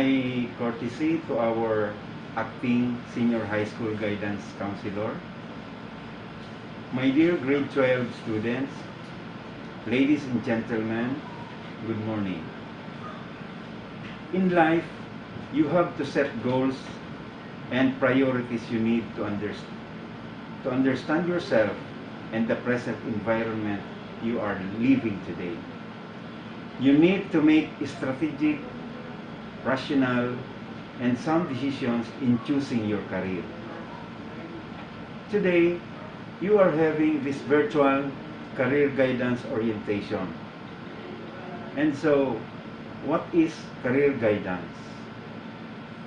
my courtesy to our acting senior high school guidance counselor, my dear grade 12 students, ladies and gentlemen, good morning. In life, you have to set goals and priorities you need to understand yourself and the present environment you are living today. You need to make strategic, rational, and sound decisions in choosing your career. Today, you are having this virtual career guidance orientation. And so, what is career guidance?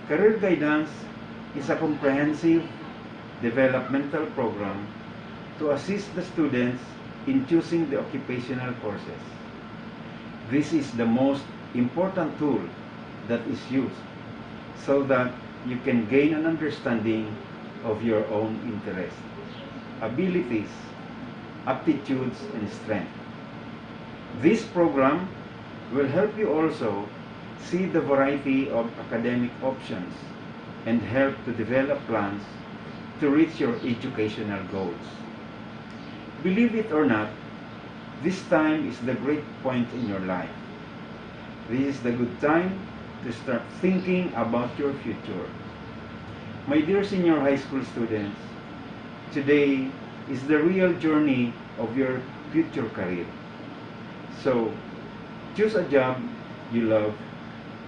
Career guidance is a comprehensive developmental program to assist the students in choosing the occupational courses. This is the most important tool that is used so that you can gain an understanding of your own interests, abilities, aptitudes, and strength. This program will help you also see the variety of academic options and help to develop plans to reach your educational goals. Believe it or not, this time is the great point in your life. This is the good time to start thinking about your future. My dear senior high school students, today is the real journey of your future career. So, choose a job you love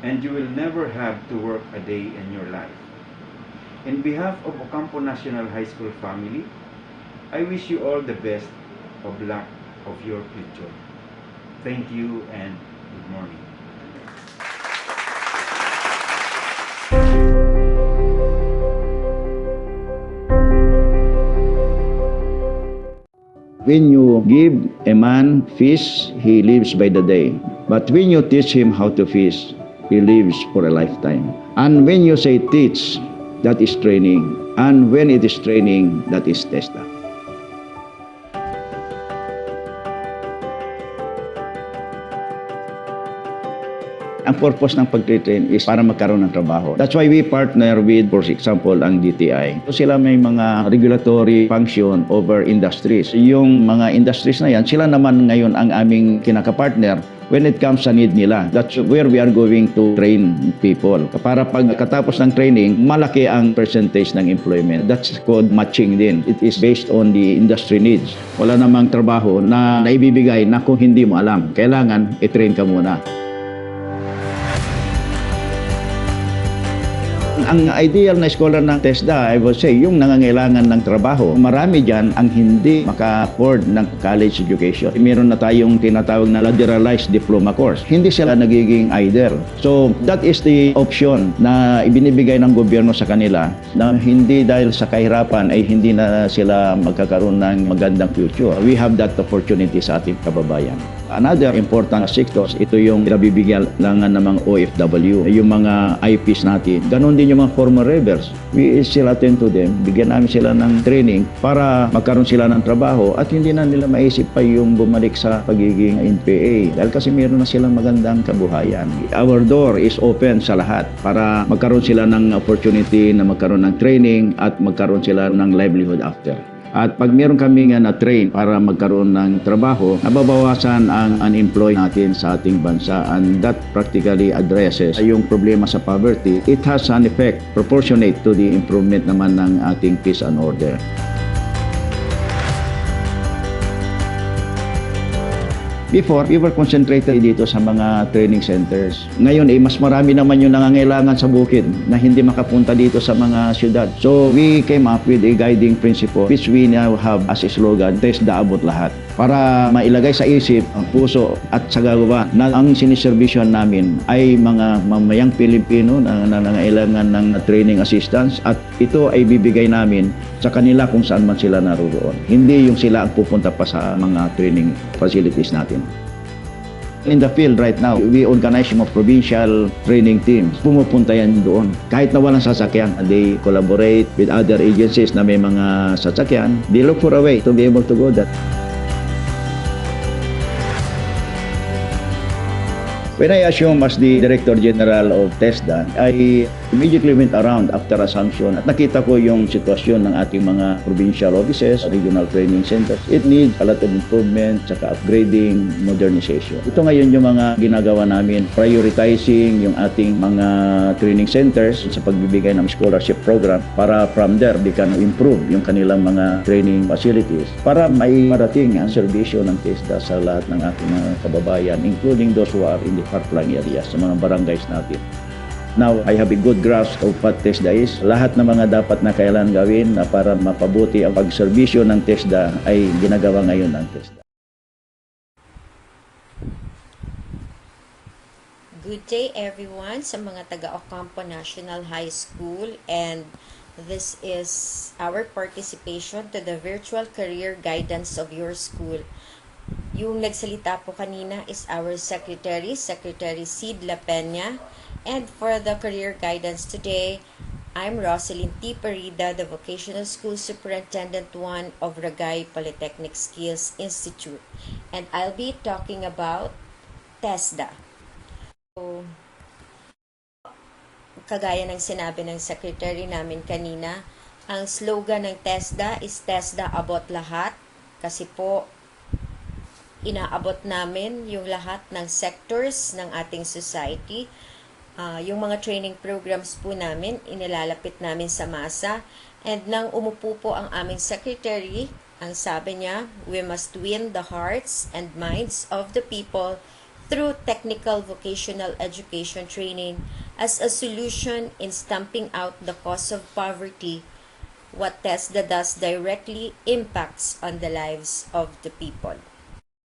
and you will never have to work a day in your life. In behalf of Ocampo National High School family, I wish you all the best of luck of your future. Thank you and good morning. When you give a man fish, he lives by the day. But when you teach him how to fish, he lives for a lifetime. And when you say teach, that is training. And when it is training, that is testa. Ang purpose ng pag-train is para magkaroon ng trabaho. That's why we partner with, for example, ang DTI. So sila may mga regulatory function over industries. Yung mga industries na yan, sila naman ngayon ang aming kinaka-partner when it comes sa need nila. That's where we are going to train people. Para pagkatapos ng training, malaki ang percentage ng employment. That's called matching din. It is based on the industry needs. Wala namang trabaho na naibibigay na kung hindi mo alam. Kailangan i-train ka muna. Ang ideal na scholar ng TESDA, I would say, yung nangangailangan ng trabaho. Marami dyan ang hindi maka-afford ng college education. Meron na tayong tinatawag na lateralized diploma course. Hindi sila nagiging idle. So, that is the option na ibinibigay ng gobyerno sa kanila na hindi dahil sa kahirapan ay hindi na sila magkakaroon ng magandang future. We have that opportunity sa ating kababayan. Another important sectors, ito yung nabibigyan lang ng mga OFW, yung mga IPs natin. Ganon din yung mga former rebels. We still attend to them. Bigyan namin sila ng training para magkaroon sila ng trabaho at hindi na nila maisip pa yung bumalik sa pagiging NPA dahil kasi meron na silang magandang kabuhayan. Our door is open sa lahat para magkaroon sila ng opportunity na magkaroon ng training at magkaroon sila ng livelihood after. At pag meron kami nga na-train para magkaroon ng trabaho, nababawasan ang unemployed natin sa ating bansa and that practically addresses yung problema sa poverty. It has an effect proportionate to the improvement naman ng ating peace and order. Before, we were concentrated dito sa mga training centers. Ngayon, mas marami naman yung nangangailangan sa bukid na hindi makapunta dito sa mga syudad. So, we came up with a guiding principle which we now have as a slogan, TESDA abot lahat. Para mailagay sa isip, ang puso at sa gagawa na ang siniservisyon namin ay mga mamayang Pilipino na nangangailangan ng training assistance at ito ay bibigay namin sa kanila kung saan man sila naroon. Hindi yung sila ang pupunta pa sa mga training facilities natin. In the field right now, we organize mga provincial training teams. Pumupunta yan doon. Kahit na walang sasakyan, they collaborate with other agencies na may mga sasakyan. They look for a way to be able to go that. When I assumed as the Director General of TESDA, I immediately went around after assumption at nakita ko yung sitwasyon ng ating mga provincial offices, regional training centers. It needs a lot of improvement, saka upgrading, modernization. Ito ngayon yung mga ginagawa namin, prioritizing yung ating mga training centers sa pagbibigay ng scholarship program para from there they can improve yung kanilang mga training facilities para may marating ang serbisyo ng TESDA sa lahat ng ating mga kababayan, including those who are in the far-flung areas, sa mga barangays natin. Now, I have a good grasp of what TESDA is. Lahat ng mga dapat na kailangan gawin na para mapabuti ang pagserbisyo ng TESDA ay ginagawa ngayon ng TESDA. Good day everyone sa mga taga Ocampo National High School, and this is our participation to the virtual career guidance of your school. Yung nagsalita po kanina is our Secretary Sid La Peña. And for the career guidance today, I'm Rosalyn T. Parida, the Vocational School Superintendent 1 of Ragay Polytechnic Skills Institute. And I'll be talking about TESDA. So, kagaya ng sinabi ng Secretary namin kanina, ang slogan ng TESDA is TESDA abot lahat, kasi po inaabot namin yung lahat ng sectors ng ating society. Yung mga training programs po namin, inilalapit namin sa masa. And nang umupo po ang aming secretary, ang sabi niya, we must win the hearts and minds of the people through technical vocational education training as a solution in stamping out the cause of poverty. What TESDA does directly impacts on the lives of the people.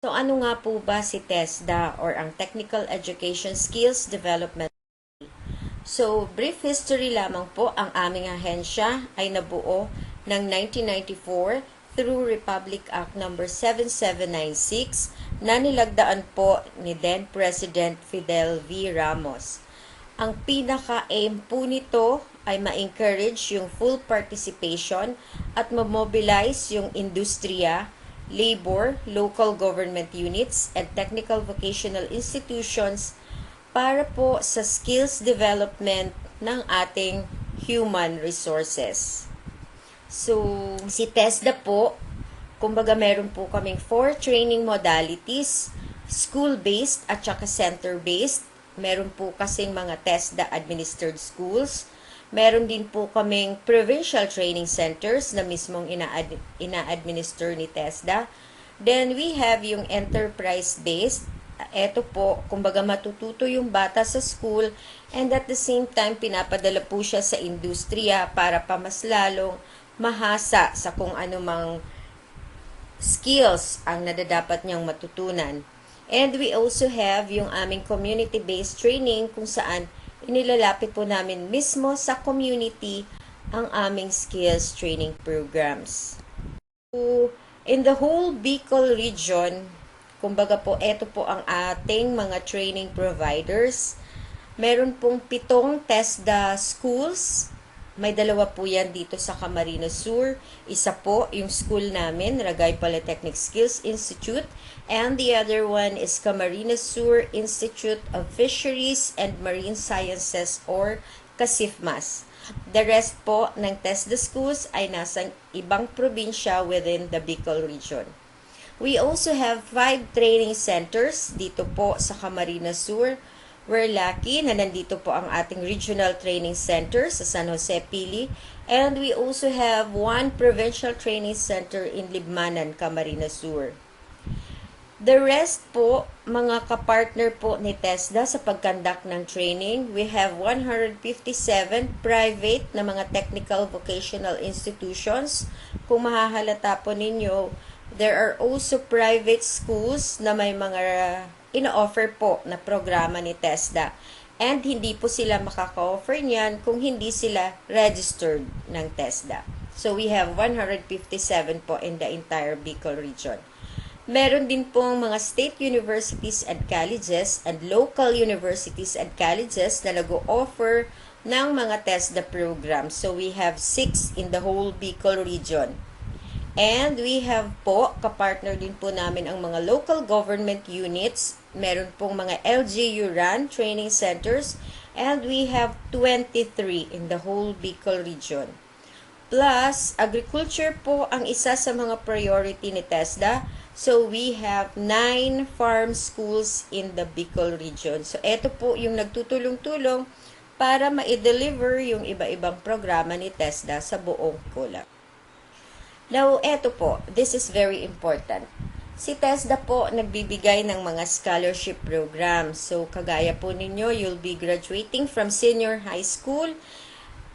So ano nga po ba si TESDA or ang Technical Education Skills Development? So brief history lamang po, ang aming ahensya ay nabuo ng 1994 through Republic Act No. 7796 na nilagdaan po ni then President Fidel V. Ramos. Ang pinaka-aim po nito ay ma-encourage yung full participation at ma-mobilize yung industriya, labor, local government units, and technical vocational institutions para po sa skills development ng ating human resources. So, si TESDA po, kumbaga meron po kaming 4 training modalities, school-based at saka center-based. Meron po kasing mga TESDA administered schools. Meron din po kaming provincial training centers na mismong ina-administer ni TESDA. Then we have yung enterprise-based. Ito po, kumbaga matututo yung bata sa school and at the same time pinapadala po siya sa industriya para pa mas lalong mahasa sa kung anumang skills ang nadadapat niyang matutunan. And we also have yung aming community-based training kung saan inilalapit po namin mismo sa community ang aming skills training programs. So, in the whole Bicol region, kumbaga po, ito po ang ating mga training providers. Meron pong 7 TESDA schools. May 2 po yan dito sa Camarines Sur. Isa po yung school namin, Ragay Polytechnic Skills Institute. And the other one is Camarines Sur Institute of Fisheries and Marine Sciences or CASIFMAS. The rest po ng TESDA schools ay nasa ibang probinsya within the Bicol region. We also have 5 training centers dito po sa Camarines Sur. We're lucky na nandito po ang ating regional training center sa San Jose, Pili. And we also have 1 provincial training center in Libmanan, Camarines Sur. The rest po, mga kapartner po ni TESDA sa pagkandak ng training, we have 157 private na mga technical vocational institutions. Kung mahahalata po ninyo, there are also private schools na may mga ina-offer po na programa ni TESDA. And hindi po sila makaka-offer niyan kung hindi sila registered ng TESDA. So we have 157 po in the entire Bicol region. Meron din pong mga state universities and colleges and local universities and colleges na nag-o-offer ng mga TESDA programs. So we have 6 in the whole Bicol region. And we have po, kapartner din po namin ang mga local government units. Meron pong mga LGU run training centers. And we have 23 in the whole Bicol region. Plus, agriculture po ang isa sa mga priority ni TESDA. So, we have 9 farm schools in the Bicol region. So, ito po yung nagtutulong-tulong para ma-deliver yung iba-ibang programa ni TESDA sa buong Bicol. Now, eto po, this is very important. Si TESDA po nagbibigay ng mga scholarship programs. So, kagaya po ninyo, you'll be graduating from senior high school.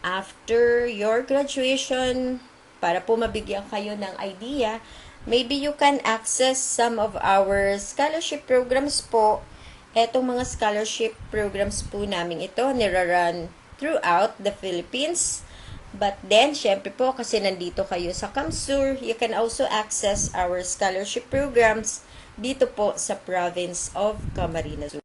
After your graduation, para po mabigyan kayo ng idea, maybe you can access some of our scholarship programs po. Etong mga scholarship programs po namin ito, nirarun throughout the Philippines. But then, syempre po, kasi nandito kayo sa Kamsur, you can also access our scholarship programs dito po sa province of Camarines Sur.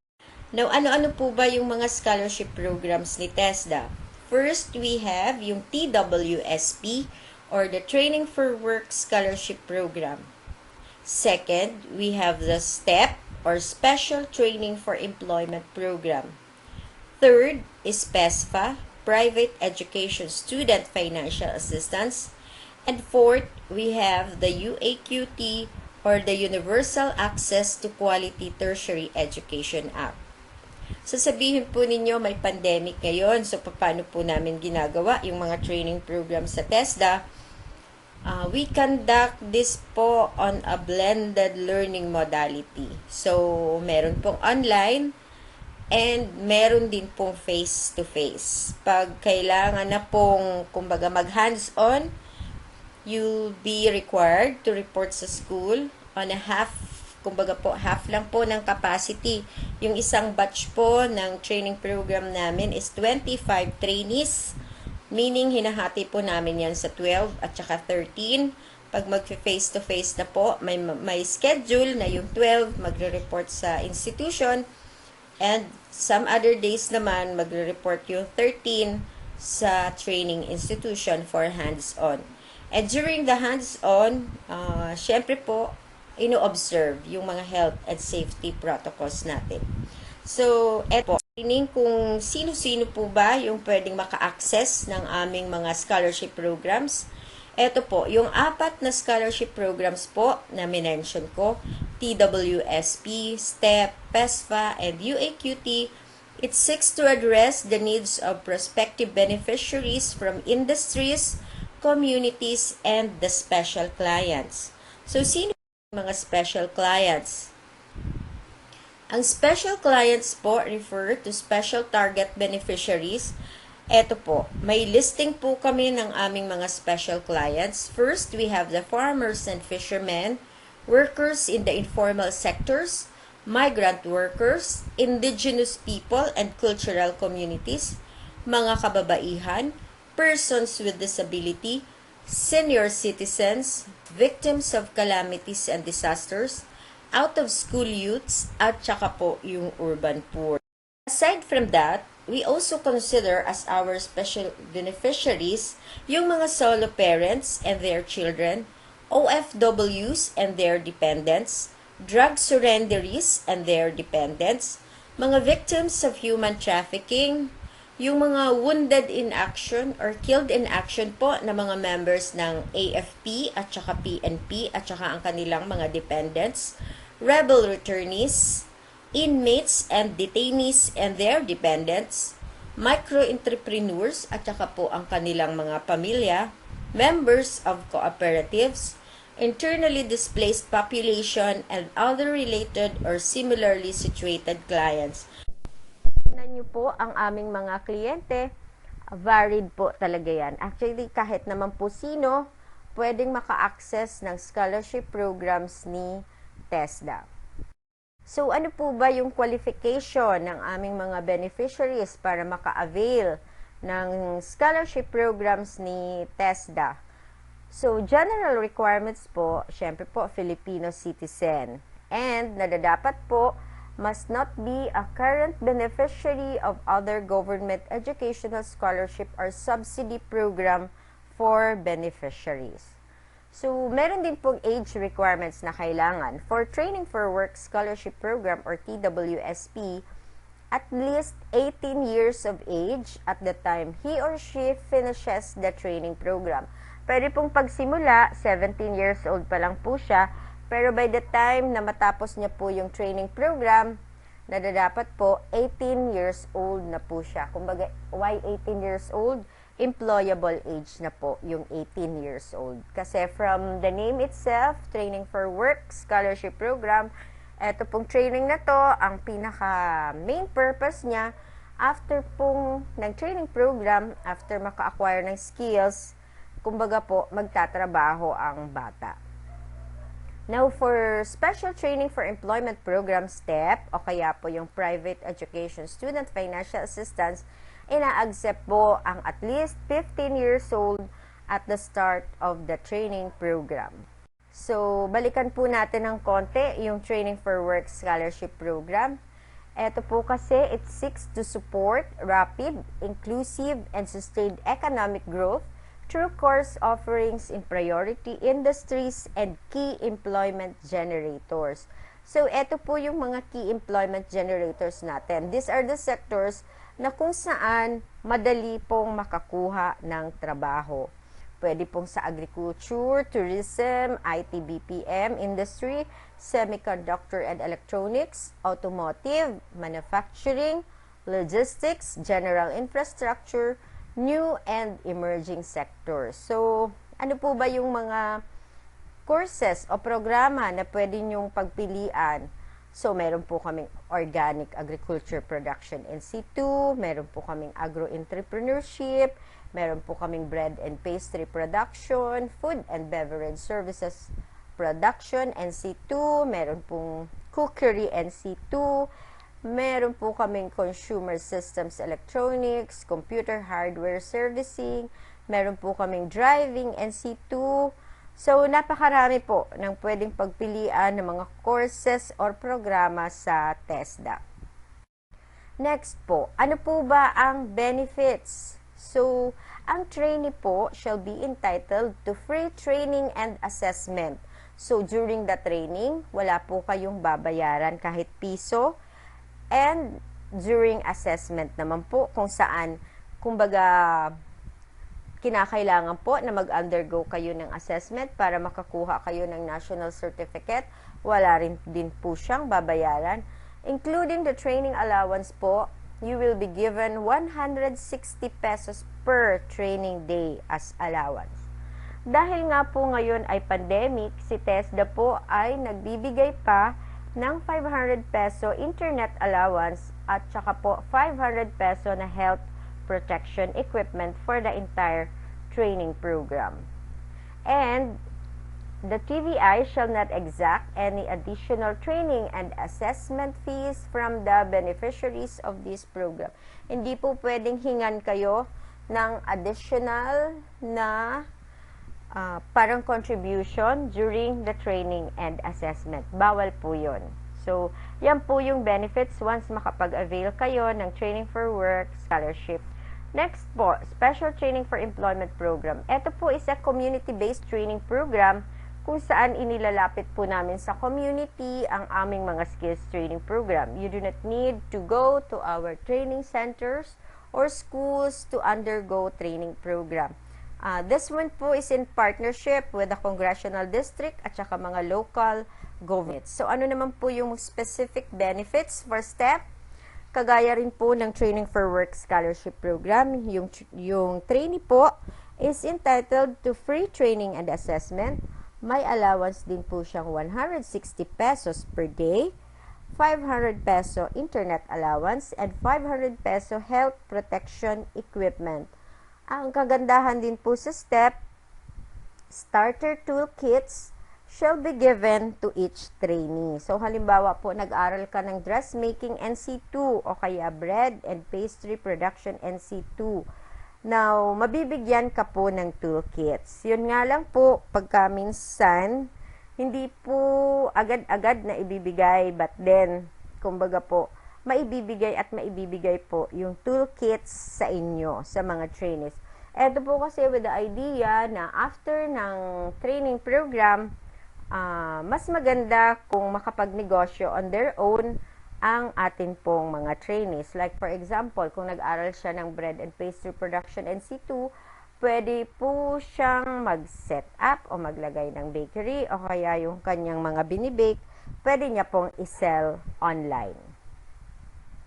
Now, ano-ano po ba yung mga scholarship programs ni TESDA? First, we have yung TWSP or the Training for Work Scholarship Program. Second, we have the STEP or Special Training for Employment Program. Third is PESFA, Private Education Student Financial Assistance. And fourth, we have the UAQT or the Universal Access to Quality Tertiary Education Act. Sasabihin po ninyo may pandemic ngayon, so paano po namin ginagawa yung mga training program sa TESDA? We conduct this po on a blended learning modality. So, meron pong online and meron din pong face-to-face. Pag kailangan na pong, kumbaga, mag-hands-on, you'll be required to report sa school on a half, kumbaga po, half lang po ng capacity. Yung isang batch po ng training program namin is 25 trainees, meaning hinahati po namin yan sa 12 at saka 13. Pag mag-face-to-face na po, may schedule na yung 12 magre-report sa institution. And some other days naman, magre-report yung 13 sa training institution for hands-on. And during the hands-on, syempre po, ino-observe yung mga health and safety protocols natin. So, eto po, training kung sino-sino po ba yung pwedeng maka-access ng aming mga scholarship programs. Ito po, yung 4 na scholarship programs po na minention ko, TWSP, STEP, PESFA, and UAQT, it seeks to address the needs of prospective beneficiaries from industries, communities, and the special clients. So, sino yung mga special clients? Ang special clients po refer to special target beneficiaries. Eto po, may listing po kami ng aming mga special clients. First, we have the farmers and fishermen, workers in the informal sectors, migrant workers, indigenous people and cultural communities, mga kababaihan, persons with disability, senior citizens, victims of calamities and disasters, out-of-school youths, at saka po yung urban poor. Aside from that, we also consider as our special beneficiaries yung mga solo parents and their children, OFWs and their dependents, drug surrenderies and their dependents, mga victims of human trafficking, yung mga wounded in action or killed in action po na mga members ng AFP at saka PNP at saka ang kanilang mga dependents, rebel returnees, inmates and detainees and their dependents, micro-entrepreneurs at saka po ang kanilang mga pamilya, members of cooperatives, internally displaced population, and other related or similarly situated clients. Tingnan niyo po ang aming mga kliyente, varied po talaga yan. Actually, kahit naman po sino, pwedeng maka-access ng scholarship programs ni TESDA. So, ano po ba yung qualification ng aming mga beneficiaries para maka-avail ng scholarship programs ni TESDA? So, general requirements po, syempre po, Filipino citizen. And, nadadapat po, must not be a current beneficiary of other government educational scholarship or subsidy program for beneficiaries. So, meron din pong age requirements na kailangan. For Training for Work Scholarship Program or TWSP, at least 18 years of age at the time he or she finishes the training program. Pwede pong pagsimula, 17 years old pa lang po siya, pero by the time na matapos niya po yung training program, nadadapat po 18 years old na po siya. Kumbaga, why 18 years old? Employable age na po yung 18 years old. Kasi from the name itself, Training for Work Scholarship Program, eto pong training na to, ang pinaka main purpose niya, after pong nag-training program, after maka-acquire ng skills, kumbaga po, magtatrabaho ang bata. Now, for Special Training for Employment Program STEP, o kaya po yung Private Education Student Financial Assistance, ina-accept po ang at least 15 years old at the start of the training program. So, balikan po natin ng konti yung Training for Work Scholarship Program. Ito po kasi, it seeks to support rapid, inclusive, and sustained economic growth through course offerings in priority industries and key employment generators. So, ito po yung mga key employment generators natin. These are the sectors na kung saan madali pong makakuha ng trabaho. Pwede pong sa agriculture, tourism, IT, BPM, industry, semiconductor and electronics, automotive, manufacturing, logistics, general infrastructure, new and emerging sectors. So, ano po ba yung mga courses o programa na pwede nyong pagpilian? So, meron po kaming organic agriculture production in situ, meron po kaming agro-entrepreneurship, meron po kaming bread and pastry production, food and beverage services production NC2, meron pong cookery NC2, meron po kaming consumer systems electronics, computer hardware servicing, meron po kaming driving NC2. So, napakarami po ng pwedeng pagpilian ng mga courses or programa sa TESDA. Next po, ano po ba ang benefits? So, ang trainee po shall be entitled to free training and assessment. So, during the training, wala po kayong babayaran kahit piso. And during assessment naman po, kung saan, kumbaga, kinakailangan po na mag-undergo kayo ng assessment para makakuha kayo ng national certificate. Wala rin din po siyang babayaran. Including the training allowance po, you will be given 160 pesos per training day as allowance. Dahil nga po ngayon ay pandemic, si TESDA po ay nagbibigay pa ng 500 peso internet allowance at saka po 500 peso na health protection equipment for the entire training program. And the TVI shall not exact any additional training and assessment fees from the beneficiaries of this program. Hindi po pwedeng hingan kayo ng additional na parang contribution during the training and assessment. Bawal po yun. So, yan po yung benefits once makapag-avail kayo ng Training for Work Scholarship. Next po, Special Training for Employment Program. Ito po is a community-based training program kung saan inilalapit po namin sa community ang aming mga skills training program. You do not need to go to our training centers or schools to undergo training program. This one po is in partnership with the congressional district at saka mga local governments. So, ano naman po yung specific benefits for STEP? Kagaya rin po ng Training for Work Scholarship Program, yung trainee po is entitled to free training and assessment. May allowance din po siyang 160 pesos per day, 500 peso internet allowance, and 500 peso health protection equipment. Ang kagandahan din po sa STEP, starter toolkits shall be given to each trainee. So, halimbawa po, nag-aral ka ng dressmaking NC2 o kaya bread and pastry production NC2. Now, mabibigyan ka po ng toolkits. Yun nga lang po, pagka minsan, hindi po agad-agad na ibibigay, but then, kumbaga po, maibibigay at maibibigay po yung toolkits sa inyo, sa mga trainees. Ito po kasi with the idea na after ng training program, mas maganda kung makapagnegosyo on their own ang atin pong mga trainees. Like for example, kung nag-aral siya ng bread and pastry production NC2, pwede po siyang mag-set up o maglagay ng bakery o kaya yung kanyang mga binibake, pwede niya pong isell online.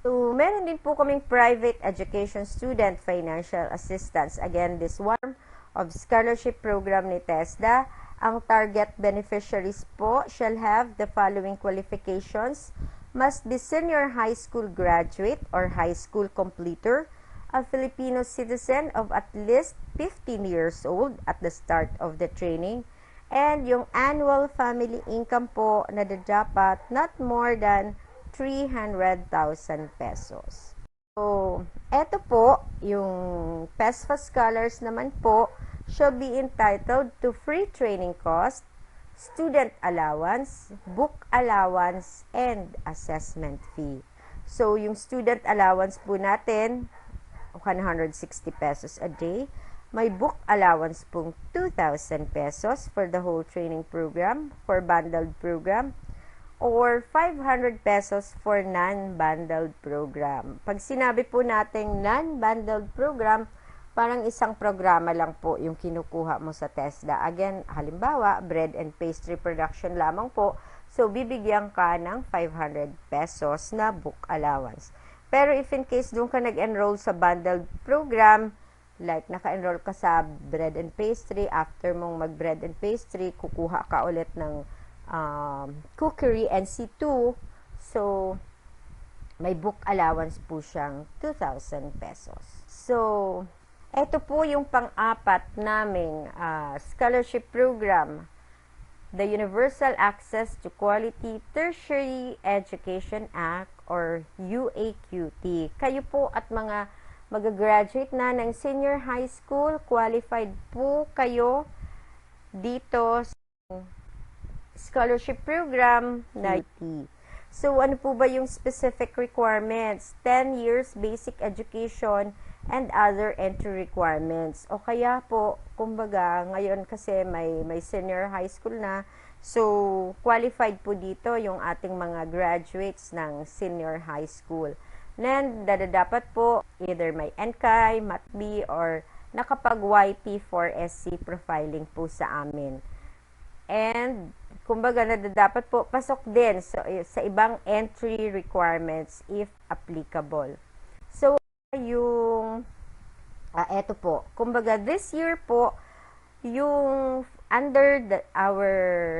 So, meron din po kaming private education student financial assistance. Again, this one of scholarship program ni TESDA. Ang target beneficiaries po shall have the following qualifications. Must be senior high school graduate or high school completer, a Filipino citizen of at least 15 years old at the start of the training, and yung annual family income po na dapat not more than 300,000 pesos. So, eto po, yung PESFA scholars naman po shall be entitled to free training cost, student allowance, book allowance, and assessment fee. So, yung student allowance po natin, 160 pesos a day. May book allowance pong 2,000 pesos for the whole training program, for bundled program, or 500 pesos for non-bundled program. Pag sinabi po natin non-bundled program, parang isang programa lang po yung kinukuha mo sa TESDA. Again, halimbawa, bread and pastry production lamang po. So, bibigyan ka ng 500 pesos na book allowance. Pero if in case doon ka nag-enroll sa bundled program, like naka-enroll ka sa bread and pastry, after mong mag-bread and pastry, kukuha ka ulit ng cookery NC2. So, may book allowance po siyang 2,000 pesos. So, ito po yung pang-apat naming scholarship program, the Universal Access to Quality Tertiary Education Act or UAQT. Kayo po at mga mag-graduate na ng senior high school, qualified po kayo dito sa scholarship program na UAQT. So, ano po ba yung specific requirements? 10 years basic education and other entry requirements. O kaya po, kumbaga, ngayon kasi may senior high school na, so, qualified po dito yung ating mga graduates ng senior high school. Then, dapat po, either may NCAI, MATB, or nakapag-YP for SC profiling po sa amin. And, kumbaga, dapat po pasok din sa ibang entry requirements if applicable. So, yung, eto po, kumbaga, this year po, yung under our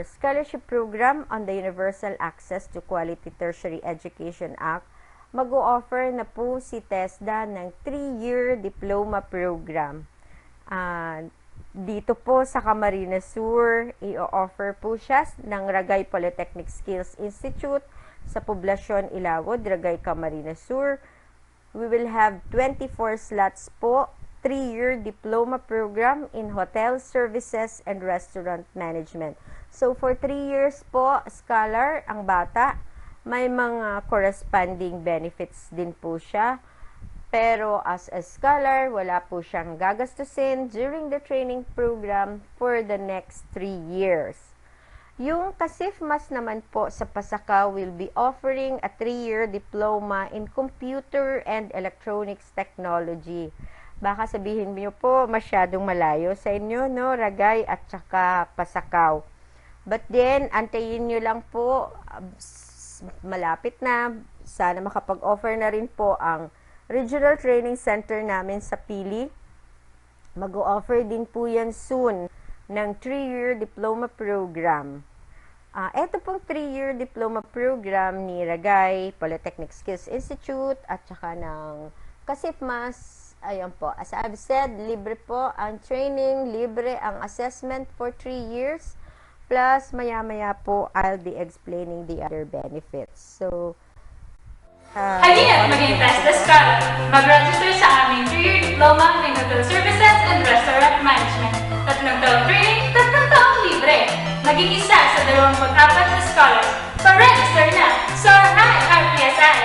scholarship program on the Universal Access to Quality Tertiary Education Act, mag-o-offer na po si TESDA ng 3-year diploma program. Dito po sa Camarines Sur, i-offer po siya ng Ragay Polytechnic Skills Institute sa Poblasyon Ilawod, Ragay, Camarines Sur. We will have 24 slots po, 3-year diploma program in hotel services and restaurant management. So, for 3 years po, scholar ang bata, may mga corresponding benefits din po siya. Pero as a scholar, wala po siyang gagastusin during the training program for the next 3 years. Yung kasifmas naman po sa Pasakaw will be offering a 3-year diploma in computer and electronics technology. Baka sabihin niyo po, masyadong malayo sa inyo, no? Ragay at saka Pasakaw. But then, antayin nyo lang po, malapit na, sana makapag-offer na rin po ang Regional Training Center namin sa Pili. Mag-o-offer din po yan soon ng 3-year diploma program. Ito pong 3-year diploma program ni Ragay Polytechnic Skills Institute at saka ng Kasifmas. Ayan po, as I've said, libre po ang training, libre ang assessment for 3 years. Plus, maya-maya po, I'll be explaining the other benefits. So, Halina't maging TESDA Scholar. Mag-register sa aming 3-year diploma in Hotel Services and Restaurant Management. 3 taong training, 3 taong libre. Maging isa sa 24 na scholars. Pa-register na sa RPSI.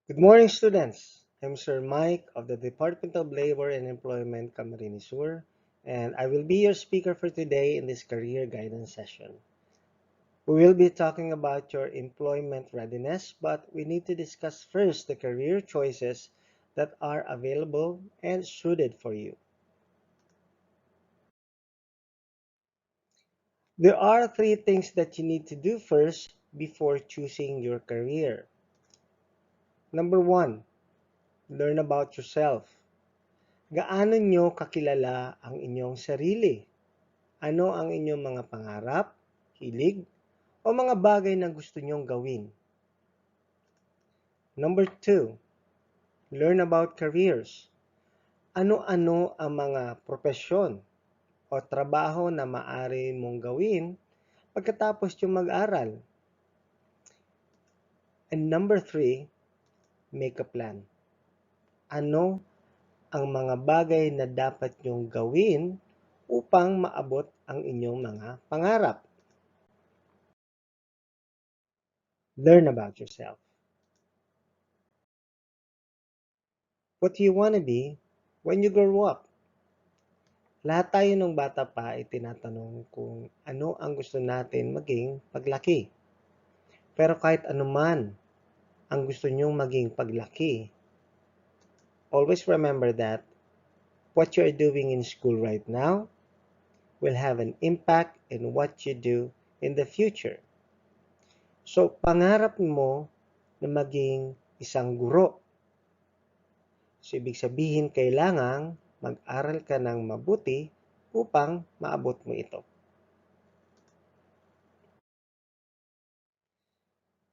Good morning, students. I'm Sir Mike of the Department of Labor and Employment, Camarines Sur, and I will be your speaker for today in this career guidance session. We will be talking about your employment readiness, but we need to discuss first the career choices that are available and suited for you. There are three things that you need to do first before choosing your career. Number one, learn about yourself. Gaano nyo kakilala ang inyong sarili? Ano ang inyong mga pangarap, hilig, o mga bagay na gusto nyong gawin? Number two, learn about careers. Ano-ano ang mga propesyon o trabaho na maaari mong gawin pagkatapos yung mag-aral? And number three, make a plan. Ano ang mga bagay na dapat nyong gawin upang maabot ang inyong mga pangarap? Learn about yourself. What do you want to be when you grow up? Lahat tayo nung bata pa ay tinatanong kung ano ang gusto natin maging paglaki. Pero kahit anuman ang gusto nyong maging paglaki, always remember that what you are doing in school right now will have an impact in what you do in the future. So, pangarap mo na maging isang guro. So, ibig sabihin, kailangang mag-aral ka ng mabuti upang maabot mo ito.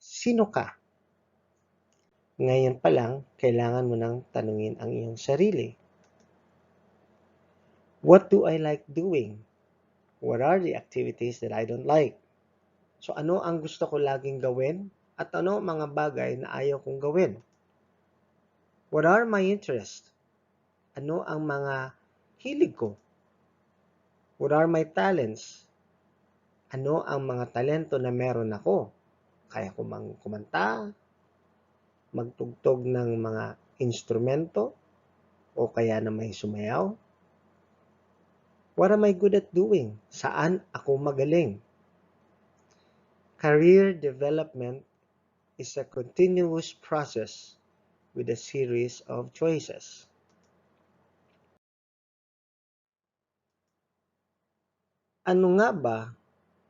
Sino ka? Ngayon pa lang, kailangan mo nang tanungin ang iyong sarili. What do I like doing? What are the activities that I don't like? So ano ang gusto ko laging gawin? At ano ang mga bagay na ayaw kong gawin? What are my interests? Ano ang mga hilig ko? What are my talents? Ano ang mga talento na meron ako? Kaya ko mang kumanta, magtugtog ng mga instrumento, o kaya na may sumayaw? What am I good at doing? Saan ako magaling? Career development is a continuous process with a series of choices. Ano nga ba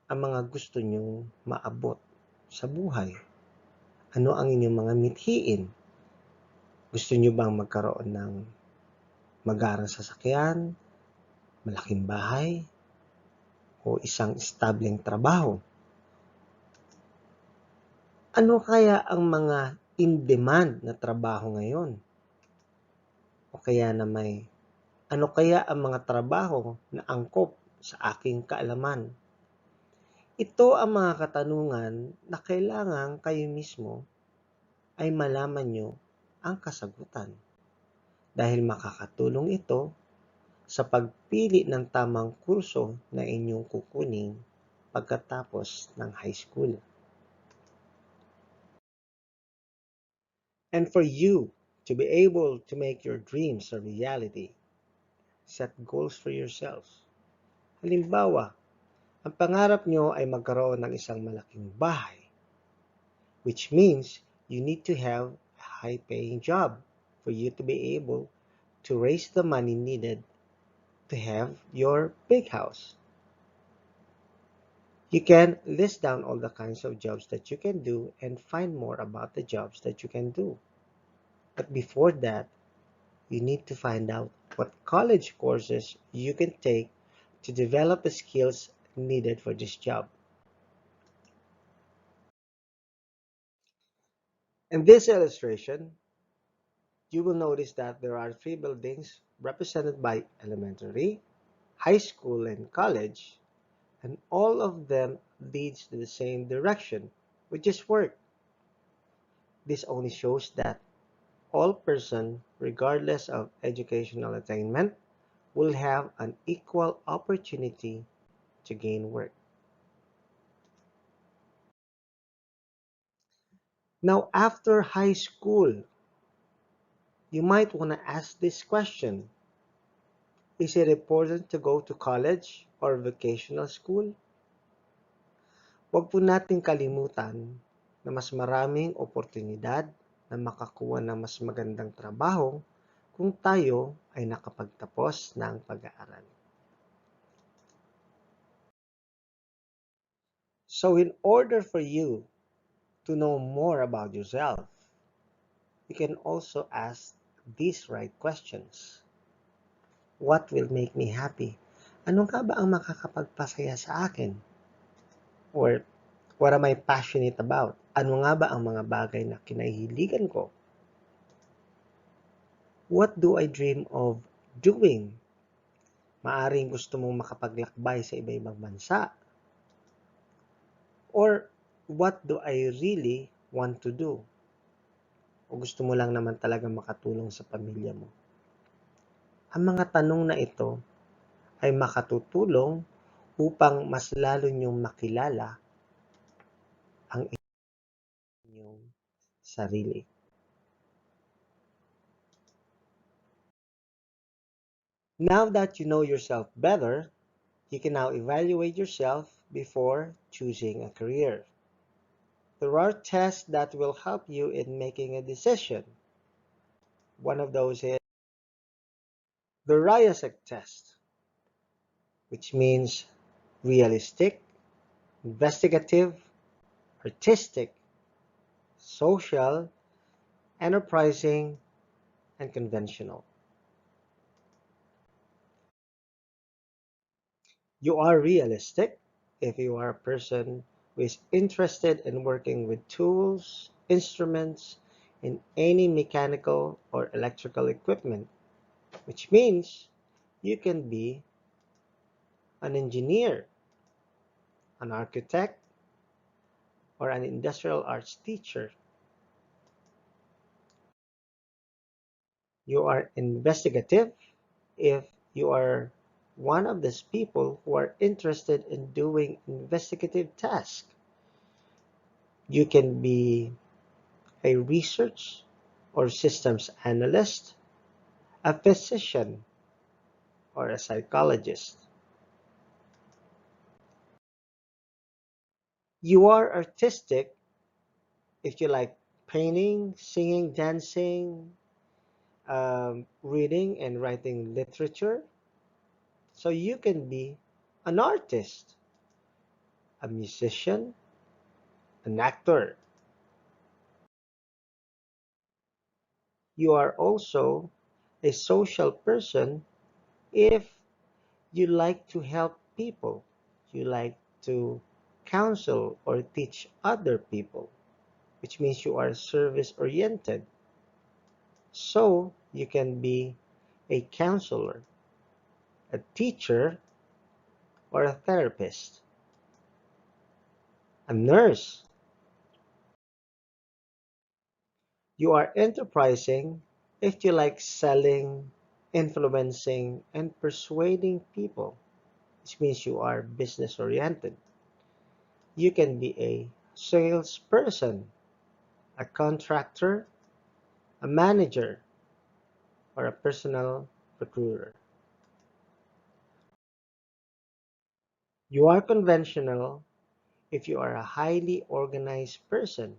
ang mga gusto nyong maabot sa buhay? Ano ang inyong mga mithiin? Gusto nyo bang magkaroon ng magarang sasakyan, malaking bahay, o isang estableng trabaho? Ano kaya ang mga in-demand na trabaho ngayon? O kaya na ano kaya ang mga trabaho na angkop sa aking kaalaman? Ito ang mga katanungan na kailangan kayo mismo ay malaman nyo ang kasagutan. Dahil makakatulong ito sa pagpili ng tamang kurso na inyong kukunin pagkatapos ng high school. And for you to be able to make your dreams a reality, set goals for yourself. Halimbawa, ang pangarap nyo ay magkaroon ng isang malaking bahay, which means you need to have a high-paying job for you to be able to raise the money needed to have your big house. You can list down all the kinds of jobs that you can do and find more about the jobs that you can do. But before that, you need to find out what college courses you can take to develop the skills needed for this job. In this illustration, you will notice that there are three buildings represented by elementary, high school, and college, and all of them leads to the same direction, which is work. This only shows that all persons, regardless of educational attainment, will have an equal opportunity to gain work. Now, after high school, You might want to ask this question: is it important to go to college or vocational school? Huwag po nating kalimutan na mas maraming oportunidad na makakuha ng mas magandang trabaho kung tayo ay nakapagtapos ng pag-aaral. So in order for you to know more about yourself, you can also ask these right questions. What will make me happy? Ano nga ba ang makakapagpasaya sa akin? Or what am I passionate about? Ano nga ba ang mga bagay na kinahihiligan ko? What do I dream of doing? Maaring gusto mong makapaglakbay sa iba-ibang bansa. Or what do I really want to do? O gusto mo lang naman talaga makatulong sa pamilya mo? Ang mga tanong na ito ay makatutulong upang mas lalo niyong makilala ang inyong sarili. Now that you know yourself better, you can now evaluate yourself before choosing a career. There are tests that will help you in making a decision. One of those is the Rayasek test, which means realistic, investigative, artistic, social, enterprising, and conventional. You are realistic if you are a person who is interested in working with tools, instruments, and any mechanical or electrical equipment, which means you can be an engineer, an architect, or an industrial arts teacher. You are investigative if you are one of those people who are interested in doing investigative tasks. You can be a research or systems analyst, a physician, or a psychologist. You are artistic if you like painting, singing, dancing, reading and writing literature. So you can be an artist, a musician, an actor. You are also a social person if you like to help people. You like to counsel or teach other people, which means you are service oriented. So you can be a counselor, a teacher, or a therapist, a nurse. You are enterprising if you like selling, influencing, and persuading people, which means you are business oriented. You can be a salesperson, a contractor, a manager, or a personal recruiter. You are conventional if you are a highly organized person,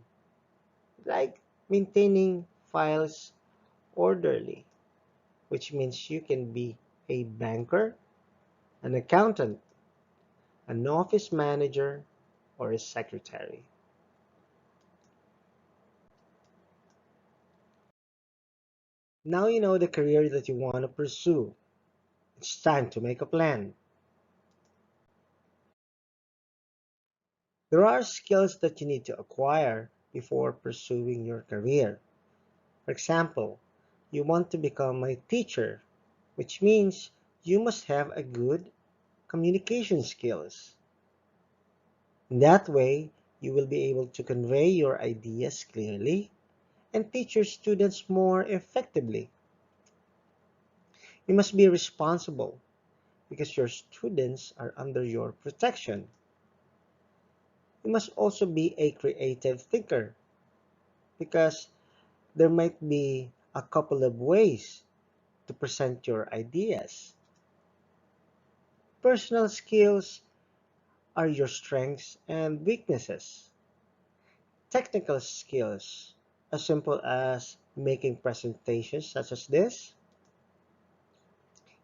like maintaining files orderly, which means you can be a banker, an accountant, an office manager, or a secretary. Now you know the career that you want to pursue. It's time to make a plan. There are skills that you need to acquire before pursuing your career. For example, you want to become a teacher, which means you must have a good communication skills. In that way, you will be able to convey your ideas clearly and teach your students more effectively. You must be responsible because your students are under your protection. You must also be a creative thinker because there might be a couple of ways to present your ideas. Personal skills are your strengths and weaknesses. Technical skills, as simple as making presentations such as this,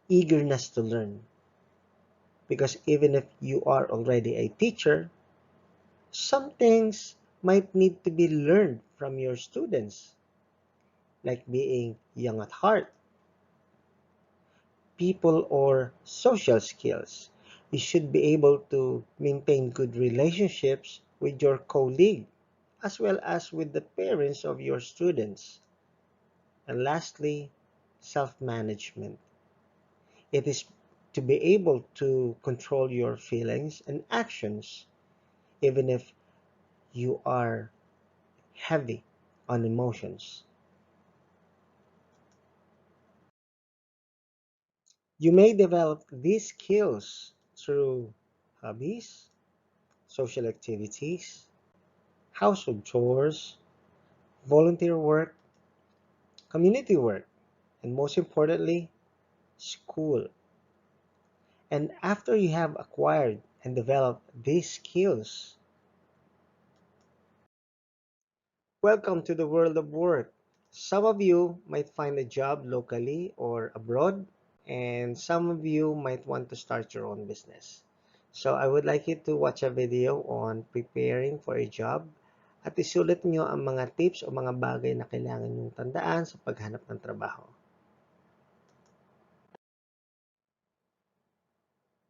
eagerness to learn. Because even if you are already a teacher, some things might need to be learned from your students, like being young at heart, people or social skills. You should be able to maintain good relationships with your colleague as well as with the parents of your students. And lastly, self-management. It is to be able to control your feelings and actions even if you are heavy on emotions. You may develop these skills through hobbies, social activities, household chores, volunteer work, community work, and most importantly, school. And after you have acquired and developed these skills, welcome to the world of work. Some of you might find a job locally or abroad, and some of you might want to start your own business. So I would like you to watch a video on preparing for a job at isulat nyo ang mga tips o mga bagay na kailangan nyong tandaan sa paghanap ng trabaho.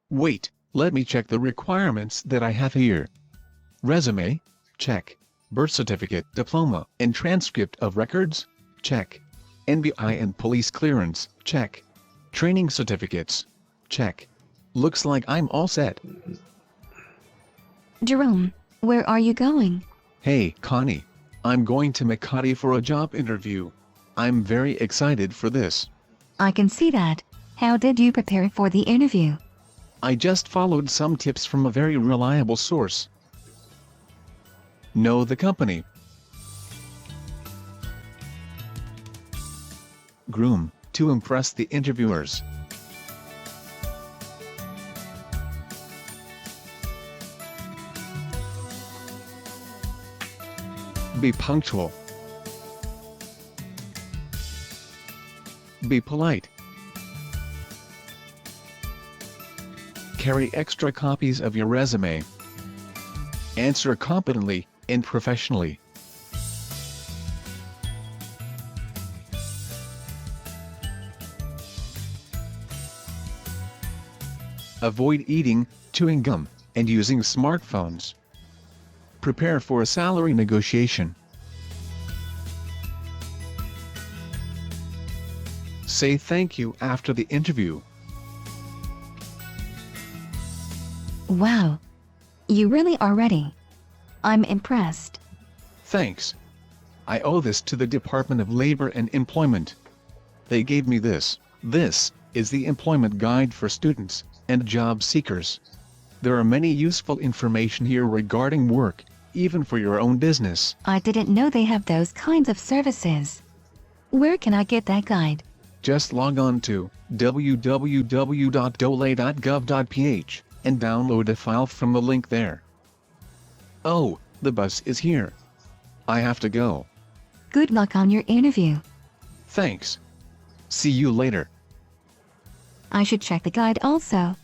Wait, let me check the requirements that I have here. Resume? Check. Birth certificate, diploma, and transcript of records? Check. NBI and police clearance? Check. Training certificates? Check. Looks like I'm all set. Jerome, where are you going? Hey, Connie. I'm going to Makati for a job interview. I'm very excited for this. I can see that. How did you prepare for the interview? I just followed some tips from a very reliable source. Know the company. Groom, to impress the interviewers. Be punctual. Be polite. Carry extra copies of your resume. Answer competently and professionally. Avoid eating, chewing gum, and using smartphones. Prepare for a salary negotiation. Say thank you after the interview. Wow. You really are ready. I'm impressed. Thanks. I owe this to the Department of Labor and Employment. They gave me this. This is the employment guide for students and job seekers. There are many useful information here regarding work, even for your own business. I didn't know they have those kinds of services. Where can I get that guide? Just log on to www.dole.gov.ph and download a file from the link there. Oh, the bus is here. I have to go. Good luck on your interview. Thanks. See you later. I should check the guide also.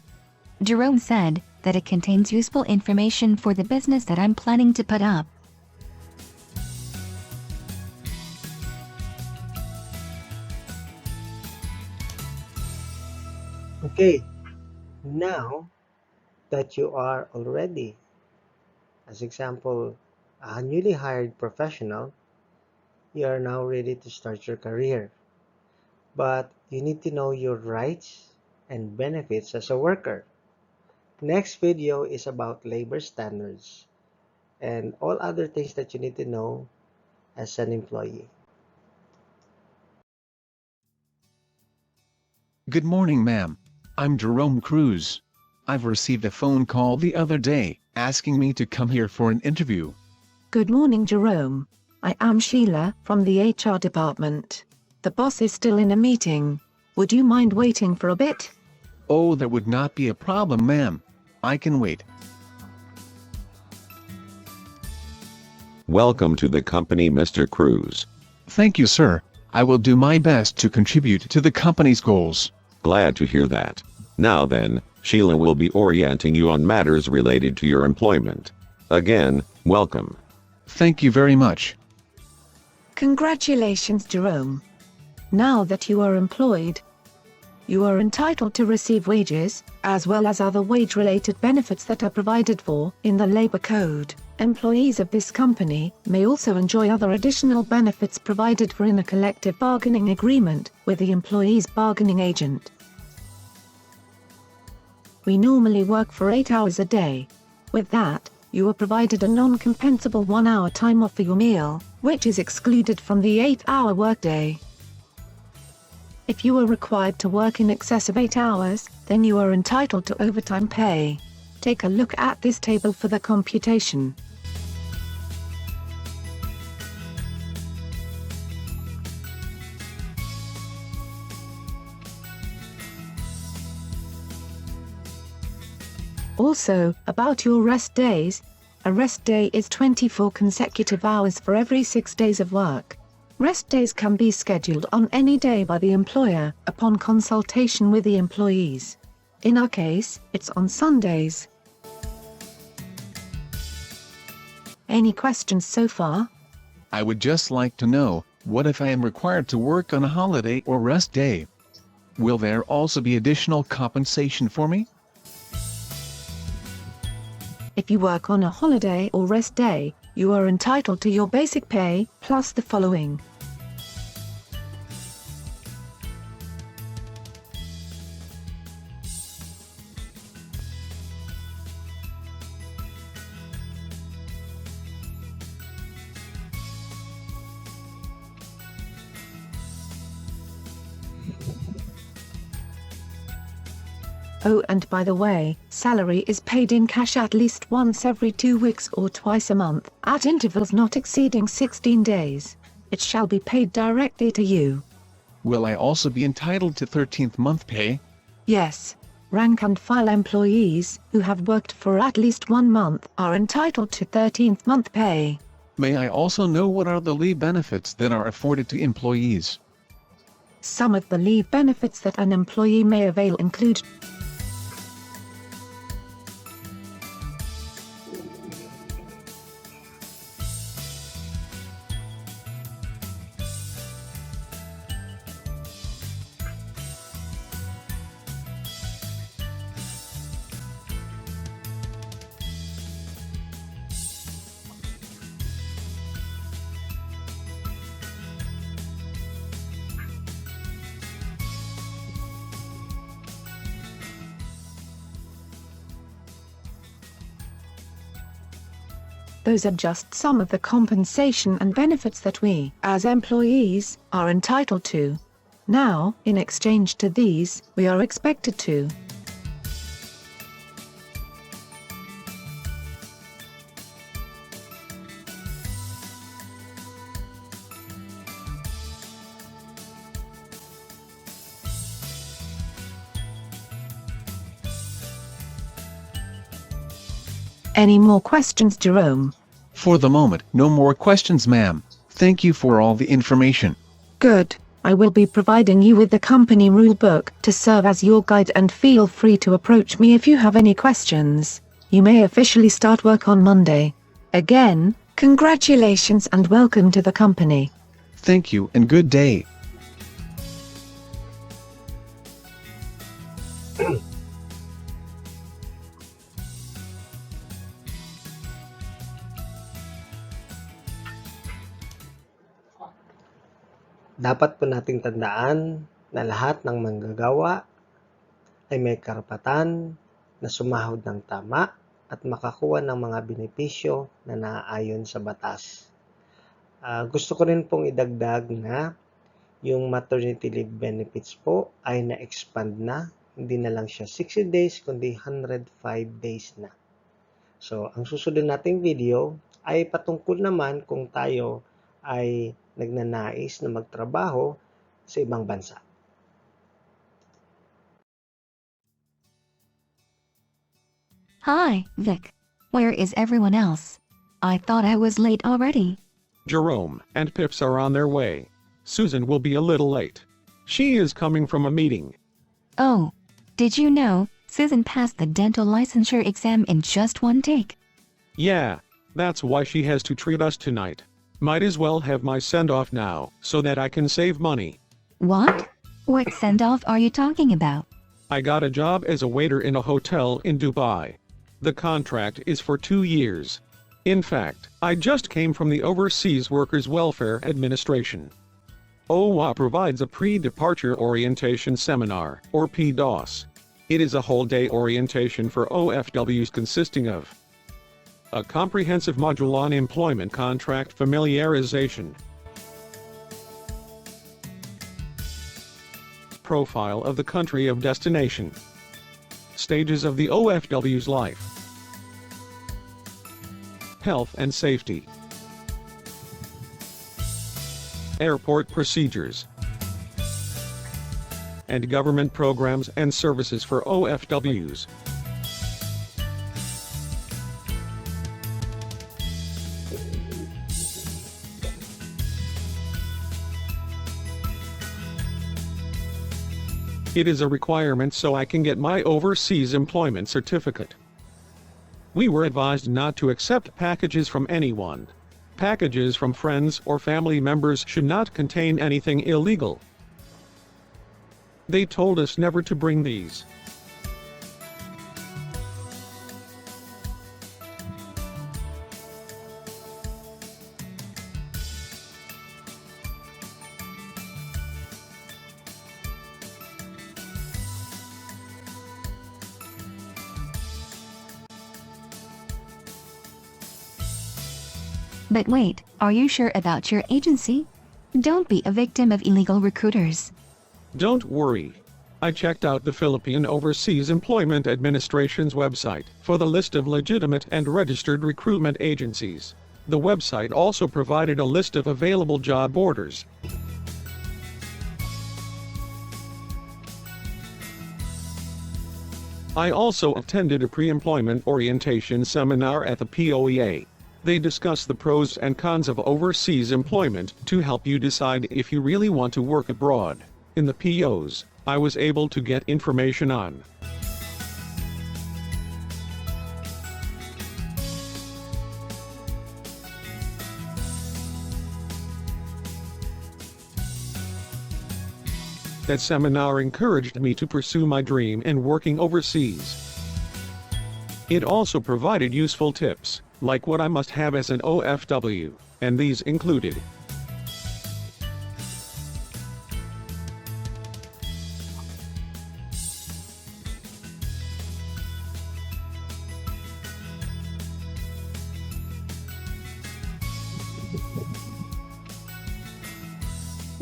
Jerome said that it contains useful information for the business that I'm planning to put up. Okay, now that you are already, as example, a newly hired professional, you are now ready to start your career. But you need to know your rights and benefits as a worker. Next video is about labor standards and all other things that you need to know as an employee. Good morning, ma'am. I'm Jerome Cruz. I've received a phone call the other day asking me to come here for an interview. Good morning, Jerome. I am Sheila from the HR department. The boss is still in a meeting. Would you mind waiting for a bit? Oh, that would not be a problem, ma'am. I can wait. Welcome to the company, Mr. Cruz. Thank you, sir. I will do my best to contribute to the company's goals. Glad to hear that. Now then, Sheila will be orienting you on matters related to your employment. Again, welcome. Thank you very much. Congratulations, Jerome. Now that you are employed, you are entitled to receive wages, as well as other wage-related benefits that are provided for in the Labor Code. Employees of this company may also enjoy other additional benefits provided for in a collective bargaining agreement with the employee's bargaining agent. We normally work for 8 hours a day. With that, you are provided a non-compensable 1-hour time off for your meal, which is excluded from the 8-hour workday. If you are required to work in excess of 8 hours, then you are entitled to overtime pay. Take a look at this table for the computation. Also, about your rest days, a rest day is 24 consecutive hours for every 6 days of work. Rest days can be scheduled on any day by the employer, upon consultation with the employees. In our case, it's on Sundays. Any questions so far? I would just like to know, what if I am required to work on a holiday or rest day? Will there also be additional compensation for me? If you work on a holiday or rest day, you are entitled to your basic pay, plus the following. Oh, and by the way, salary is paid in cash at least once every 2 weeks or twice a month, at intervals not exceeding 16 days. It shall be paid directly to you. Will I also be entitled to 13th month pay? Yes. Rank and file employees who have worked for at least 1 month are entitled to 13th month pay. May I also know what are the leave benefits that are afforded to employees? Some of the leave benefits that an employee may avail include Those are just some of the compensation and benefits that we, as employees, are entitled to. Now, in exchange to these, we are expected to Any more questions, Jerome? For the moment, no more questions, ma'am. Thank you for all the information. Good. I will be providing you with the company rulebook to serve as your guide, and feel free to approach me if you have any questions. You may officially start work on Monday. Again, congratulations and welcome to the company. Thank you and good day. Dapat po nating tandaan na lahat ng manggagawa ay may karapatan na sumahod ng tama at makakuha ng mga benepisyo na naaayon sa batas. Gusto ko rin pong idagdag na yung maternity leave benefits po ay na-expand na. Hindi na lang siya 60 days kundi 105 days na. So, ang susunod nating video ay patungkol naman kung tayo ay nagnanais na magtrabaho sa ibang bansa. Hi, Vic. Where is everyone else? I thought I was late already. Jerome and Pips are on their way. Susan will be a little late. She is coming from a meeting. Oh, did you know Susan passed the dental licensure exam in just one take? Yeah, that's why she has to treat us tonight. Might as well have my send-off now, so that I can save money. What? What send-off are you talking about? I got a job as a waiter in a hotel in Dubai. The contract is for 2 years. In fact, I just came from the Overseas Workers Welfare Administration. OWA provides a pre-departure orientation seminar, or PDOS. It is a whole-day orientation for OFWs consisting of a comprehensive module on employment contract familiarization, profile of the country of destination, stages of the OFW's life, health and safety, airport procedures, and government programs and services for OFWs. It is a requirement so I can get my overseas employment certificate. We were advised not to accept packages from anyone. Packages from friends or family members should not contain anything illegal. They told us never to bring these. But wait, are you sure about your agency? Don't be a victim of illegal recruiters. Don't worry. I checked out the Philippine Overseas Employment Administration's website for the list of legitimate and registered recruitment agencies. The website also provided a list of available job orders. I also attended a pre-employment orientation seminar at the POEA. They discuss the pros and cons of overseas employment to help you decide if you really want to work abroad. In the POs, I was able to get information on that seminar encouraged me to pursue my dream in working overseas. It also provided useful tips, like what I must have as an OFW, and these included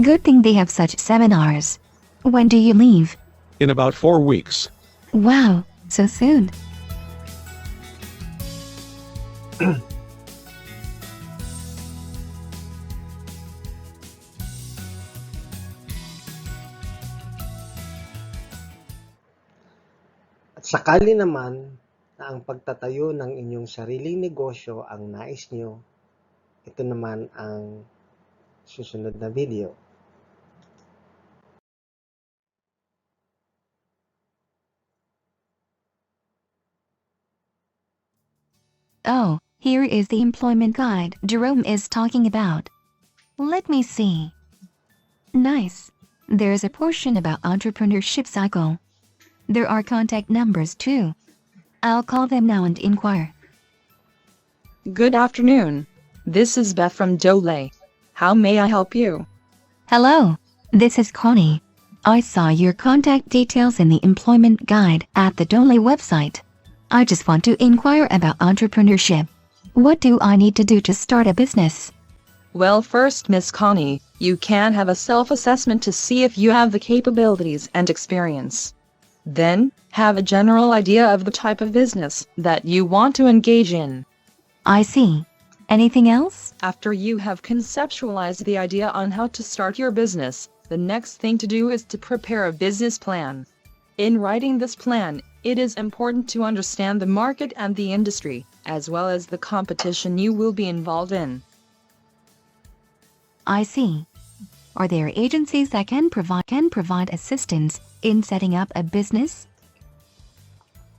Good thing they have such seminars. When do you leave? in about 4 weeks. Wow, so soon. At sakali naman na ang pagtatayo ng inyong sariling negosyo ang nais nyo, ito naman ang susunod na video. Oh, here is the employment guide Jerome is talking about. Let me see. Nice. There's a portion about entrepreneurship cycle. There are contact numbers too. I'll call them now and inquire. Good afternoon. This is Beth from Dole. How may I help you? Hello, this is Connie. I saw your contact details in the employment guide at the Dole website. I just want to inquire about entrepreneurship. What do I need to do to start a business? Well, first, Miss Connie, you can have a self-assessment to see if you have the capabilities and experience. Then, have a general idea of the type of business that you want to engage in. I see. Anything else? After you have conceptualized the idea on how to start your business, The next thing to do is to prepare a business plan. In writing this plan, it is important to understand the market and the industry, as well as the competition you will be involved in. I see. Are there agencies that can provide assistance in setting up a business?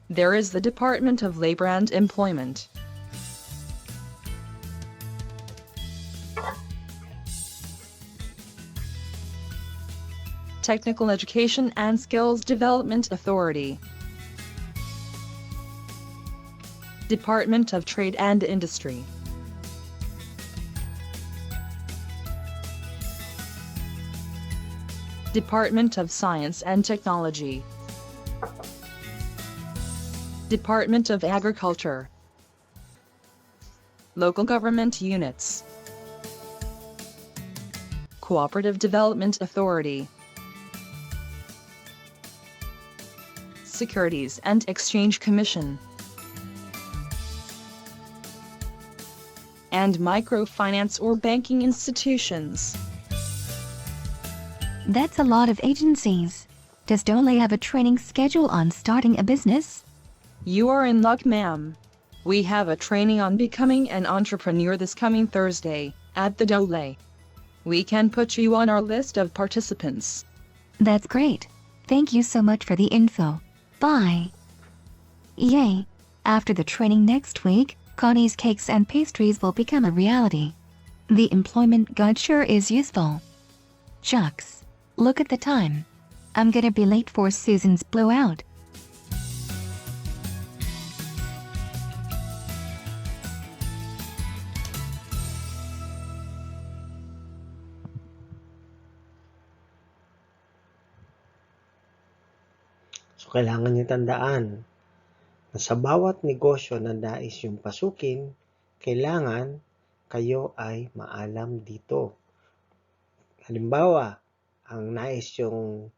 There is the Department of Labor and Employment. Technical Education and Skills Development Authority. Department of Trade and Industry. Department of Science and Technology. Department of Agriculture. Local government units. Cooperative Development Authority. Securities and Exchange Commission. And microfinance or banking institutions. That's a lot of agencies. Does Dole have a training schedule on starting a business? You are in luck, ma'am. We have a training on becoming an entrepreneur this coming Thursday at the Dole. We can put you on our list of participants. That's great. Thank you so much for the info. Bye. Yay. After the training next week, Connie's cakes and pastries will become a reality. The employment guide sure is useful. Shucks. Look at the time. I'm gonna be late for Susan's blowout. So, kailangan niyo tandaan na sa bawat negosyo na nais yung pasukin, kailangan kayo ay maalam dito. Halimbawa, ang nais yung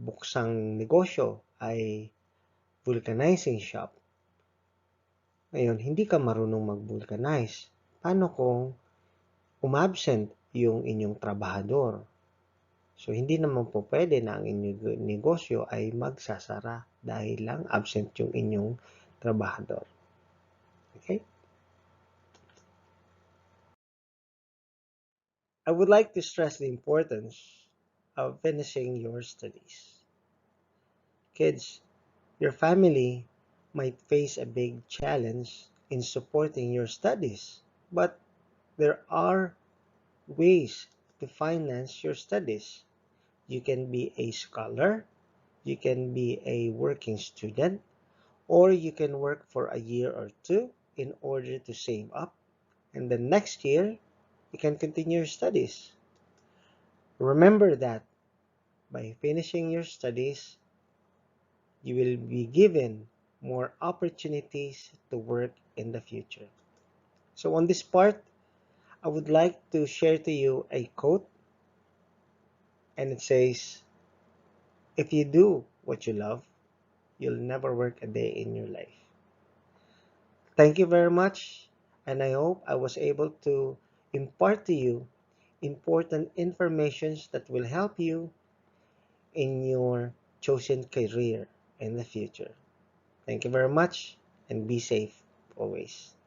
buksang negosyo ay vulcanizing shop. Ngayon, hindi ka marunong mag-vulcanize. Paano kung umabsent yung inyong trabahador? So, hindi naman po pwede na ang inyong negosyo ay magsasara dahil lang absent yung inyong trabahador. Okay? I would like to stress the importance of finishing your studies. Kids, your family might face a big challenge in supporting your studies, but there are ways to finance your studies. You can be a scholar, you can be a working student, or you can work for a year or two in order to save up, and the next year you can continue your studies. Remember that by finishing your studies, you will be given more opportunities to work in the future. So on this part, I would like to share to you a quote, and it says, if you do what you love, you'll never work a day in your life. Thank you very much, and I hope I was able to impart to you important informations that will help you in your chosen career in the future. Thank you very much, and be safe always.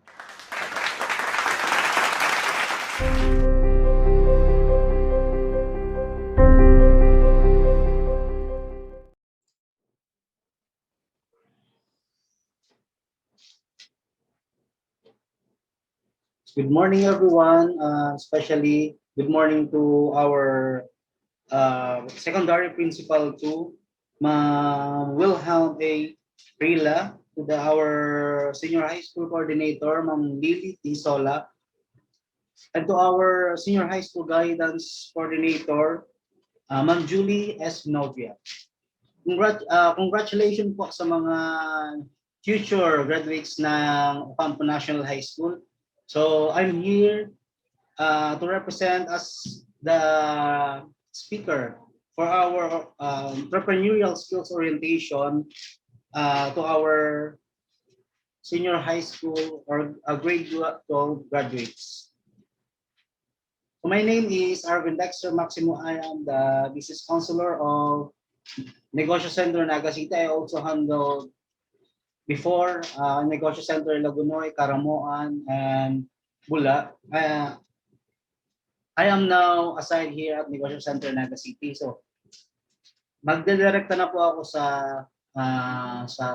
Good morning, everyone. Especially good morning to our secondary principal to Ma'am Wilhelm A. Rila, to our senior high school coordinator, Ma'am Lily T. Sola, and to our senior high school guidance coordinator, Ma'am Julie S. Novia. Congratulations po sa mga future graduates ng Ocampo National High School. So I'm here to represent as the speaker for our entrepreneurial skills orientation to our senior high school or grade 12 graduates. So my name is Arvin Dexter Maximo. I am the business counselor of Negosyo Center Naga City. I also handled before Negosyo Center Lagunoy, Karamoan, and Bula. I am now assigned here at Negosyo Center Naga City. So magdidirekta na po ako sa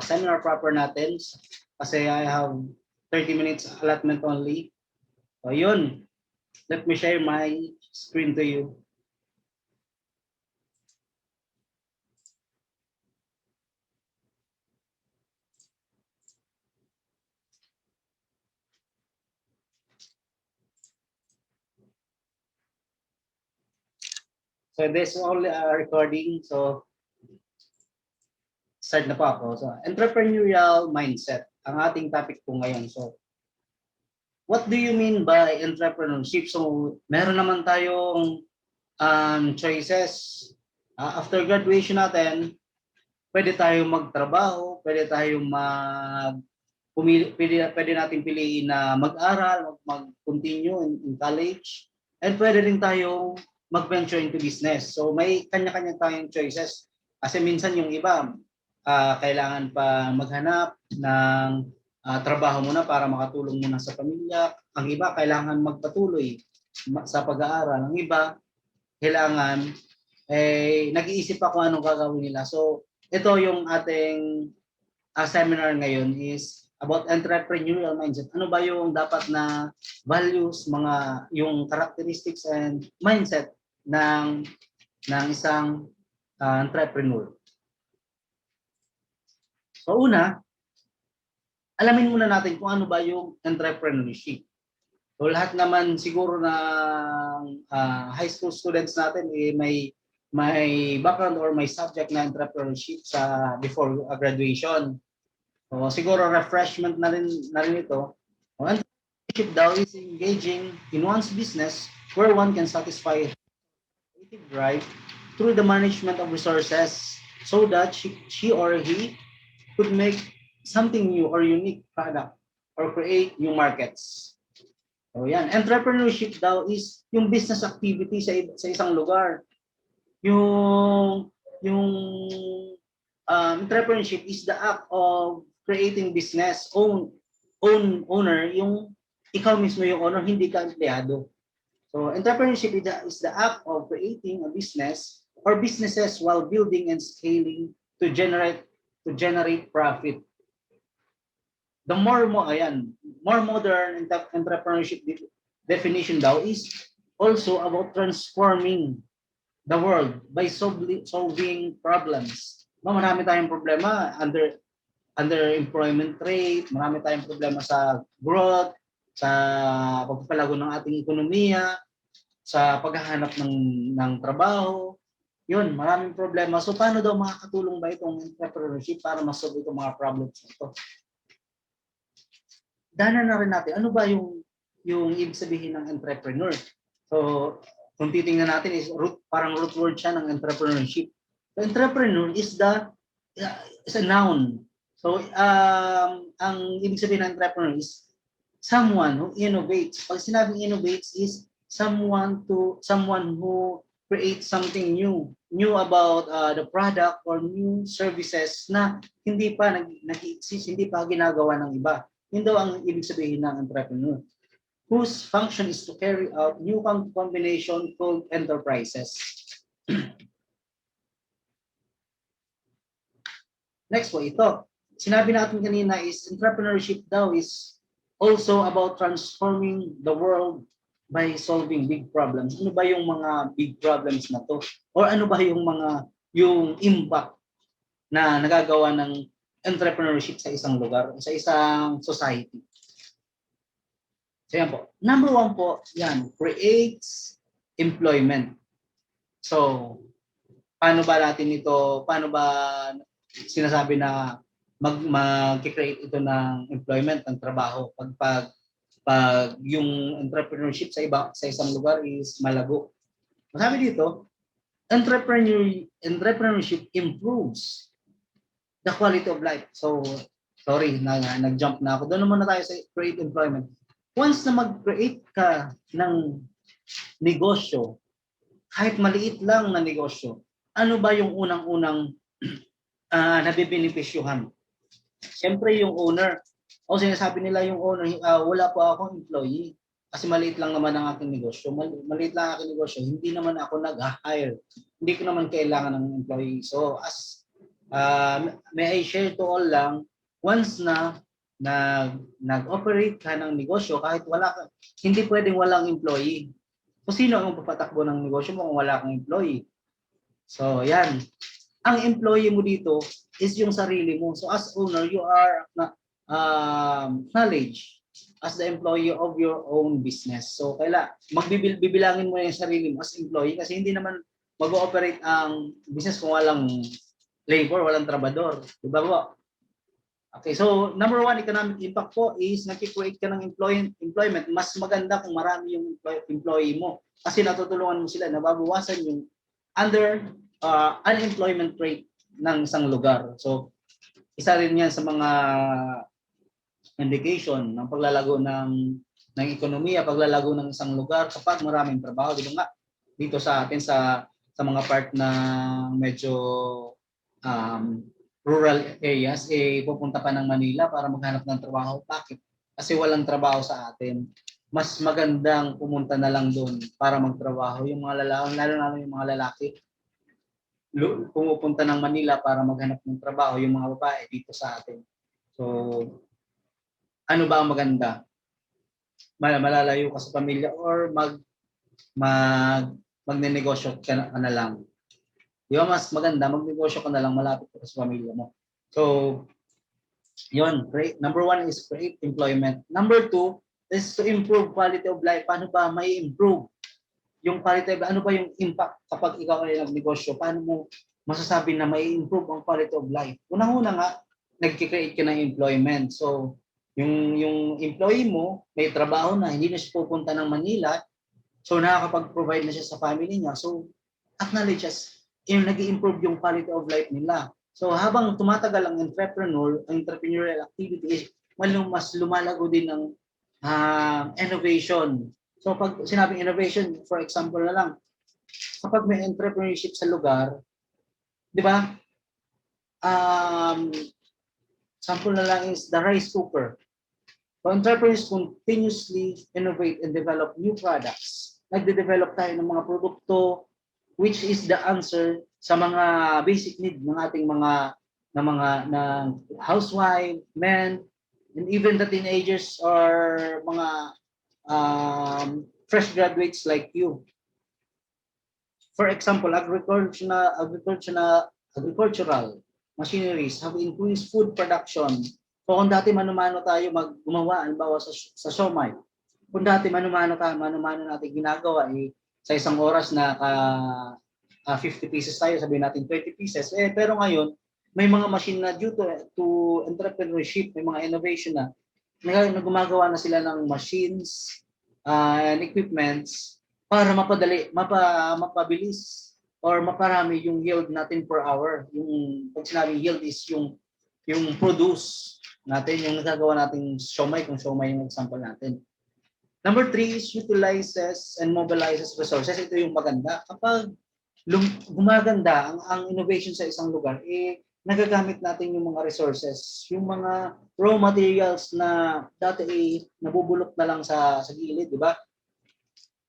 seminar proper natin kasi I have 30 minutes allotment only. So yun, let me share my screen to you. So this is only a recording. So start na po ako. So entrepreneurial mindset ang ating topic po ngayon. So what do you mean by entrepreneurship? So meron naman tayong choices. After graduation natin, pwede tayong magtrabaho, pwede tayong pwede natin piliin na mag-aral, mag-continue in college, and pwede rin tayong mag-venture into business. So may kanya-kanya tayong choices. Kasi minsan yung iba, kailangan pa maghanap ng trabaho muna para makatulong muna sa pamilya. Ang iba, kailangan magpatuloy sa pag-aaral. Ang iba, kailangan nag-iisip pa kung anong gagawin nila. So ito yung ating seminar ngayon is about entrepreneurial mindset. Ano ba yung dapat na values, yung characteristics and mindset ng isang entrepreneur. So una, alamin muna natin kung ano ba yung entrepreneurship. So lahat naman siguro ng high school students natin may background or may subject na entrepreneurship before graduation. So siguro refreshment na rin ito. Entrepreneurship daw is engaging in one's business where one can satisfy creative drive through the management of resources so that she or he could make something new or unique product or create new markets. So yan, entrepreneurship daw is yung business activity sa isang lugar. Yung entrepreneurship is the act of creating business, owner, yung ikaw mismo yung owner, hindi ka empleyado. So entrepreneurship is the act of creating a business or businesses while building and scaling to generate profit. The more modern entrepreneurship definition daw is also about transforming the world by solving problems. Marami tayong problema, underemployment rate, marami tayong problema sa growth, sa pagpapalago ng ating ekonomiya, sa paghahanap ng trabaho. Yun, maraming problema. So paano daw makakatulong ba itong entrepreneurship para masolve itong mga problems nito? Danan na rin natin, ano ba yung ibig sabihin ng entrepreneur? So kung titingnan natin is parang root word siya ng entrepreneurship. So entrepreneur is a noun. So ang ibig sabihin ng entrepreneur is someone who innovates. Pag sinabing innovates is someone who creates something new about the product or new services na hindi pa nag-exist, hindi pa ginagawa ng iba. Yun daw ang ibig sabihin ng entrepreneur, whose function is to carry out new combination called enterprises. Next po, ito. Sinabi natin kanina is entrepreneurship daw is also about transforming the world by solving big problems. Ano ba yung mga big problems na to? Or ano ba yung impact na nagagawa ng entrepreneurship sa isang lugar, sa isang society? So yan po. Number one po, yan, creates employment. So, paano ba sinasabi na mag-create ito ng employment, ng trabaho pag yung entrepreneurship sa isang lugar is malago. Sabi dito, entrepreneurship improves the quality of life. So, sorry, nag-jump na ako. Doon naman na tayo sa create employment. Once na mag-create ka ng negosyo, kahit maliit lang na negosyo, ano ba yung unang-unang nabibenepisyuhan? Siyempre yung owner. O sinasabi nila yung owner, wala po akong employee. Kasi maliit lang naman ang aking negosyo. Maliit lang ang aking negosyo. Hindi naman ako nag-hire. Hindi ko naman kailangan ng employee. So may I share to all lang, once na nag-operate ka ng negosyo, kahit hindi pwedeng walang employee. So sino ang papatakbo ng negosyo mo kung wala kang employee? So yan. Ang employee mo dito is yung sarili mo. So as owner, you are knowledge as the employee of your own business. So bibilangin mo yung sarili mo as employee kasi hindi naman mag-ooperate ang business kung walang labor, walang trabador. Diba po? Okay, so number one, economic impact po is nag-create ka ng employment. Mas maganda kung marami yung employee mo kasi natutulungan mo sila, nababawasan yung unemployment rate ng isang lugar. So, isa rin yan sa mga indication ng paglalago ng ekonomiya, paglalago ng isang lugar kapag maraming trabaho. Di ba nga, dito sa atin sa mga part na medyo rural areas, pupunta pa ng Manila para maghanap ng trabaho. Bakit? Kasi walang trabaho sa atin. Mas magandang pumunta na lang doon para magtrabaho. Yung mga lalaki, lalo na yung mga lalaki, pumupunta ng Manila para maghanap ng trabaho, yung mga babae dito sa atin. So, ano ba ang maganda? Malalayo ka sa pamilya or magnenegosyo ka na lang. Di ba mas maganda, magnegosyo ka na lang, malapit ka sa pamilya mo. So, yun, number one is create employment. Number two is to improve quality of life. Paano ba may improve yung quality of life? Ano ba yung impact kapag ikaw ay nagnegosyo? Paano mo masasabi na may improve ang quality of life? Unang-una nga, nag-create ka ng employment. So, yung employee mo, may trabaho na, hindi na siya pupunta ng Manila, so nakakapag-provide na siya sa family niya. So, acknowledge nag-i-improve yung quality of life nila. So, habang tumatagal ang entrepreneurial activity, mas lumalago din ng innovation. So, pag sinabing innovation, for example na lang, kapag may entrepreneurship sa lugar, di ba? Sample na lang is the rice cooker. So, entrepreneurs continuously innovate and develop new products. Nagde-develop tayo ng mga produkto which is the answer sa mga basic need ng ating mga housewife, men, and even the teenagers or mga fresh graduates like you. For example, agricultural machineries have increased food production. So kung dati mano-mano tayo gumawa, halimbawa sa siomai, kung dati mano-mano natin ginagawa, sa isang oras na 50 pieces tayo, sabihin natin 20 pieces. Pero ngayon, may mga machine na due to entrepreneurship, may mga innovation na gumagawa na sila ng machines and equipments para mapabilis or maparami yung yield natin per hour. Yung pag sinabing yield is yung produce natin, yung nagagawa nating siomai, kung siomai yung example natin. Number three is utilizes and mobilizes resources. Ito yung maganda. Kapag gumaganda ang innovation sa isang lugar, nagagamit natin yung mga resources, yung mga raw materials na dati nabubulok na lang sa gilid, di ba?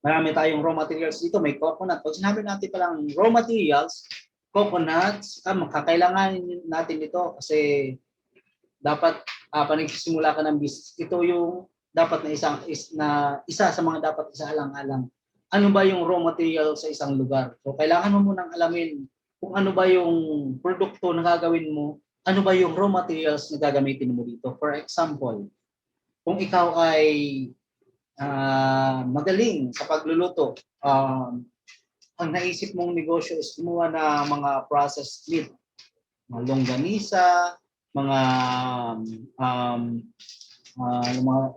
Marami tayong raw materials dito. May coconut. Pag sinabi natin palang raw materials, coconuts, makakailanganin natin ito kasi dapat panagsisimula ka ng business. Ito yung dapat na isa sa mga dapat isaalang-alang. Ano ba yung raw material sa isang lugar? So kailangan mo munang alamin kung ano ba yung produkto na gagawin mo, ano ba yung raw materials na gagamitin mo dito. For example, kung ikaw ay magaling sa pagluluto, ang naisip mong negosyo is gumawa ng mga processed meat, mga longganisa, mga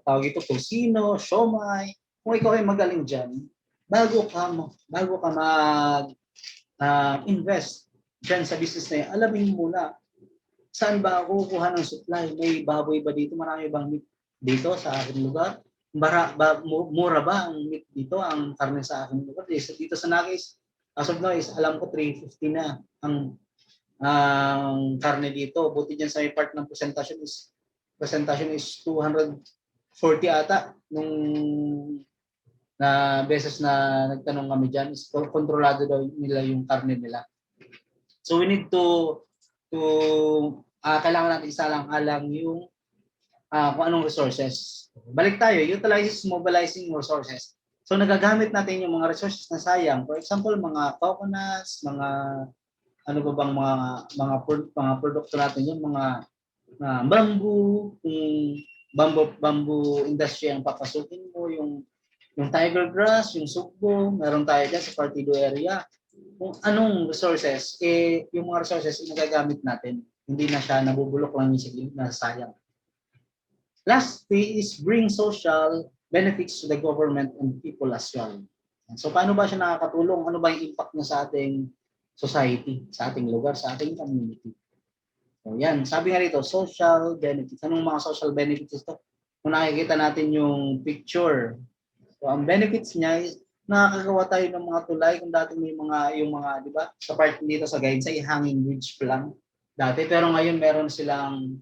tawag ito, tocino, siomai. Kung ikaw ay magaling dyan, bago ka mag-invest dyan sa business na yan, alamin mo muna, saan ba ako kukuha ng supply? May baboy ba dito? Marami bang meat dito sa aking lugar? mura ba ang meat dito, ang karne sa akin lugar? Dito sa Naga as of now is alam ko 350 na ang karne dito. Buti dyan sa may part ng presentation is 240 ata nung na beses na nagtanong kami dyan, is kontrolado daw nila yung karne nila. So we need to kailangan natin isalang-alang yung kung anong resources. Balik tayo, utilizes mobilizing resources. So nagagamit natin yung mga resources na sayang. For example, mga coconuts, mga ano ba bang mga produkto natin yung mga bamboo, kung bamboo industry ang papasukin mo, yung tiger grass, yung sugbo, meron tayo dyan sa Partido area. Kung anong resources, yung mga resources nagagamit natin. Hindi na siya nabubulok lang yung sige na sayang. Lastly is bring social benefits to the government and people as well. So paano ba siya nakakatulong? Ano ba yung impact niya sa ating society, sa ating lugar, sa ating community? So yan, sabi nga dito, social benefits. Anong mga social benefits ito? Kung nakikita natin yung picture, so ang benefits niya is nakakagawa tayo ng mga tulay. Kung dati may yung mga, di ba, sa part dito sa guide, sa hanging bridge plan dati. Pero ngayon meron silang,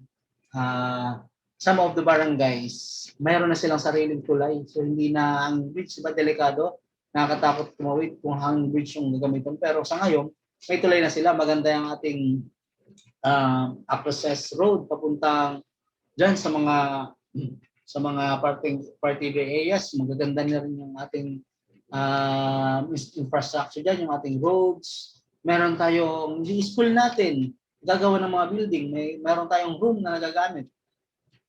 some of the barangays, meron na silang sariling tulay. So hindi na ang bridge, diba, delikado, nakakatakot tumawid kung hanging bridge yung gagamitin. Pero sa ngayon, may tulay na sila. Maganda yung ating access road papuntang dyan sa mga party areas. Magaganda na rin yung ating infrastructure dyan, yung ating roads. Meron tayong school natin, gagawa ng mga building, meron tayong room na nagagamit.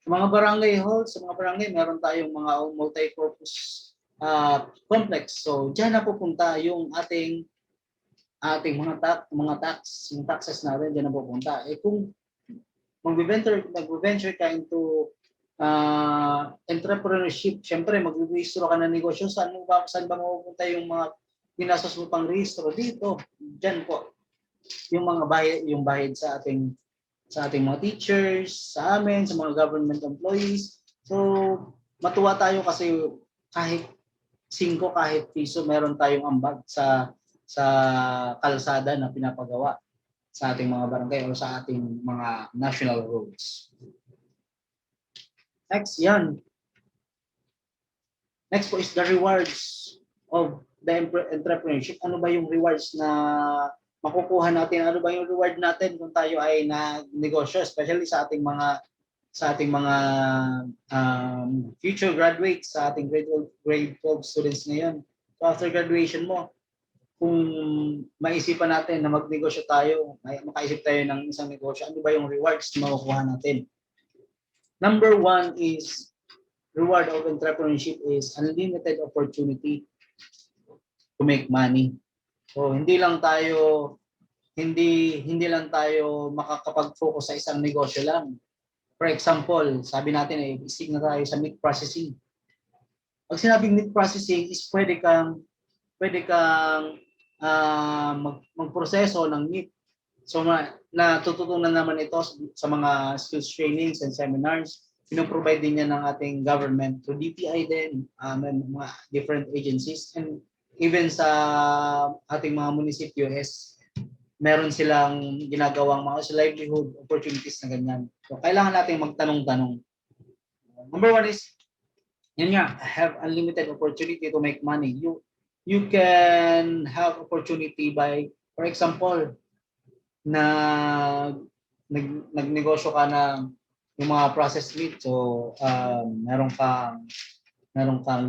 Sa mga barangay halls, sa mga barangay, meron tayong mga multi-purpose complex. So dyan na pupunta yung ating mga taxes natin, dyan na pupunta. Kung mag-venture ka into entrepreneurship, syempre mag-rehistro ka ng negosyo. Saan ba mapupunta yung mga ginastos mo pang rehistro? Dito, dyan po. Yung bayad sa ating mga teachers, sa amin, sa mga government employees. So, matuwa tayo kasi kahit 5, kahit piso, meron tayong ambag sa kalsada na pinapagawa sa ating mga barangay o sa ating mga national roads. Next, yan. Next po is the rewards of the entrepreneurship. Ano ba yung rewards na makukuha natin? Ano ba yung reward natin kung tayo ay nagnegosyo, especially sa ating mga future graduates, sa ating grade 12 students ngayon. So after graduation mo, kung maisipan natin na magnegosyo tayo, makaisip tayo ng isang negosyo, ano ba yung rewards na makukuha natin? Number 1 is reward of entrepreneurship is unlimited opportunity to make money. So hindi lang tayo makakapag-focus sa isang negosyo lang. For example, sabi natin isig na tayo sa meat processing. Pag sinabing meat processing is pwede kang magproseso ng meat. So natututunan naman ito sa mga skills trainings and seminars. Pinoprovide din yan ng ating government through DTI din, mga different agencies, and even sa ating mga munisipyo meron silang ginagawang mga livelihood opportunities na ganyan. So kailangan natin magtanong-tanong. Number 1 is, yun nga, have unlimited opportunity to make money. You can have opportunity by, for example, nagnegosyo ka ng yung mga processed meat. So meron kang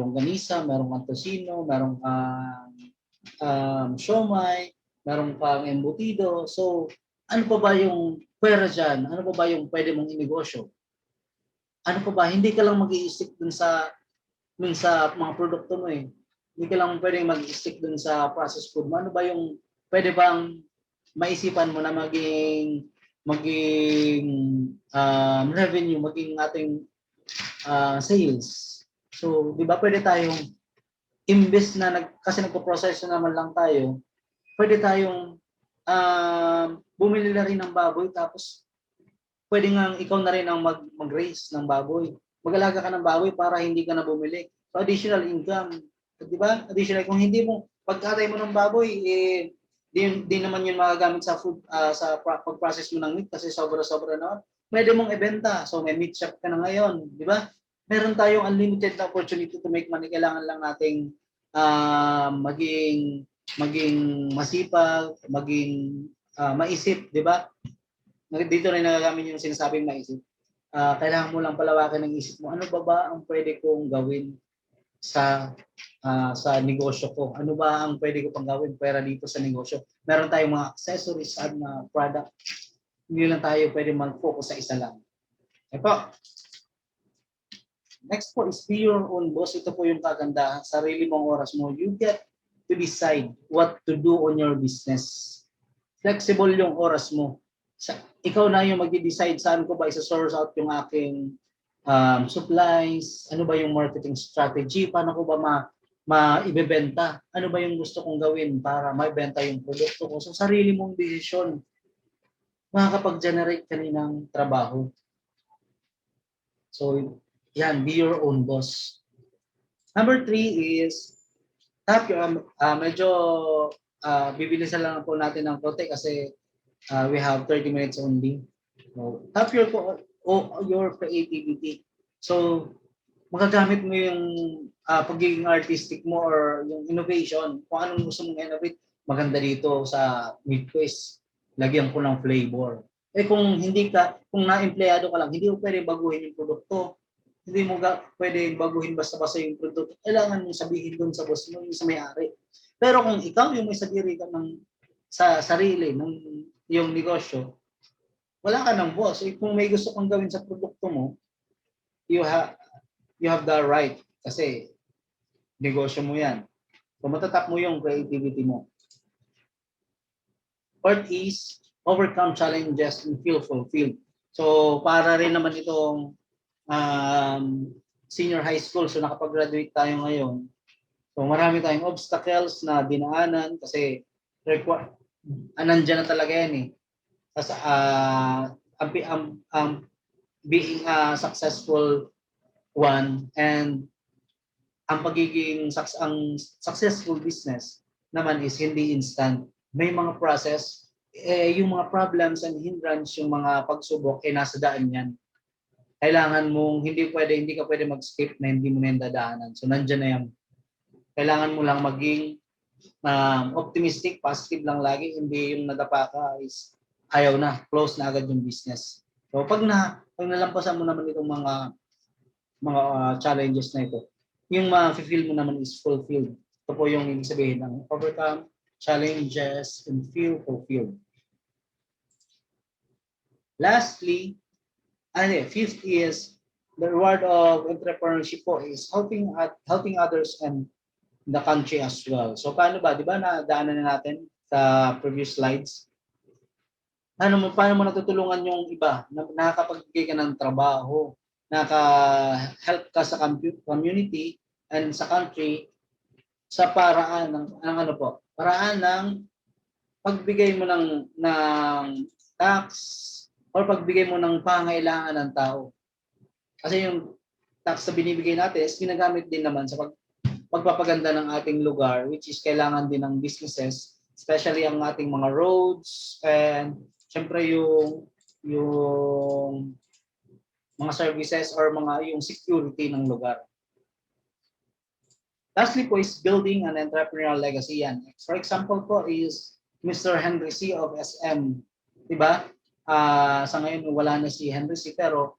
longganisa, meron kang tocino, meron kang siomai, meron kang embutido. So ano pa ba yung pwera dyan? Ano pa ba yung pwede mong inegosyo? Ano pa ba? Hindi ka lang mag-i-stick dun sa mga produkto mo eh. Hindi ka lang pwedeng mag-stick dun sa processed food mo. Ano ba yung pwede bang maisipan mo na maging revenue, maging ating sales. So, di ba pwede tayong imbes na kasi nagpo-process na naman lang tayo, pwede tayong bumili na rin ng baboy, tapos pwede nga ikaw na rin ang mag-raise ng baboy. mag-alaga ka ng baboy para hindi ka na bumili. So additional income, di ba? Additional, kung hindi mo, pagkatay mo ng baboy, di naman yun magagamit sa food, sa pag-process mo ng meat kasi sobra-sobra na. Pwede mong ibenta. So may meat shop ka na ngayon, di ba? Meron tayong unlimited na opportunity to make money. Kailangan lang nating maging masipag, maging maisip, di ba? Dito rin nagagamit yung sinasabing maisip. Kailangan mo lang palawakin ng isip mo. Ano ba ang pwede kong gawin sa negosyo ko? Ano ba ang pwede ko pang gawin pera dito sa negosyo? Meron tayong mga accessories at na product. Hindi lang tayo pwede mag-focus sa isa lang. Ito. Next po is be your own boss. Ito po yung kagandahan. Sarili mong oras mo. You get to decide what to do on your business. Flexible yung oras mo. Ikaw na yung mag-decide saan ko ba isa-source out yung aking supplies, ano ba yung marketing strategy, paano ko ba maibebenta, ano ba yung gusto kong gawin para maibenta yung produkto ko. So sarili mong desisyon, makakapag-generate ka ng trabaho. So yan, be your own boss. Number 3 is tap your, medyo bibilisan lang po natin ng konti kasi we have 30 minutes only. So, tap your creativity. So, magagamit mo yung pagiging artistic mo or yung innovation. Kung anong gusto mong innovate, maganda dito sa meat twist. Lagyan ko ng flavor. Kung na-empleyado ka lang, hindi mo pwede baguhin yung produkto. Hindi mo pwede baguhin basta-basta yung produkto. Kailangan mong sabihin doon sa boss mo, yung sa may-ari. Pero kung ikaw yung may sarili ka sa sarili ng yung negosyo, wala ka ng boss. Kung may gusto kang gawin sa produkto mo, you have the right kasi negosyo mo yan. So matatap mo yung creativity mo. Fourth is overcome challenges and feel fulfilled. So para rin naman itong senior high school, so nakapag-graduate tayo ngayon. So marami tayong obstacles na dinaanan kasi nandyan na talaga yan eh. Being a successful one and ang successful business naman is hindi instant. May mga process, yung mga problems and hindrance, yung mga pagsubok, nasa daan yan. Kailangan mong, hindi ka pwede mag-skip na hindi mo na yung dadaanan. So nandyan na yan. Kailangan mo lang maging optimistic, positive lang lagi, hindi yung nadapa ka is ayaw na, close na agad yung business. So pag nalampasan mo naman itong mga challenges na ito, yung ma-feel mo naman is fulfilled. Ito po yung ibig sabihin ng overcome challenges and feel fulfilled. Lastly, fifth is the reward of entrepreneurship po is helping others and the country as well. So paano ba? Di ba nadaanan na natin sa previous slides? Paano mo natutulungan yung iba? Nakakapagbigay ka ng trabaho, naka-help ka sa community and sa country sa paraan ng paraan ng pagbigay mo ng tax or pagbigay mo ng pangailangan ng tao. Kasi yung tax na binibigay natin is ginagamit din naman sa pagpapaganda ng ating lugar, which is kailangan din ng businesses, especially ang ating mga roads and syempre yung mga services or yung security ng lugar. Lastly po is building an entrepreneurial legacy yan. For example po is Mr. Henry C. of SM. Diba? Sa ngayon wala na si Henry C. pero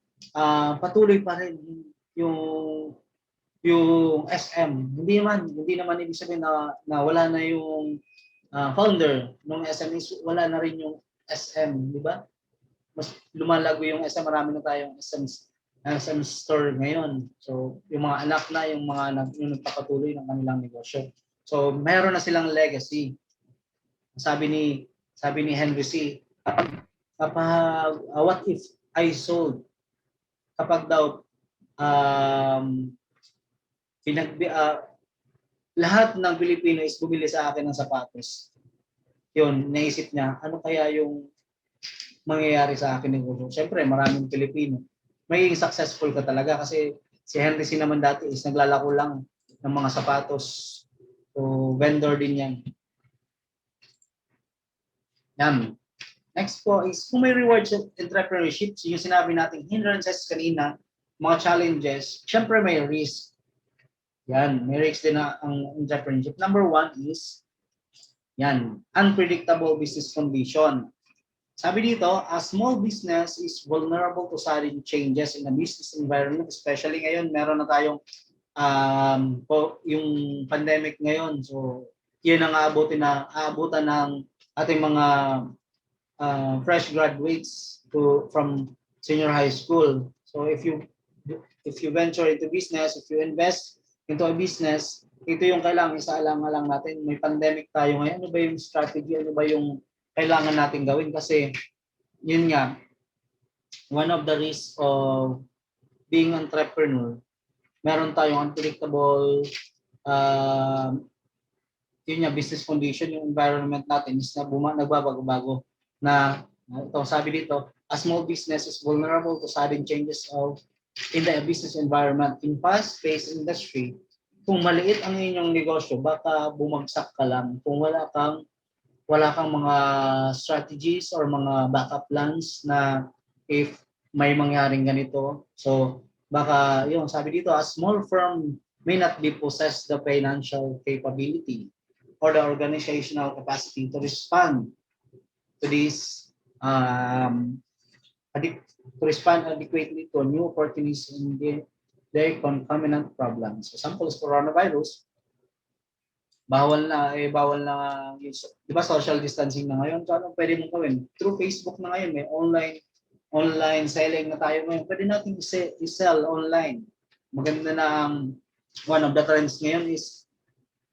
patuloy pa rin yung SM. Hindi naman ibig sabihin na wala na yung founder ng SM is wala na rin yung SM, di ba? Mas lumalago yung SM, marami na tayong SM store ngayon. So, yung mga anak na, yung nagpapatuloy ng kanilang negosyo. So, meron na silang legacy. Sabi ni Henry C. What if I sold? Kapag daw lahat ng Pilipino is bumili sa akin ng sapatos. Yun, naisip niya, ano kaya yung mangyayari sa akin negosyo? Siyempre, maraming Pilipino. magiging successful ka talaga kasi si Henry C naman dati is naglalako lang ng mga sapatos. So, vendor din yan. Yan. Next po is kung may rewards sa entrepreneurship, yung sinabi natin hindrances kanina, mga challenges, syempre may risk. Yan, may risk din na ang entrepreneurship. Number one is, yan, unpredictable business condition. Sabi dito, a small business is vulnerable to sudden changes in the business environment, especially ngayon, meron na tayong yung pandemic ngayon. So, yun ang aabutan ng ating mga fresh graduates from senior high school. So, if you venture into business, if you invest into a business, ito yung kailangan isaalang-alang natin. May pandemic tayo ngayon. Ano ba yung strategy? Ano ba yung kailangan natin gawin? Kasi, yun nga, one of the risks of being entrepreneur, meron tayong unpredictable yun nga, business condition, yung environment natin is na nagbabago-bago. Na ito, sabi dito, a small business is vulnerable to sudden changes in the business environment. In fast-paced industry, kung maliit ang inyong negosyo, baka bumagsak ka lang. Kung wala kang mga strategies or mga backup plans na if may mangyaring ganito. So, baka, yun, sabi dito, a small firm may not be possess the financial capability or the organizational capacity to respond to this adequately to new opportunities in their concomitant problems. Example is coronavirus. Bawal na, di ba social distancing na ngayon? So, ano pwede mong gawin? Through Facebook na ngayon, may online selling na tayo ngayon. Pwede natin i-sell online. Maganda na one of the trends ngayon is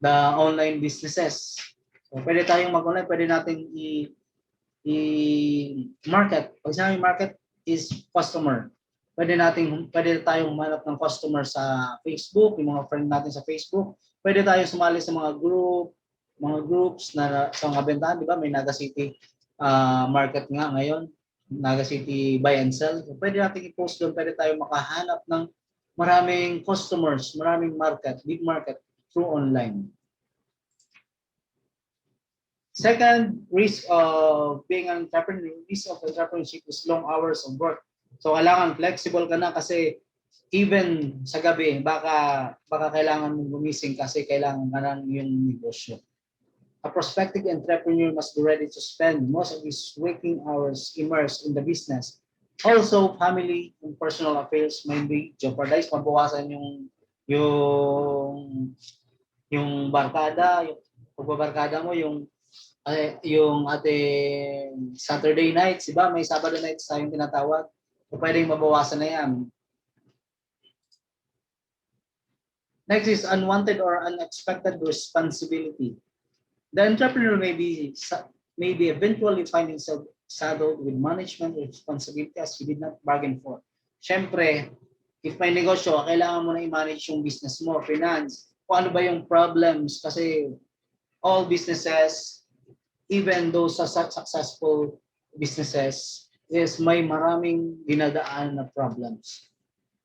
the online businesses. So, pwede tayong mag-online, pwede natin i-market. Pag sinabi market is customer. Pwede tayong humanap ng customer sa Facebook, yung mga friend natin sa Facebook. Pwede tayong sumali sa mga groups na sa mga bentahan, di ba? May Naga City market nga ngayon. Naga City buy and sell. So, pwede natin i-post doon, pwede tayong makahanap ng maraming customers, maraming market, big market through online. Second risk of being an entrepreneur, risk of entrepreneurship is long hours of work. So kailangan flexible ka na kasi even sa gabi, baka kailangan mong gumising kasi kailangan ka ng yung negosyo. A prospective entrepreneur must be ready to spend most of his waking hours immersed in the business. Also, family and personal affairs may be jeopardized. Mabawasan yung barkada, yung pagbabarkada mo, yung ating Saturday nights, di ba? May Sabado nights tayong tinatawag. So, pwedeng mabawasan na yan. Next is unwanted or unexpected responsibility. The entrepreneur may be eventually find himself saddled with management responsibility as he did not bargain for. Siyempre, if may negosyo, kailangan mo na i-manage yung business mo, finance, kung ano ba yung problems, kasi all businesses, even those successful businesses, is may maraming dinadaan na problems.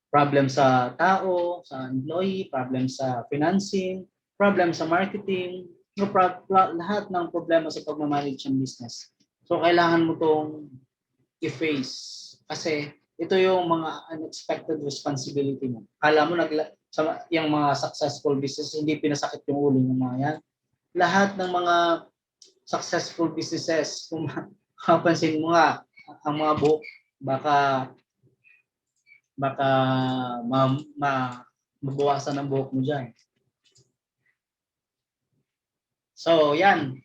Problem sa tao, sa employee, problem sa financing, problem sa marketing, lahat ng problema sa pagmamanage ng business. So, kailangan mo itong i-face kasi ito yung mga unexpected responsibility mo. Kala mo yung mga successful business, hindi pinasakit yung ulo ng mga yan. Lahat ng mga successful businesses, kung mapansin mo nga, ang mga buhok, baka mabawasan ang buhok mo dyan. So, yan.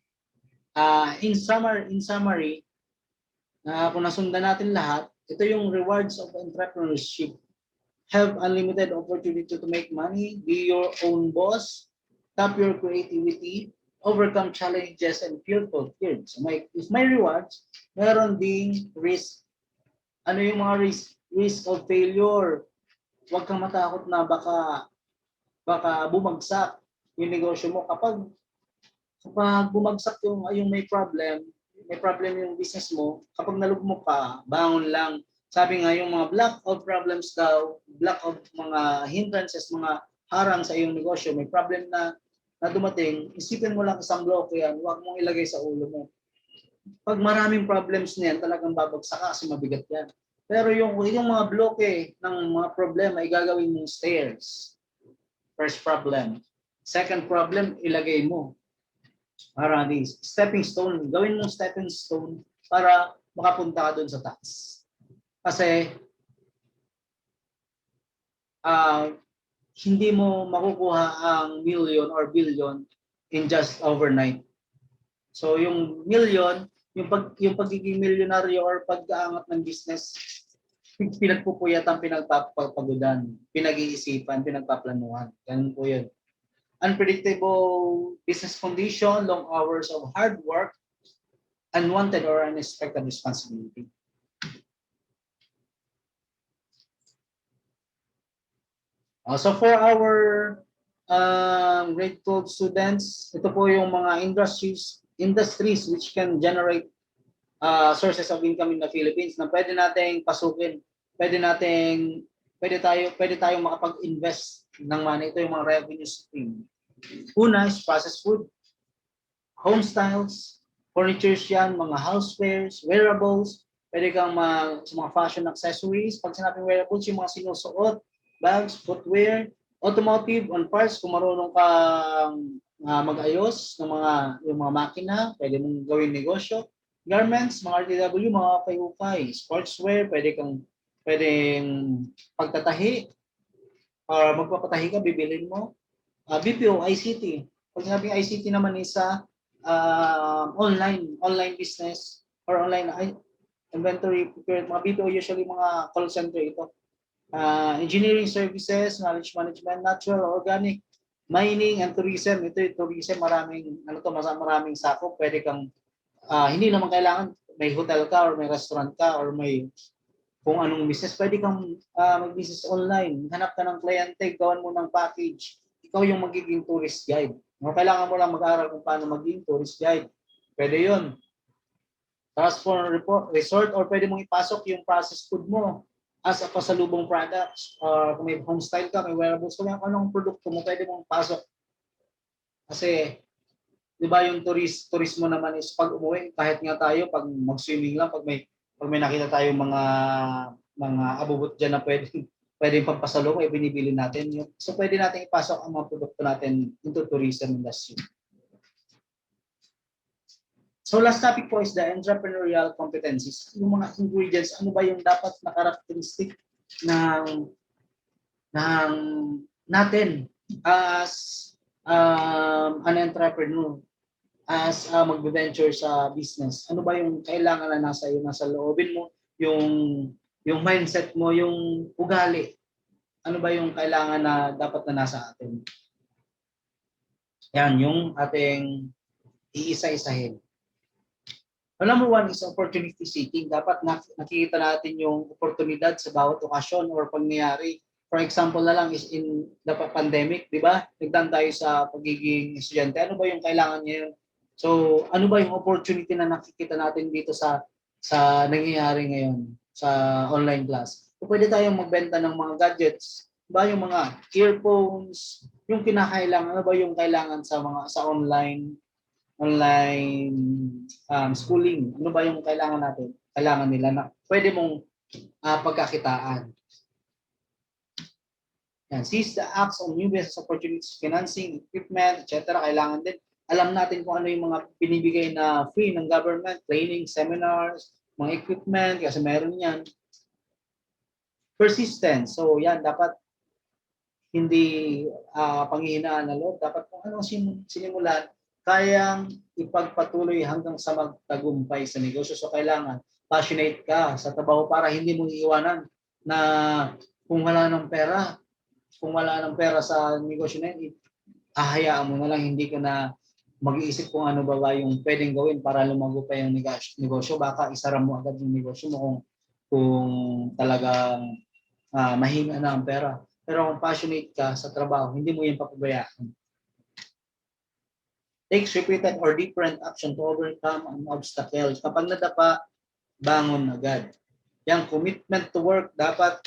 In summary, kung nasundan natin lahat, ito yung rewards of entrepreneurship. Have unlimited opportunity to make money, be your own boss, tap your creativity, overcome challenges, and feel fulfilled. So, if may rewards, meron ding risk. Ano yung mga risk? Risk of failure. Huwag kang matakot na baka bumagsak yung negosyo mo. Kapag bumagsak yung may problem yung business mo, kapag nalugmok ka, bangon lang, Sabi nga, yung mga block of problems daw, block of mga hindrances, mga harang sa iyong negosyo, may problem na dumating, isipin mo lang isang bloke yan, huwag mong ilagay sa ulo mo. Pag maraming problems niyan, talagang babagsak ka kasi mabigat yan. Pero yung mga bloke ng mga problema, igagawin mong stairs. First problem. Second problem, ilagay mo. Para stepping stone, gawin mong stepping stone para makapunta ka doon sa taas. Kasi hindi mo makukuha ang million or billion in just overnight. So yung million, yung pagiging milyonaryo or pag-aangat ng business, pinagpupuyatan, pinagpapagudan, pinag-iisipan, pinagpaplanuhan. Ganun po yun. Unpredictable business condition, long hours of hard work, unwanted or unexpected responsibility. So for our grade 12 students, ito po yung mga industries which can generate sources of income in the Philippines na pwede nating pasukin. Pwede tayong makapag-invest ng money. Ito yung mga revenue stream. Una is processed food, home styles, furnitures yan, mga housewares, wearables, pwede kang sa mga fashion accessories. Pag sinabing wearables, yung mga sinusuot, bags, footwear, automotive, on parts, kung marunong kang mag-ayos ng yung mga makina, pwede mong gawin negosyo. Garments, mga RTW, mga ukay-ukay. Sportswear, pwedeng pagtatahi, or magpapatahi ka, bibilin mo. BPO, ICT. Pag sinabing ICT naman is online business or online inventory, mga BPO usually mga call center ito. Engineering services, knowledge management, natural, organic, mining, and tourism. Ito yung tourism, maraming sakop. Pwede kang, hindi naman kailangan may hotel ka or may restaurant ka or may kung anong business. Pwede kang mag-business online. Hanap ka ng kliyente, gawan mo ng package. Ikaw yung magiging tourist guide. Kailangan mo lang mag-aral kung paano maging tourist guide. Pwede yun. Transport resort, or pwede mong ipasok yung processed food mo as a pasalubong products. Kung may home style ka, may wearables ka, kung anong produkto mo, pwede mong pasok. Kasi, di ba yung turismo naman is pag umuwi, kahit nga tayo, pag mag-swimming lang, pag may nakita tayo mga abubot dyan na pwedeng pampasalubong, binibili natin. So pwede natin ipasok ang mga produkto natin into tourism industry. So last topic po is the entrepreneurial competencies. Yung mga ingredients, ano ba yung dapat na characteristic ng natin as an entrepreneur, as magbe-venture sa business. Ano ba yung kailangan na nasa loobin mo, yung mindset mo, yung ugali. Ano ba yung kailangan na dapat na nasa atin? Yan, yung ating iisa-isahin. Number one is opportunity seeking. Dapat nakikita natin yung oportunidad sa bawat okasyon or pangyayari. For example na lang is in the pandemic, di ba? Nagdaan tayo sa pagiging estudyante. Ano ba yung kailangan niya yun? So, ano ba yung opportunity na nakikita natin dito sa nangyayari ngayon sa online class? So, pwede tayong magbenta ng mga gadgets, ba yung mga earphones, yung kinakailangan, ano ba yung kailangan sa online schooling. Ano ba yung kailangan nila na pwede mong pagkakitaan. Yan. Seize the acts on new business opportunities, financing, equipment, etc. Kailangan din. Alam natin kung ano yung mga binibigay na free ng government, training, seminars, mga equipment, kasi meron yan. Persistence. So yan, dapat hindi panghihinaan na loob. Dapat kung anong sinimulan, kayang ipagpatuloy hanggang sa magtagumpay sa negosyo. So kailangan passionate ka sa trabaho para hindi mo iiwanan na kung wala ng pera sa negosyo na yun, hahayaan mo na lang, hindi ka na mag-iisip kung ano ba yung pwedeng gawin para lumago pa yung negosyo. Baka isara mo agad yung negosyo mo kung talagang mahina na ang pera. Pero kung passionate ka sa trabaho, hindi mo yan papabayaan. Takes repeated or different action to overcome an obstacle. Kapag nadapa, bangon agad. Yung commitment to work, dapat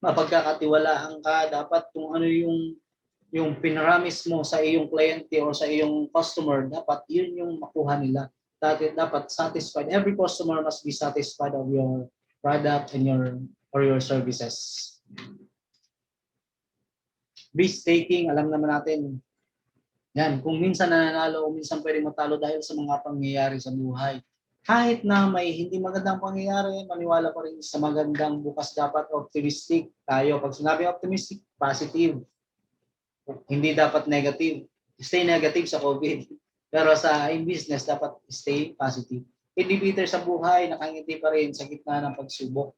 mapagkakatiwalaan ka, dapat kung ano yung pinramis mo sa iyong kliyente o sa iyong customer, dapat yun yung makuha nila. Dapat satisfied. Every customer must be satisfied of your product and your services. Risk taking, alam naman natin. Yan, kung minsan nananalo o minsan pwede matalo dahil sa mga pangyayari sa buhay. Kahit na may hindi magandang pangyayari, maniwala pa rin sa magandang bukas. Dapat optimistic tayo. Pag sinabi optimistic, positive. Hindi dapat negative. Stay negative sa COVID. Pero sa in business, dapat stay positive. Hindi bitter sa buhay, nakangiti pa rin sa gitna ng pagsubok.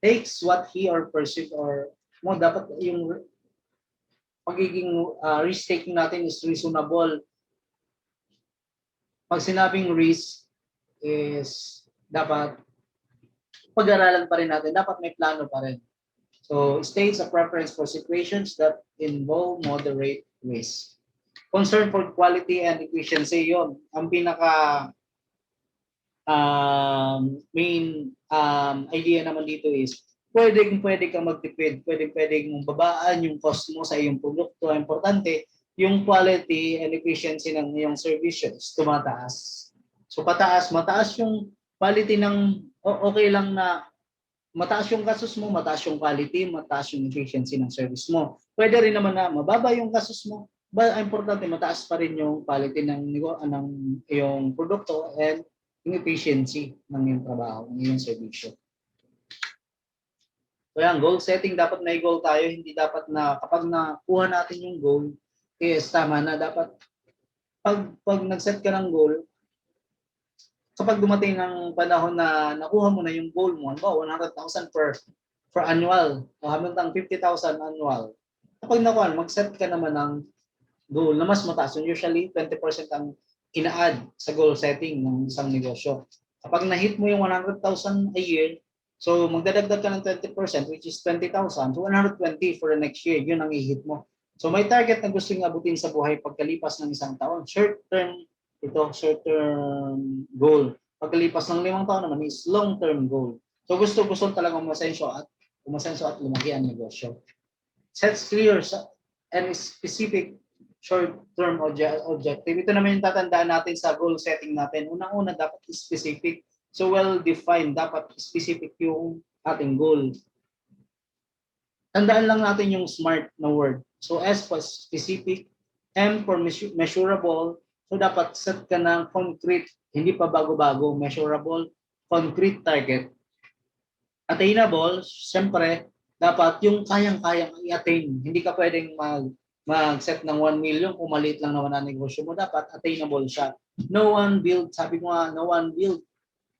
Takes what he or perceive or dapat yung pagiging risk-taking natin is reasonable. Pag sinabing risk is dapat pag-aralan pa rin natin, dapat may plano pa rin. So, states a preference for situations that involve moderate risk. Concern for quality and efficiency, yon ang pinaka main idea naman dito is pwede kang magtipid, pwede mong babaan yung cost mo sa iyong produkto. Importante, yung quality and efficiency ng iyong services tumataas. So mataas yung quality ng okay lang na mataas yung gastos mo, mataas yung quality, mataas yung efficiency ng service mo. Pwede rin naman na mababa yung gastos mo, but importante mataas pa rin yung quality ng iyong produkto and yung efficiency ng iyong trabaho, ng iyong servisyo. So yan, goal setting, dapat may goal tayo, hindi dapat na kapag nakuha natin yung goal, is tama na dapat pag nag-set ka ng goal, kapag dumating ng panahon na nakuha mo na yung goal mo, 100,000 per annual, o hanggang 50,000 annual. Kapag nakuha, mag-set ka naman ng goal na mas mataas. Usually, 20% ang ina-add sa goal setting ng isang negosyo. Kapag na-hit mo yung 100,000 a year, so magdadagdag ka ng 20%, which is 20,000. So 120 for the next year, yun ang i-hit mo. So may target na gusto yung abutin sa buhay pagkalipas ng isang taon. Short-term goal. Pagkalipas ng 5 taon naman is long-term goal. So gusto talagang umasenso at lumaki ang negosyo. Sets clear and specific short-term objective. Ito naman yung tatandaan natin sa goal setting natin. Unang-una, dapat specific. So well-defined, dapat specific yung ating goal. Tandaan lang natin yung SMART na word. So S for specific, M for measurable. So dapat set ka ng concrete, hindi pa bago-bago, measurable, concrete target. Attainable, siyempre, dapat yung kayang-kayang i-attain. Hindi ka pwedeng mag-set ng 1 million kung maliit lang naman ang negosyo mo. Dapat attainable siya. No one build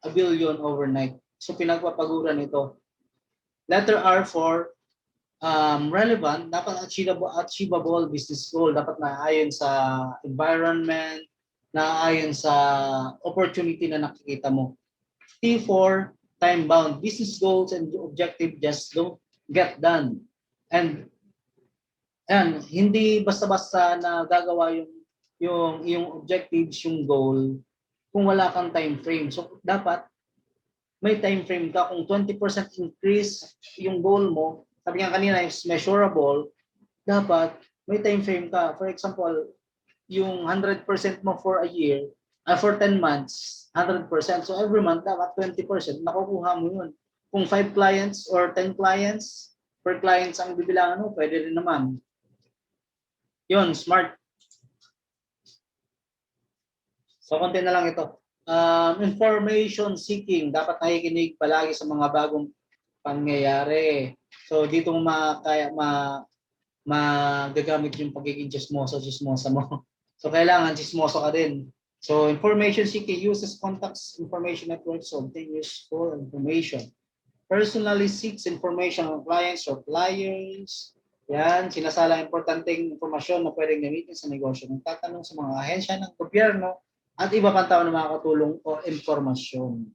a billion overnight. So pinagpapaguran ito. Letter R for relevant, dapat achievable business goal. Dapat naayon sa environment, naayon sa opportunity na nakikita mo. T for time-bound. Business goals and objective just don't get done. And hindi basta-basta na gagawa yung objectives, yung goal, kung wala kang time frame. So dapat may time frame ka. Kung 20% increase yung goal mo, sabi nga kanina is measurable, dapat may time frame ka. For example, yung 100% mo for a year, for 10 months, 100%. So every month, dapat 20%, nakukuha mo yun. Kung 5 clients or 10 clients, per clients ang bibilangan mo, pwede rin naman. Yun, SMART. So, konti na lang ito. Information seeking. Dapat nakikinig palagi sa mga bagong pangyayari. So, dito mo magagamit yung pagiging chismosa mo. So, kailangan chismoso ka din. So, information seeking uses contacts information networks to obtain useful information. Personally seeks information on clients or suppliers. Yan, sinasala importanteng informasyon na pwedeng gamitin sa negosyo. Nagtatanong sa mga ahensya ng gobyerno at iba pang tao na makakatulong o informasyon.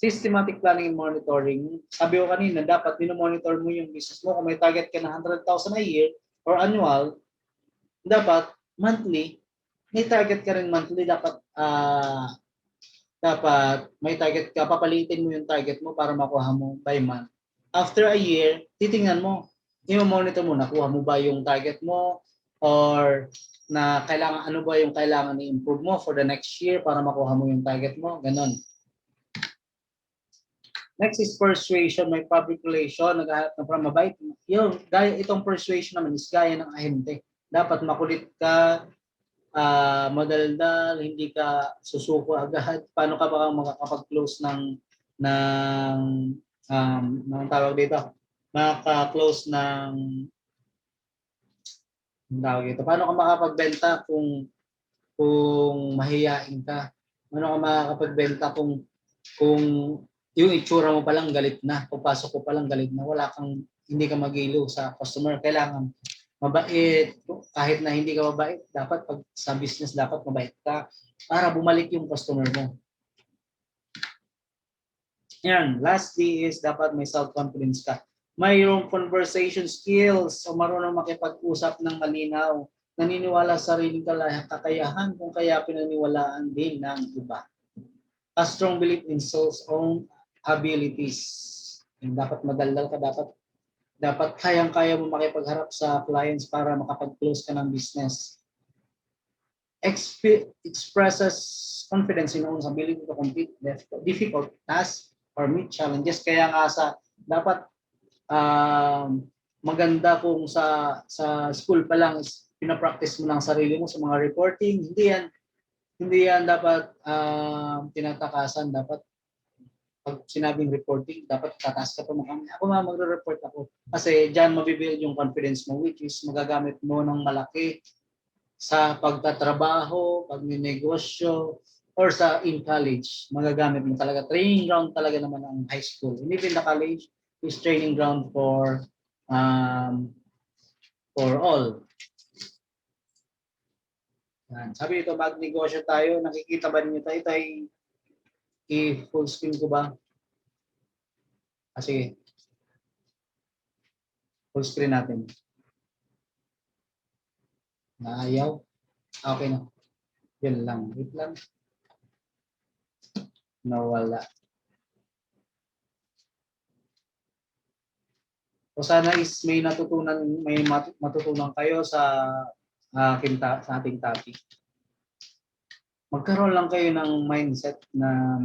Systematic planning and monitoring. Sabi ko kanina, dapat minomonitor mo yung business mo. Kung may target ka na 100,000 a year or annual, dapat monthly, may target ka rin monthly, dapat dapat may target ka, papalitin mo yung target mo para makuha mo by month. After a year, titingnan mo, i-monitor mo, nakuha mo ba yung target mo, or na kailangan, ano ba yung kailangan i-improve mo for the next year para makuha mo yung target mo, ganon. Next is persuasion, may public relation, naghahanap ng from mabait. Yung, gaya, itong persuasion naman is gaya ng ahente. Dapat makulit ka, madaldal, hindi ka susuko agad. Paano ka ba makakapag-close ng ng tawag dito? Makaka-close ng tawag dito. Paano ka makapagbenta kung mahiyain ka? Paano ka makakapagbenta kung yung itsura mo palang galit na, pagpasok ko palang galit na, hindi ka magilo sa customer. Kailangan mabait, kahit na hindi ka mabait, dapat pag sa business dapat mabait ka para bumalik yung customer mo. Yan, lastly is dapat may self-confidence ka. Mayroong conversation skills o marunong makipag-usap ng malinaw. Naniniwala sa sariling kakayahan kung kaya pinaniwalaan din ng iba. A strong belief in soul's own abilities. Dapat madaldal ka, dapat kayang-kaya mo makipagharap sa clients para makapag-close ka ng business. Expresses confidence in one's ability to complete difficult tasks or meet challenges. Kaya nga dapat maganda kung sa school pa lang pinapractice mo ng sarili mo sa mga reporting. Hindi yan dapat tinatakasan. Dapat pag sinabing reporting, dapat tataas ka pa mo kami. Ako magre-report ako. Kasi dyan mabibuild yung confidence mo, which is magagamit mo ng malaki sa pagtatrabaho, pagninegosyo, or in college. Magagamit mo talaga. Training ground talaga naman ang high school. Hindi din na college is training ground for all. Yan. Sabi ito, magnegosyo tayo. Nakikita ba niyo tayo? Ito ay i-full screen ko ba? Sige. Full screen natin. Naayaw. Okay na. Yun lang. Wait lang. Nawala. O sana is may matutunan kayo sa ating topic. Magkaroon lang kayo ng mindset na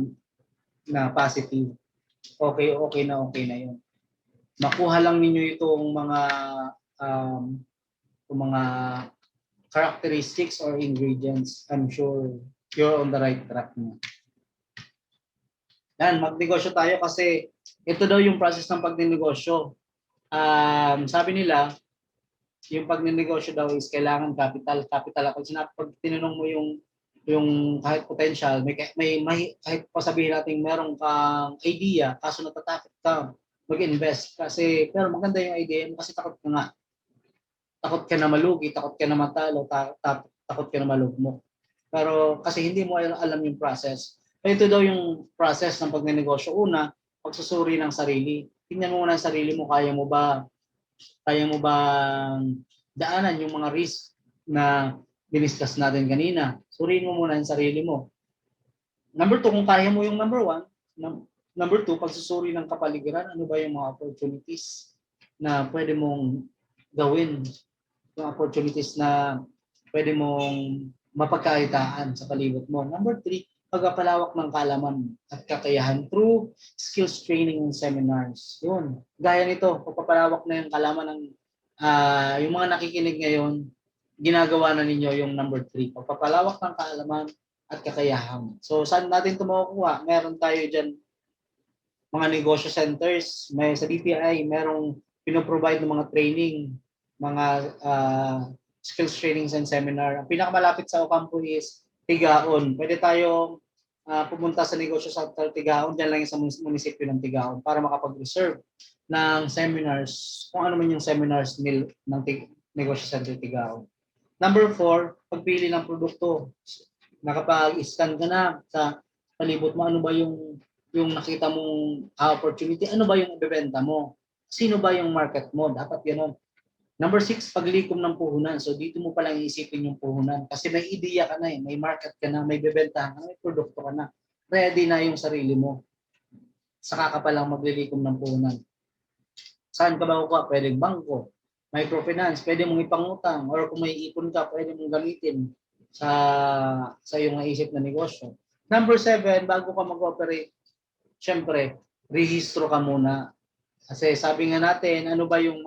positive. Okay na yun. Makuha lang ninyo itong mga characteristics or ingredients. I'm sure you're on the right track mo. Yan, magnegosyo tayo kasi ito daw yung process ng pagnenegosyo. Sabi nila, yung pagnenegosyo daw is kailangan capital. Ako pag tinanong mo yung kahit potential, may kahit pa sabihin natin meron kang idea, kaso natatakot ka mag-invest kasi pero maganda yung idea mo kasi takot ka nga. Takot ka na malugi, takot ka na matalo, takot ka na malugmok. Pero kasi hindi mo alam yung process. Ito daw yung process ng pagnenegosyo. Una, pagsusuri ng sarili. Tingnan mo muna ang sarili mo, kaya mo ba daanan yung mga risk na diniscuss natin kanina. Suriin mo muna ang sarili mo. Number 2, kung kaya mo yung number 1. Number 2, pagsusuri ng kapaligiran, ano ba yung mga opportunities na pwede mong gawin, yung opportunities na pwede mong mapagkaitaan sa palibot mo. Number 3, pagpapalawak ng kaalaman at kakayahan through skills training and seminars. Yun. Gaya nito, pagpapalawak na yung kaalaman ng yung mga nakikinig ngayon, ginagawa na ninyo yung number 3. Pagpapalawak ng kaalaman at kakayahan. So, saan natin ito makukuha? Meron tayo dyan mga negosyo centers. Sa DTI, merong pinoprovide ng mga training, mga skills trainings and seminar. Ang pinakamalapit sa Ocampo is Tigaon. Pwede tayong pumunta sa negosyo sa Tigaon, dyan lang yung sa munisipyo ng Tigaon para makapag-reserve ng seminars, kung ano man yung seminars ng negosyo center Tigaon. Number 4, pagpili ng produkto. Nakapag-scan ka na sa palibot mo, ano ba yung nakita mong opportunity, ano ba yung ibebenta mo? Sino ba yung market mo? Dapat gano'n. Number 6, paglikom ng puhunan. So dito mo palang iisipin yung puhunan kasi may ideya ka na may market ka na, may bebentahan ka na, may produkto ka na. ready na yung sarili mo. Saka ka palang maglilikom ng puhunan. Saan ka ba kukuha? Pwedeng bangko, microfinance, pwede mong ipangutang, or kung may ipon ka, pwede mong gamitin sa iyong naisip na negosyo. Number 7, bago ka mag-operate, syempre, rehistro ka muna. Kasi sabi nga natin, ano ba yung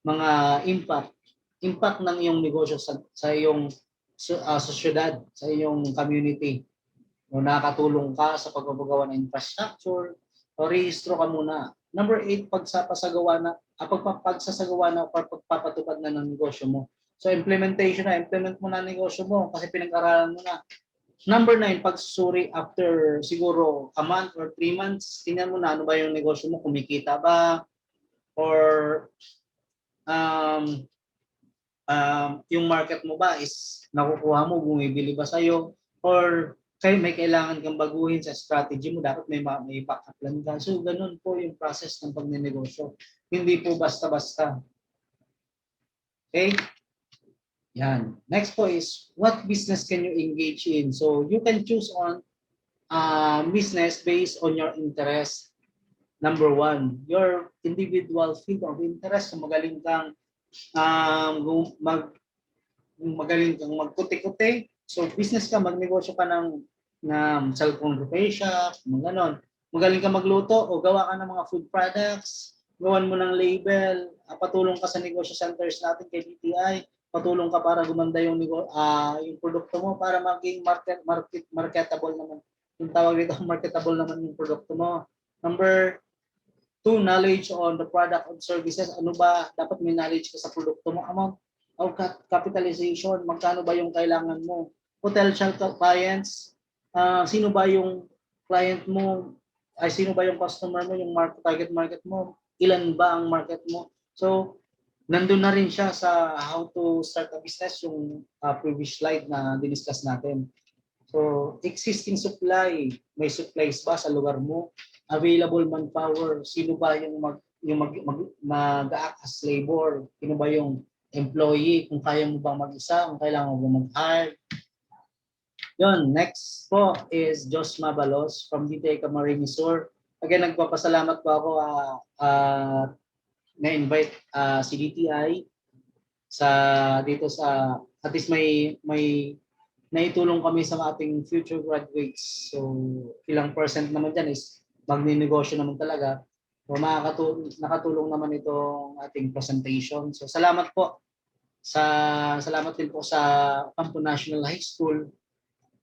mga impact ng iyong negosyo sa iyong sosyedad, sa iyong community. O nakakatulong ka sa pagpapagawa ng infrastructure, o rehistro ka muna. Number 8, pagsasagawa na o pagpapatupad na ng negosyo mo. So implement mo na ang negosyo mo kasi pinag-aralan mo na. Number 9, pagsusuri after siguro a month or 3 months, tingnan mo na ano ba yung negosyo mo, kumikita ba, or yung market mo ba is nakukuha mo, bumibili ba sa'yo, or may kailangan kang baguhin sa strategy mo, dapat may backup plan ka. So, ganun po yung process ng pagnenegosyo. Hindi po basta-basta. Okay? Yan. Next po is, what business can you engage in? So, you can choose on business based on your interest. Number 1, your individual field of interest. So, magaling kang magkuti-kuti. So, business ka, magnegosyo ka ng cellphone repair shop, mga ganon. Magaling ka magluto o gawa ka ng mga food products, gawan mo ng label, patulong ka sa negosyo centers natin kay DTI, patulong ka para gumanda yung produkto mo para maging marketable naman. Yung tawag dito, marketable naman yung produkto mo. Number 2, knowledge on the product and services. Ano ba, dapat may knowledge ka sa produkto mo. Amount of capitalization, magkano ba yung kailangan mo. Potential clients, sino ba yung client mo, sino ba yung customer mo, yung target market mo, ilan ba ang market mo. So, nandun na rin siya sa how to start a business, yung previous slide na diniscuss natin. So, existing supply, may supplies ba sa lugar mo? Available manpower, sino ba yung mag-act as labor? Sino ba yung employee? Kung kaya mo bang mag-isa? Kung kailangan mo bang mag-hire? Yun, next po is Jos Mabalos from DTI Camarines Sur. Again, nagpapasalamat po ako na-invite si DTI dito sa at least may naitulong kami sa ating future graduates. So, ilang percent naman dyan is magninegosyo naman talaga. So, nakatulong naman itong ating presentation. So, salamat po. Salamat din po sa Ocampo National High School.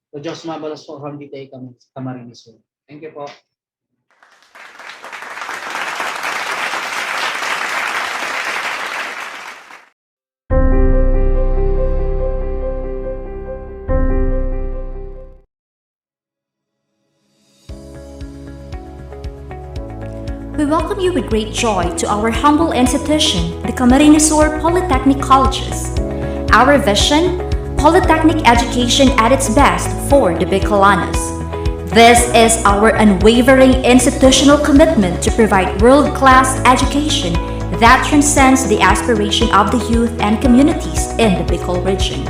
So, Jos Mabalos po from DTI Camarines. Thank you po. We welcome you with great joy to our humble institution, the Camarines Sur Polytechnic Colleges. Our vision, Polytechnic education at its best for the Bicolanos. This is our unwavering institutional commitment to provide world-class education that transcends the aspiration of the youth and communities in the Bicol region.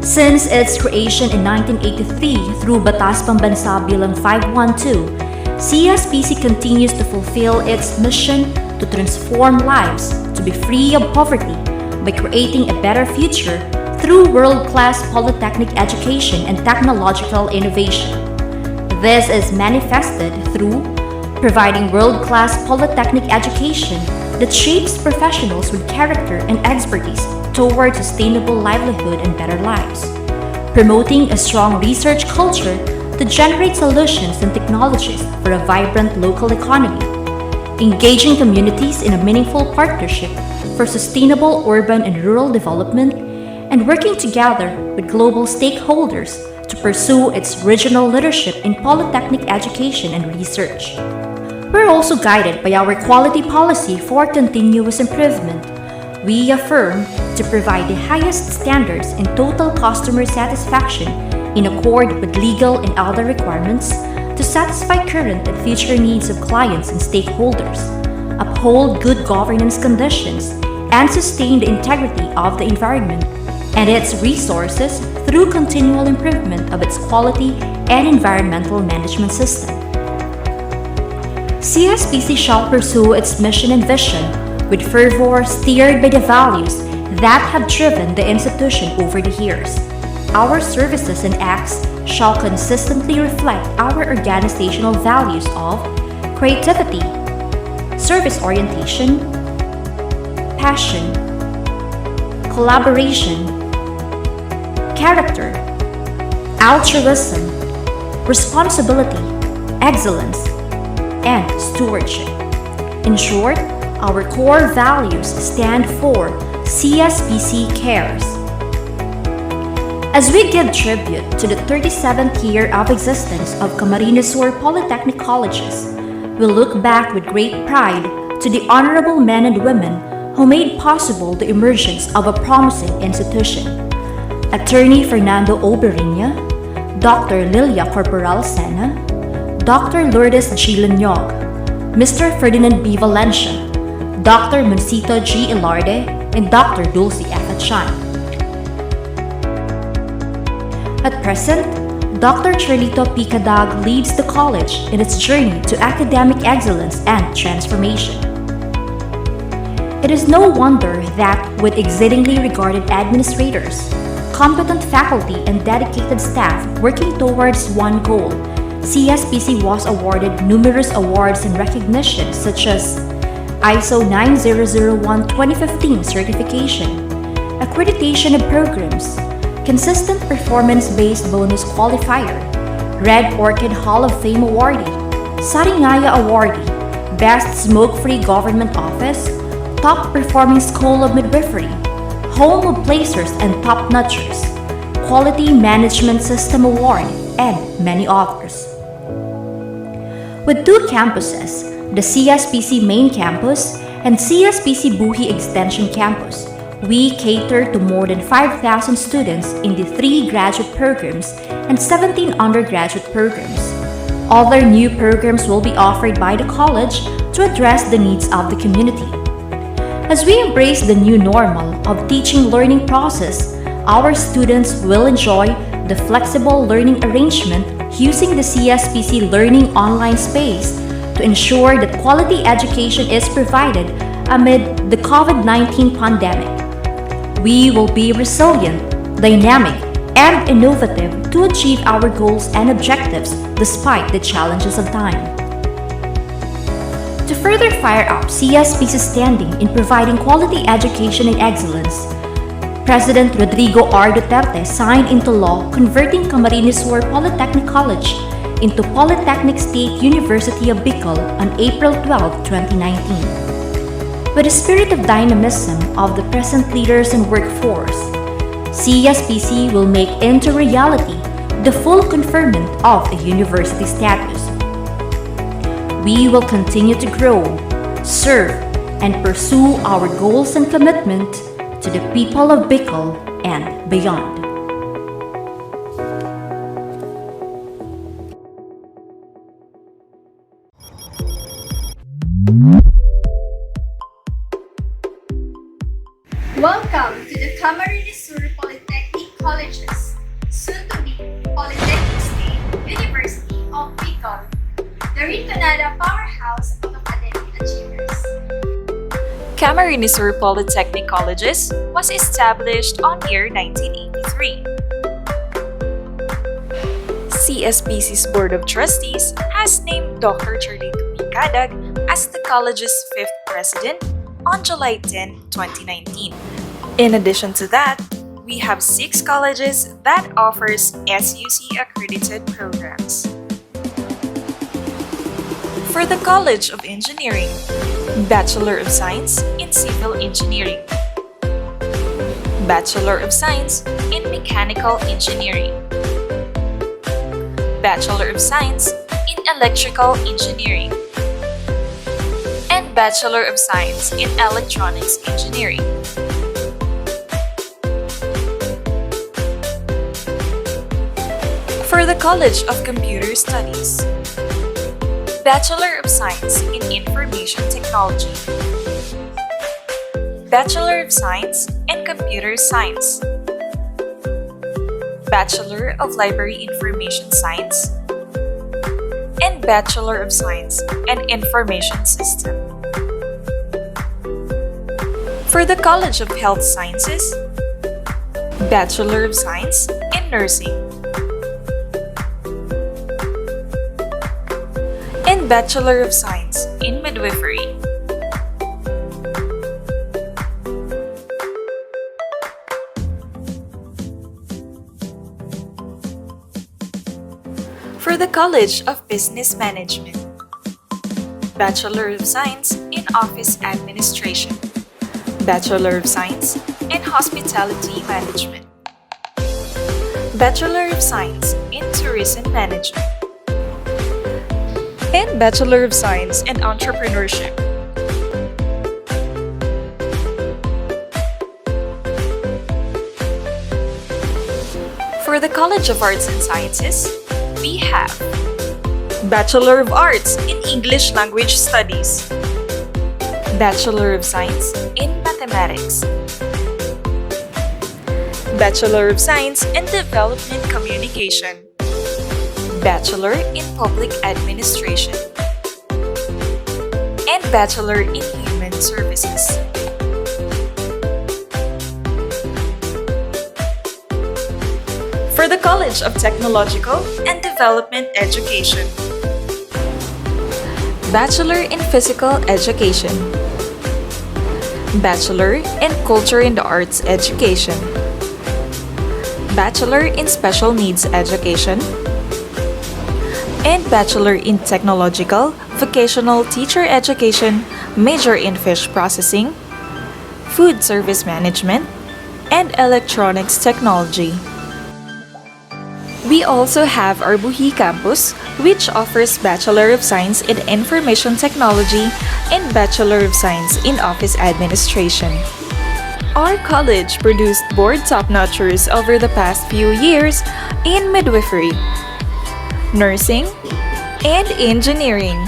Since its creation in 1983 through Batas Pambansa Bilang 512, CSPC continues to fulfill its mission to transform lives to be free of poverty by creating a better future through world-class polytechnic education and technological innovation. This is manifested through providing world-class polytechnic education that shapes professionals with character and expertise toward sustainable livelihood and better lives, promoting a strong research culture to generate solutions and technologies for a vibrant local economy, engaging communities in a meaningful partnership for sustainable urban and rural development, and working together with global stakeholders to pursue its regional leadership in polytechnic education and research. We're also guided by our quality policy for continuous improvement. We affirm to provide the highest standards in total customer satisfaction in accord with legal and other requirements to satisfy current and future needs of clients and stakeholders, uphold good governance conditions, and sustain the integrity of the environment and its resources through continual improvement of its quality and environmental management system. CSPC shall pursue its mission and vision with fervor steered by the values that have driven the institution over the years. Our services and acts shall consistently reflect our organizational values of creativity, service orientation, passion, collaboration, character, altruism, responsibility, excellence, and stewardship. In short, our core values stand for CSPC Cares. As we give tribute to the 37th year of existence of Camarines Sur Polytechnic Colleges, we look back with great pride to the honorable men and women who made possible the emergence of a promising institution. Attorney Fernando Oberiña, Dr. Lilia Corporal Sena, Dr. Lourdes G. Lanyog, Mr. Ferdinand B. Valencia, Dr. Moncito G. Ilarde, and Dr. Dulce F. Achan. At present, Dr. Charlito P. Cadag leads the college in its journey to academic excellence and transformation. It is no wonder that with exceedingly regarded administrators, competent faculty, and dedicated staff working towards one goal, CSPC was awarded numerous awards and recognitions such as ISO 9001-2015 certification, accreditation of programs, consistent performance-based bonus qualifier, Red Orchid Hall of Fame awardee, Saringaya awardee, Best Smoke-Free Government Office, Top Performing School of Midwifery, Home of Placers and Top Notchers, Quality Management System Award, and many others. With two campuses, the CSPC Main Campus and CSPC Buhi Extension Campus, we cater to more than 5,000 students in the 3 graduate programs and 17 undergraduate programs. Other new programs will be offered by the college to address the needs of the community. As we embrace the new normal of teaching-learning process, our students will enjoy the flexible learning arrangement using the CSPC Learning Online space to ensure that quality education is provided amid the COVID-19 pandemic. We will be resilient, dynamic, and innovative to achieve our goals and objectives despite the challenges of time. To further fire up CSPC's standing in providing quality education and excellence, President Rodrigo R. Duterte signed into law converting Camarines Sur Polytechnic College into Polytechnic State University of Bicol on April 12, 2019. With the spirit of dynamism of the present leaders and workforce, CSPC will make into reality the full conferment of a university status. We will continue to grow, serve, and pursue our goals and commitment to the people of Bicol and beyond. Welcome to the Camarines Sur Polytechnic Colleges, soon to be Polytechnic State University of Bicol, the Rinconada powerhouse of academic achievers. Camarines Sur Polytechnic Colleges was established on year 1983. CSPC's Board of Trustees has named Dr. Charlito P. Cadag as the college's 5th president on July 10, 2019. In addition to that, we have 6 colleges that offers SUC accredited programs. For the College of Engineering, Bachelor of Science in Civil Engineering, Bachelor of Science in Mechanical Engineering, Bachelor of Science in Electrical Engineering, and Bachelor of Science in Electronics Engineering. For the College of Computer Studies, Bachelor of Science in Information Technology, Bachelor of Science in Computer Science, Bachelor of Library Information Science, and Bachelor of Science in Information System. For the College of Health Sciences, Bachelor of Science in Nursing, and Bachelor of Science in Midwifery. For the College of Business Management, Bachelor of Science in Office Administration, Bachelor of Science in Hospitality Management, Bachelor of Science in Tourism Management, and Bachelor of Science in Entrepreneurship. For the College of Arts and Sciences, we have Bachelor of Arts in English Language Studies, Bachelor of Science in Mathematics, Bachelor of Science in Development Communication, Bachelor in Public Administration, and Bachelor in Human Services. For the College of Technological and Development Education, Bachelor in Physical Education, Bachelor in Culture and Arts Education, Bachelor in Special Needs Education, and Bachelor in Technological Vocational Teacher Education, major in Fish Processing, Food Service Management, and Electronics Technology. We also have our Buhi campus, which offers Bachelor of Science in Information Technology and Bachelor of Science in Office Administration. Our college produced board top-notchers over the past few years in midwifery, nursing, and engineering.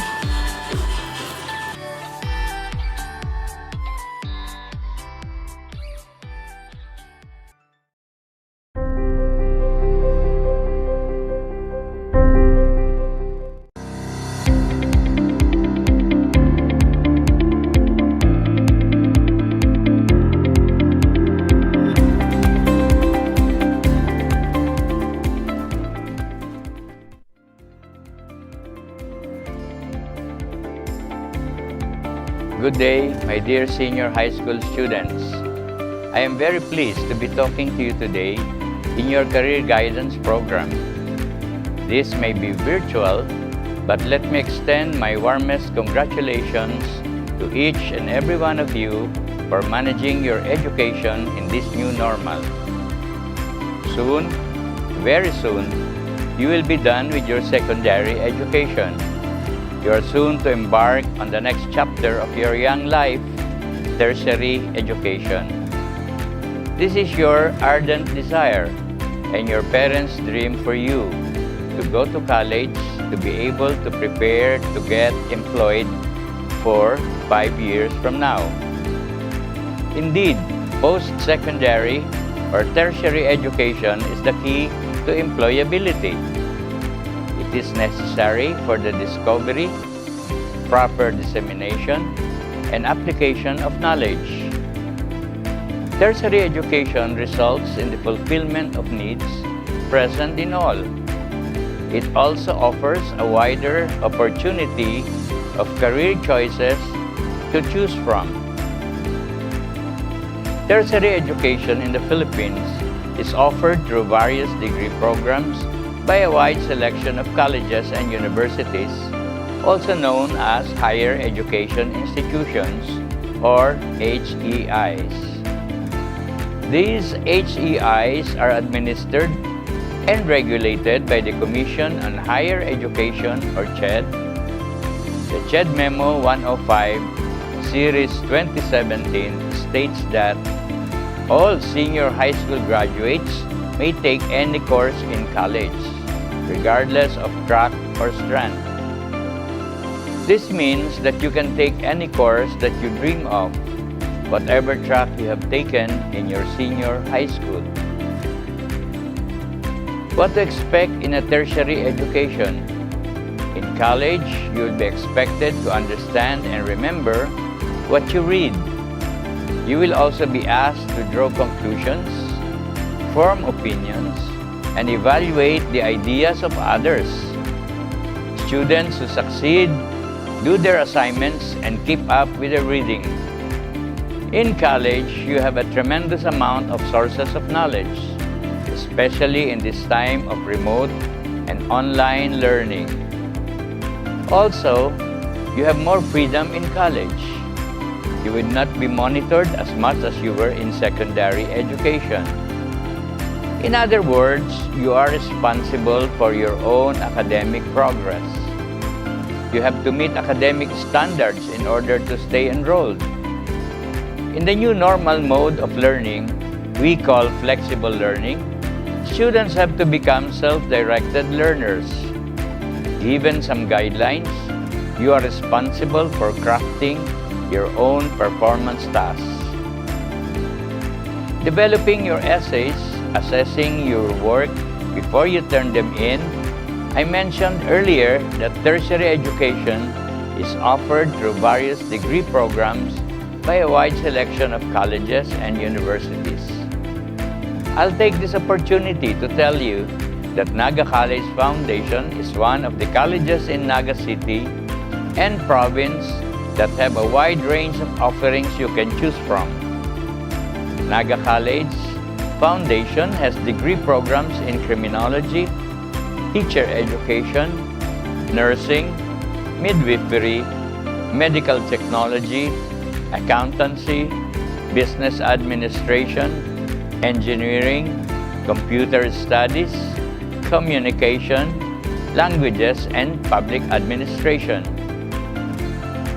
Good day, my dear senior high school students. I am very pleased to be talking to you today in your career guidance program. This may be virtual, but let me extend my warmest congratulations to each and every one of you for managing your education in this new normal. Soon, very soon, you will be done with your secondary education. You are soon to embark on the next chapter of your young life, tertiary education. This is your ardent desire and your parents' dream for you to go to college, to be able to prepare to get employed for 5 years from now. Indeed, post-secondary or tertiary education is the key to employability. It is necessary for the discovery, proper dissemination, and application of knowledge. Tertiary education results in the fulfillment of needs present in all. It also offers a wider opportunity of career choices to choose from. Tertiary education in the Philippines is offered through various degree programs by a wide selection of colleges and universities, also known as Higher Education Institutions, or HEIs. These HEIs are administered and regulated by the Commission on Higher Education, or CHED. The CHED Memo 105, Series 2017 states that all senior high school graduates may take any course in college, regardless of track or strand. This means that you can take any course that you dream of, whatever track you have taken in your senior high school. What to expect in a tertiary education? In college, you will be expected to understand and remember what you read. You will also be asked to draw conclusions, form opinions, and evaluate the ideas of others. Students who succeed do their assignments and keep up with their reading. In college, you have a tremendous amount of sources of knowledge, especially in this time of remote and online learning. Also, you have more freedom in college. You will not be monitored as much as you were in secondary education. In other words, you are responsible for your own academic progress. You have to meet academic standards in order to stay enrolled. In the new normal mode of learning, we call flexible learning, students have to become self-directed learners. Given some guidelines, you are responsible for crafting your own performance tasks. Developing your essays, assessing your work before you turn them in. I mentioned earlier that tertiary education is offered through various degree programs by a wide selection of colleges and universities. I'll take this opportunity to tell you that Naga College Foundation is one of the colleges in Naga City and province that have a wide range of offerings you can choose from. Naga College Foundation has degree programs in criminology, teacher education, nursing, midwifery, medical technology, accountancy, business administration, engineering, computer studies, communication, languages, and public administration.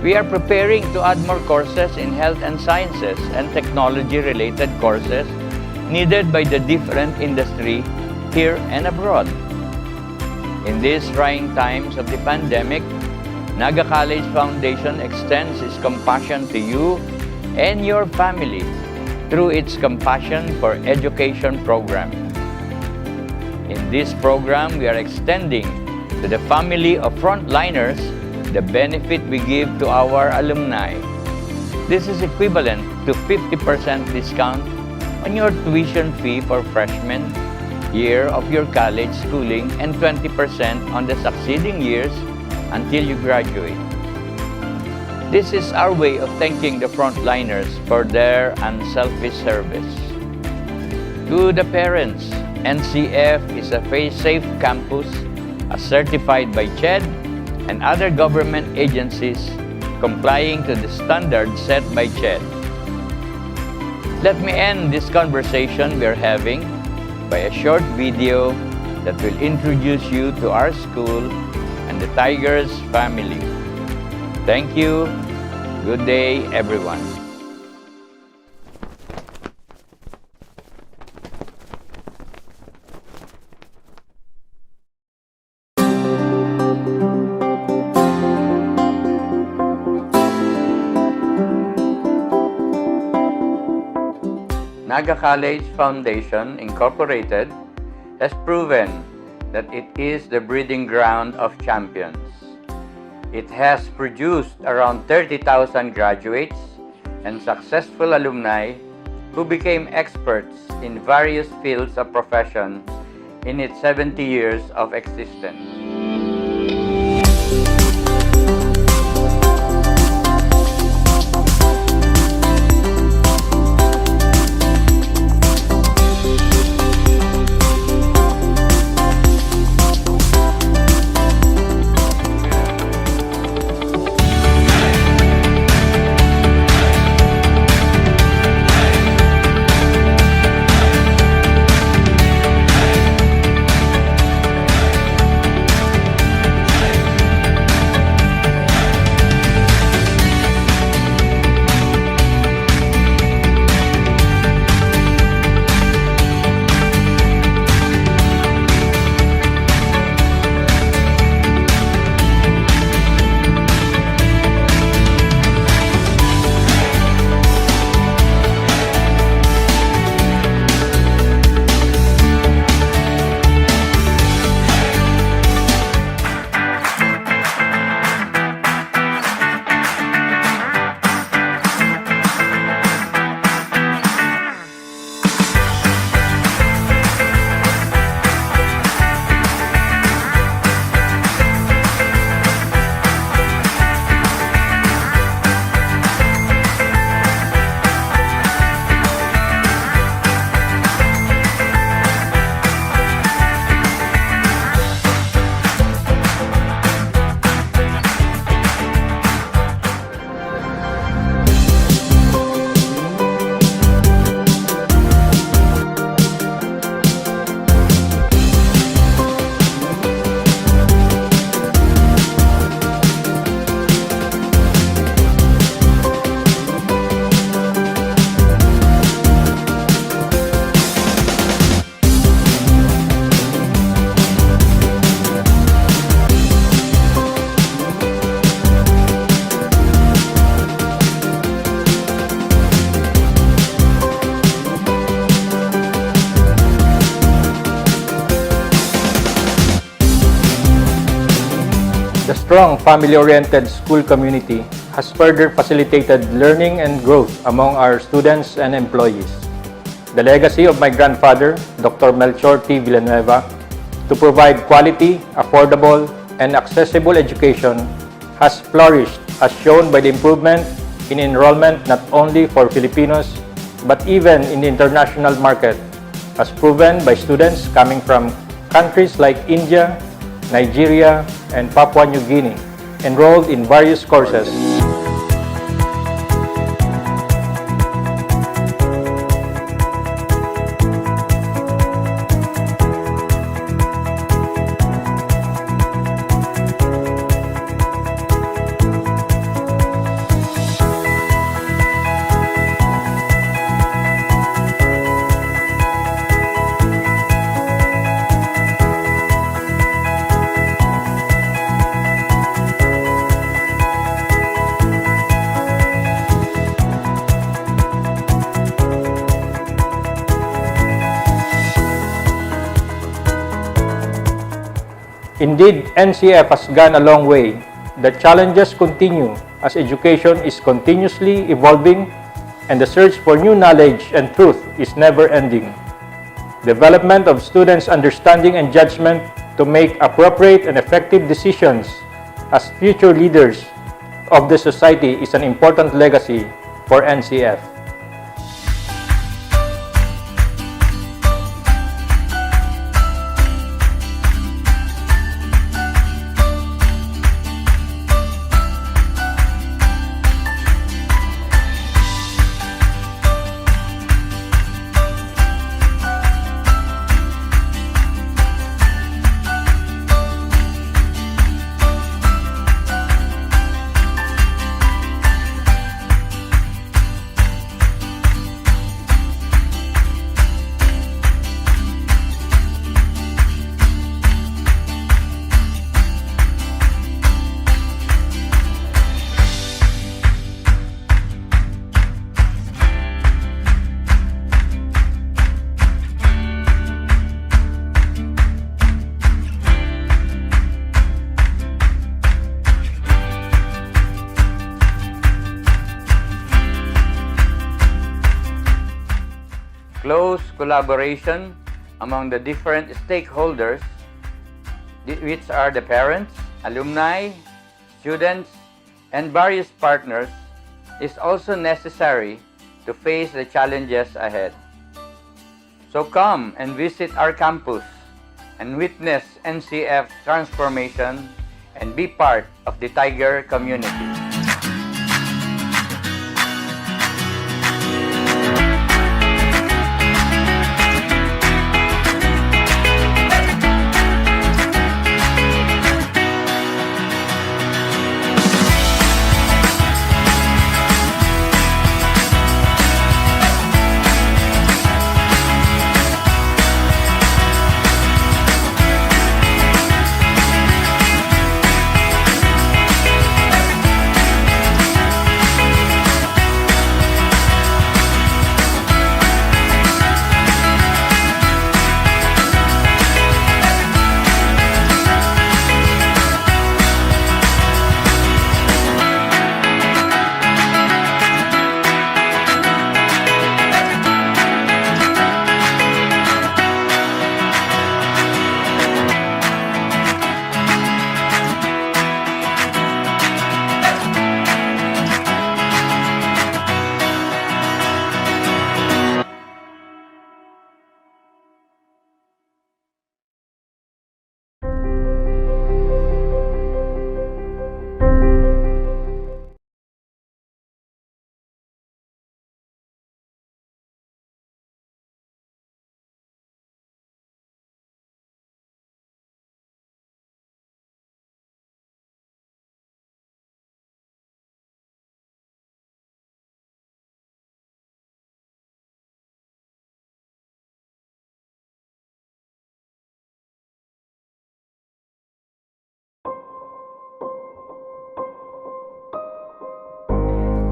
We are preparing to add more courses in health and sciences and technology-related courses needed by the different industry here and abroad. In these trying times of the pandemic, Naga College Foundation extends its compassion to you and your family through its Compassion for Education program. In this program, we are extending to the family of frontliners the benefit we give to our alumni. This is equivalent to 50% discount on your tuition fee for freshman year of your college schooling and 20% on the succeeding years until you graduate. This is our way of thanking the frontliners for their unselfish service. To the parents, NCF is a safe campus as certified by CHED and other government agencies complying to the standards set by CHED. Let me end this conversation we are having by a short video that will introduce you to our school and the Tigers family. Thank you. Good day, everyone. Naga College Foundation Incorporated has proven that it is the breeding ground of champions. It has produced around 30,000 graduates and successful alumni who became experts in various fields of profession in its 70 years of existence. strong family-oriented school community has further facilitated learning and growth among our students and employees. The legacy of my grandfather, Dr. Melchor T. Villanueva, to provide quality, affordable, and accessible education has flourished as shown by the improvement in enrollment not only for Filipinos but even in the international market, as proven by students coming from countries like India, Nigeria, and Papua New Guinea, enrolled in various courses. Indeed, NCF has gone a long way. The challenges continue as education is continuously evolving and the search for new knowledge and truth is never ending. Development of students' understanding and judgment to make appropriate and effective decisions as future leaders of the society is an important legacy for NCF. Close collaboration among the different stakeholders, which are the parents, alumni, students, and various partners, is also necessary to face the challenges ahead. So come and visit our campus and witness NCF transformation and be part of the Tiger community.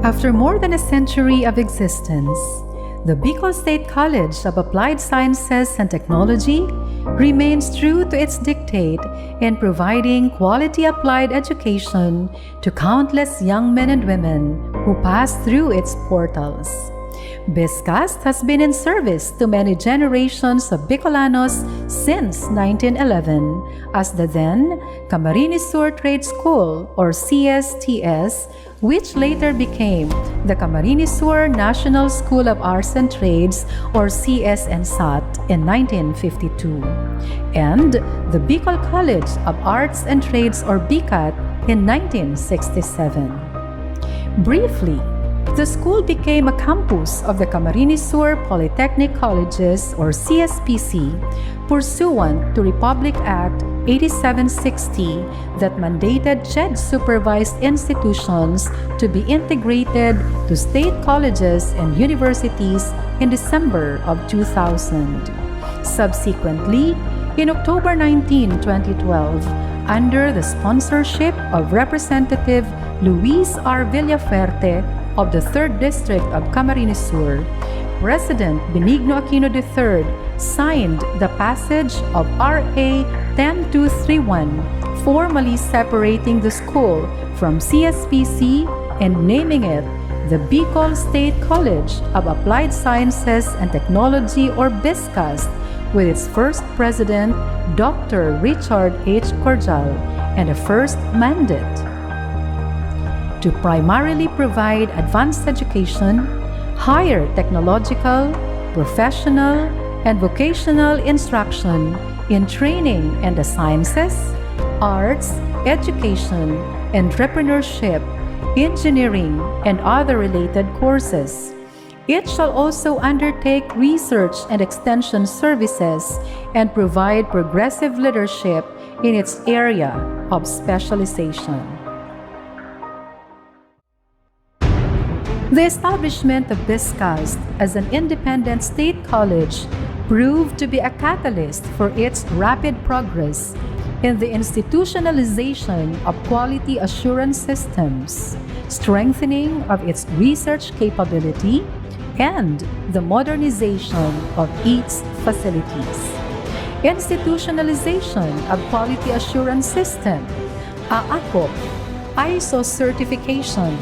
After more than a century of existence, the Bicol State College of Applied Sciences and Technology remains true to its dictate in providing quality applied education to countless young men and women who pass through its portals. BISCAST has been in service to many generations of Bicolanos since 1911 as the then Camarines Sur Trade School or CSTS, which later became the Camarines Sur National School of Arts and Trades or CSNSAT in 1952, and the Bicol College of Arts and Trades or BICAT in 1967. Briefly, the school became a campus of the Camarines Sur Polytechnic Colleges or CSPC pursuant to Republic Act 8760 that mandated CHED-supervised institutions to be integrated to state colleges and universities in December of 2000. Subsequently, in October 19, 2012, under the sponsorship of Representative Luis R. Villafuerte of the 3rd District of Camarines Sur, President Benigno Aquino III signed the passage of RA 10231, formally separating the school from CSPC and naming it the Bicol State College of Applied Sciences and Technology or BISCAST, with its first president, Dr. Richard H. Cordial, and a first mandate to primarily provide advanced education, higher technological, professional, and vocational instruction in training in the sciences, arts, education, entrepreneurship, engineering, and other related courses. It shall also undertake research and extension services and provide progressive leadership in its area of specialization. The establishment of BISCAST as an independent state college proved to be a catalyst for its rapid progress in the institutionalization of quality assurance systems, strengthening of its research capability, and the modernization of its facilities. Institutionalization of quality assurance system, AACOP, ISO certification,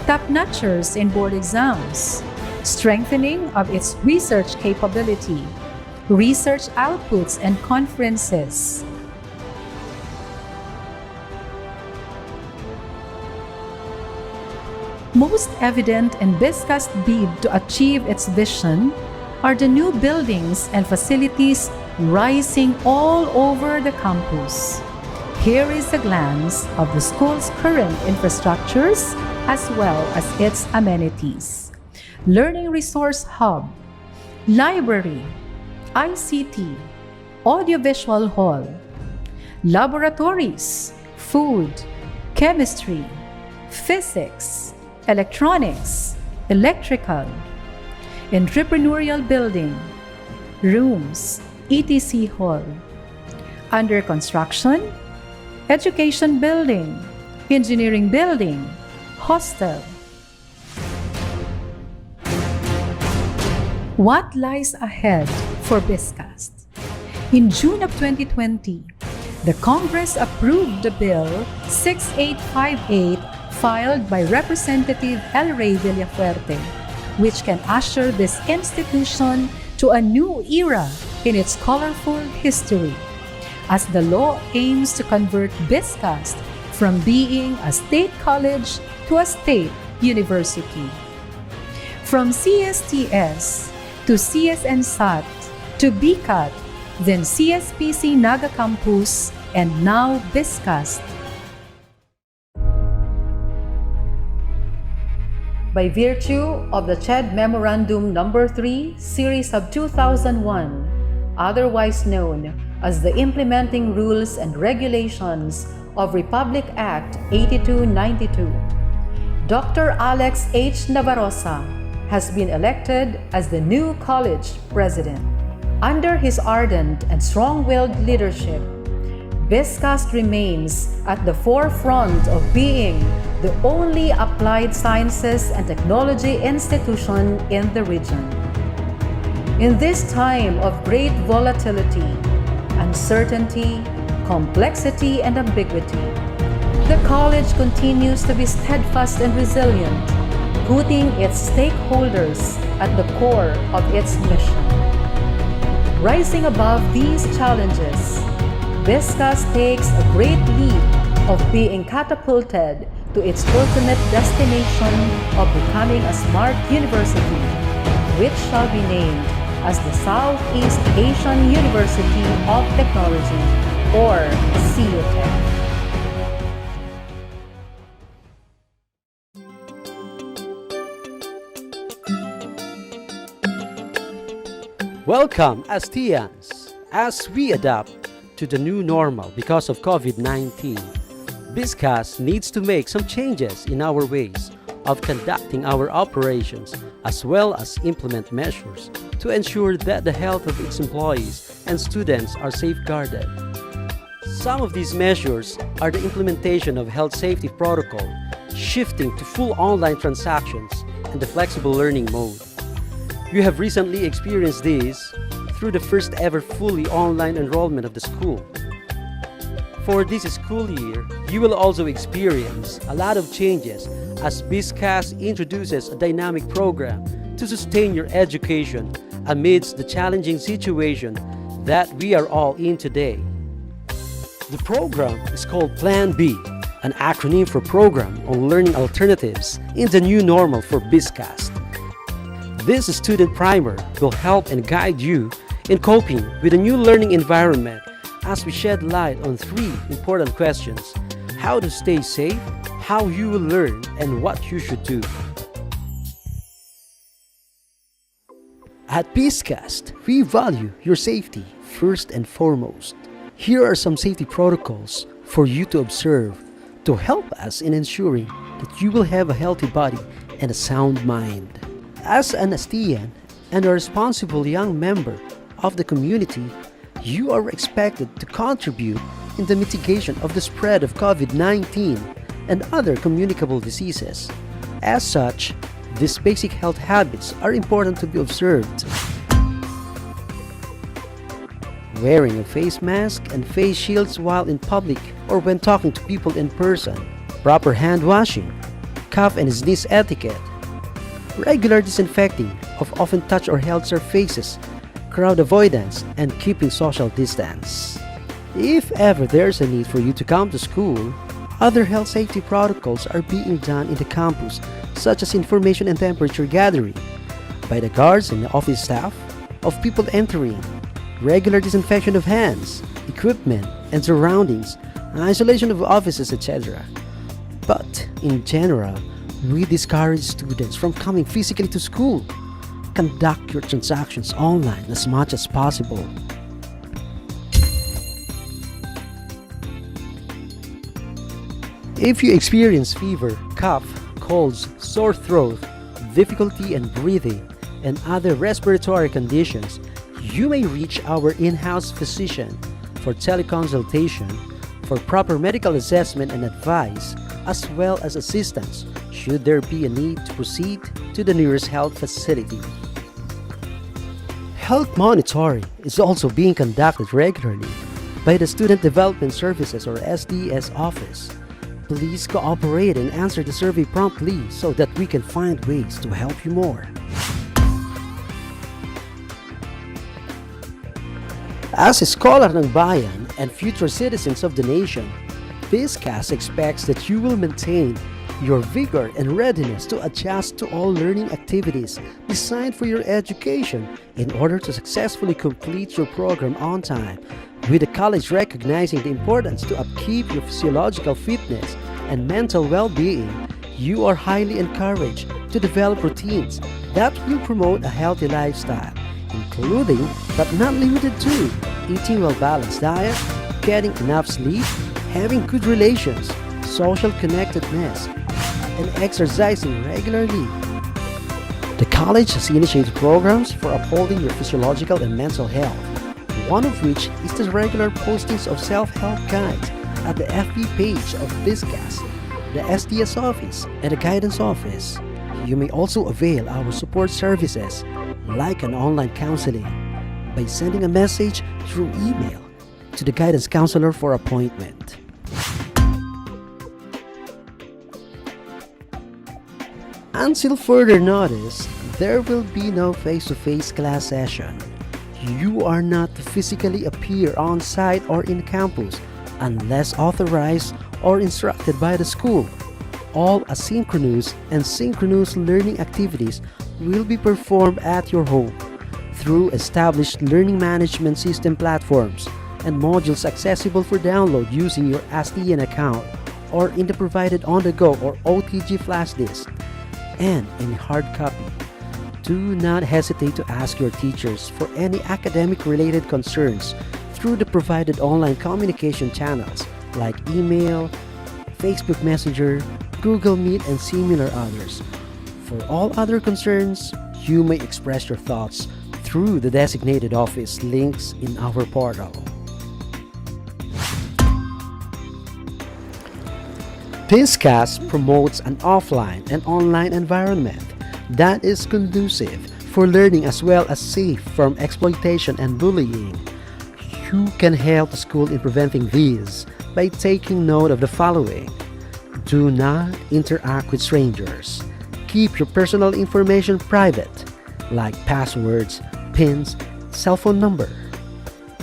top-notchers in board exams, strengthening of its research capability, research outputs and conferences. Most evident in BISCAST's bid to achieve its vision are the new buildings and facilities rising all over the campus. Here is a glance of the school's current infrastructures as well as its amenities. Learning Resource Hub, Library, ICT, Audiovisual Hall, Laboratories, Food, Chemistry, Physics, Electronics, Electrical, Entrepreneurial Building, Rooms, ETC Hall, Under Construction, Education Building, Engineering Building, Hostel. What lies ahead for BISCAST? In June of 2020, the Congress approved the Bill 6858 filed by Representative El Rey Villafuerte, which can usher this institution to a new era in its colorful history, as the law aims to convert BISCAST from being a state college to a state university. From CSTS to CSNSAT to BICAT, then CSPC Naga Campus, and now BISCAST. By virtue of the CHED Memorandum No. 3, Series of 2001, otherwise known as the Implementing Rules and Regulations of Republic Act 8292, Dr. Alex H. Navarroza has been elected as the new college president. Under his ardent and strong-willed leadership, BISCAST remains at the forefront of being the only applied sciences and technology institution in the region. In this time of great volatility, uncertainty, complexity, and ambiguity. The college continues to be steadfast and resilient, putting its stakeholders at the core of its mission. Rising above these challenges, BISCAS takes a great leap of being catapulted to its ultimate destination of becoming a smart university, which shall be named as the Southeast Asian University of Technology, or CUTech. Welcome, Astians! As we adapt to the new normal because of COVID-19, BISCAS needs to make some changes in our ways of conducting our operations, as well as implement measures to ensure that the health of its employees and students are safeguarded. Some of these measures are the implementation of health safety protocol, shifting to full online transactions, and the flexible learning mode. You have recently experienced this through the first ever fully online enrollment of the school. For this school year, you will also experience a lot of changes as BISCAS introduces a dynamic program to sustain your education amidst the challenging situation that we are all in today. The program is called Plan B, an acronym for Program on Learning Alternatives in the New Normal for BISCAS. This student primer will help and guide you in coping with a new learning environment as we shed light on 3 important questions: how to stay safe, how you will learn, and what you should do. At BISCAS, we value your safety first and foremost. Here are some safety protocols for you to observe to help us in ensuring that you will have a healthy body and a sound mind. As an Astian and a responsible young member of the community, you are expected to contribute in the mitigation of the spread of COVID-19 and other communicable diseases. As such, these basic health habits are important to be observed. Wearing a face mask and face shields while in public or when talking to people in person. Proper hand washing, cough and sneeze etiquette. Regular disinfecting of often touched or held surfaces, crowd avoidance, and keeping social distance. If ever there's a need for you to come to school, other health safety protocols are being done in the campus, such as information and temperature gathering by the guards and the office staff of people entering, regular disinfection of hands, equipment, and surroundings, isolation of offices, etc. But in general, we discourage students from coming physically to school. Conduct your transactions online as much as possible. If you experience fever, cough, colds, sore throat, difficulty in breathing, and other respiratory conditions, you may reach our in-house physician for teleconsultation, for proper medical assessment and advice, as well as assistance should there be a need to proceed to the nearest health facility. Health monitoring is also being conducted regularly by the Student Development Services or SDS office. Please cooperate and answer the survey promptly so that we can find ways to help you more. As a scholar ng bayan and future citizens of the nation, BISCAS expects that you will maintain your vigor and readiness to adjust to all learning activities designed for your education in order to successfully complete your program on time, with the college recognizing the importance to upkeep your physiological fitness and mental well-being. You are highly encouraged to develop routines that will promote a healthy lifestyle, including but not limited to eating well-balanced diet, getting enough sleep, having good relations, social connectedness, and exercising regularly. The college has initiated programs for upholding your physiological and mental health, one of which is the regular postings of self-help guides at the FB page of BISCAS, the SDS office, and the guidance office. You may also avail our support services like an online counseling by sending a message through email to the guidance counselor for appointment. Until further notice, there will be no face-to-face class session. You are not to physically appear on site or in campus unless authorized or instructed by the school. All asynchronous and synchronous learning activities will be performed at your home through established learning management system platforms and modules accessible for download using your SDN account or in the provided on-the-go or OTG flash disk and in hard copy. Do not hesitate to ask your teachers for any academic-related concerns through the provided online communication channels like email, Facebook Messenger, Google Meet, and similar others. For all other concerns, you may express your thoughts through the designated office links in our portal. BizCast promotes an offline and online environment that is conducive for learning as well as safe from exploitation and bullying. You can help the school in preventing these by taking note of the following. Do not interact with strangers. Keep your personal information private, like passwords, PINs, cell phone number.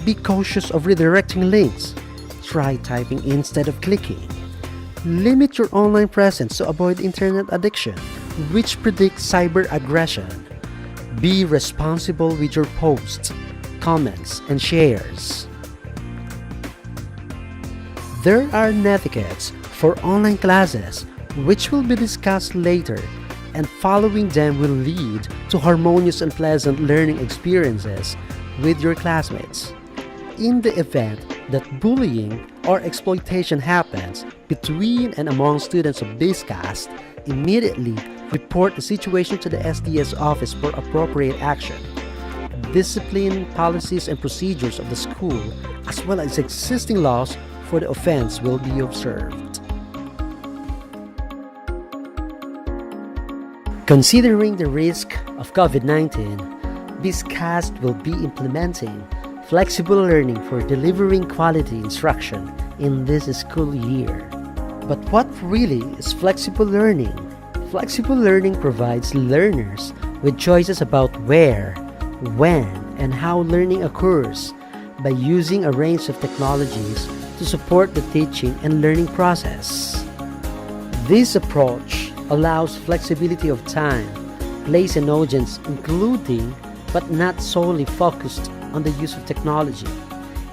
Be cautious of redirecting links. Try typing instead of clicking. Limit your online presence to avoid internet addiction, which predicts cyber aggression. Be responsible with your posts, comments, and shares. There are netiquettes for online classes, which will be discussed later, and following them will lead to harmonious and pleasant learning experiences with your classmates. In the event that bullying or exploitation happens between and among students of BizCast, immediately report the situation to the SDS office for appropriate action. Discipline, policies, and procedures of the school, as well as existing laws for the offense, will be observed. Considering the risk of COVID-19, BizCast will be implementing flexible learning for delivering quality instruction in this school year. But what really is flexible learning? Flexible learning provides learners with choices about where, when, and how learning occurs by using a range of technologies to support the teaching and learning process. This approach allows flexibility of time, place, and audience, including but not solely focused on the use of technology.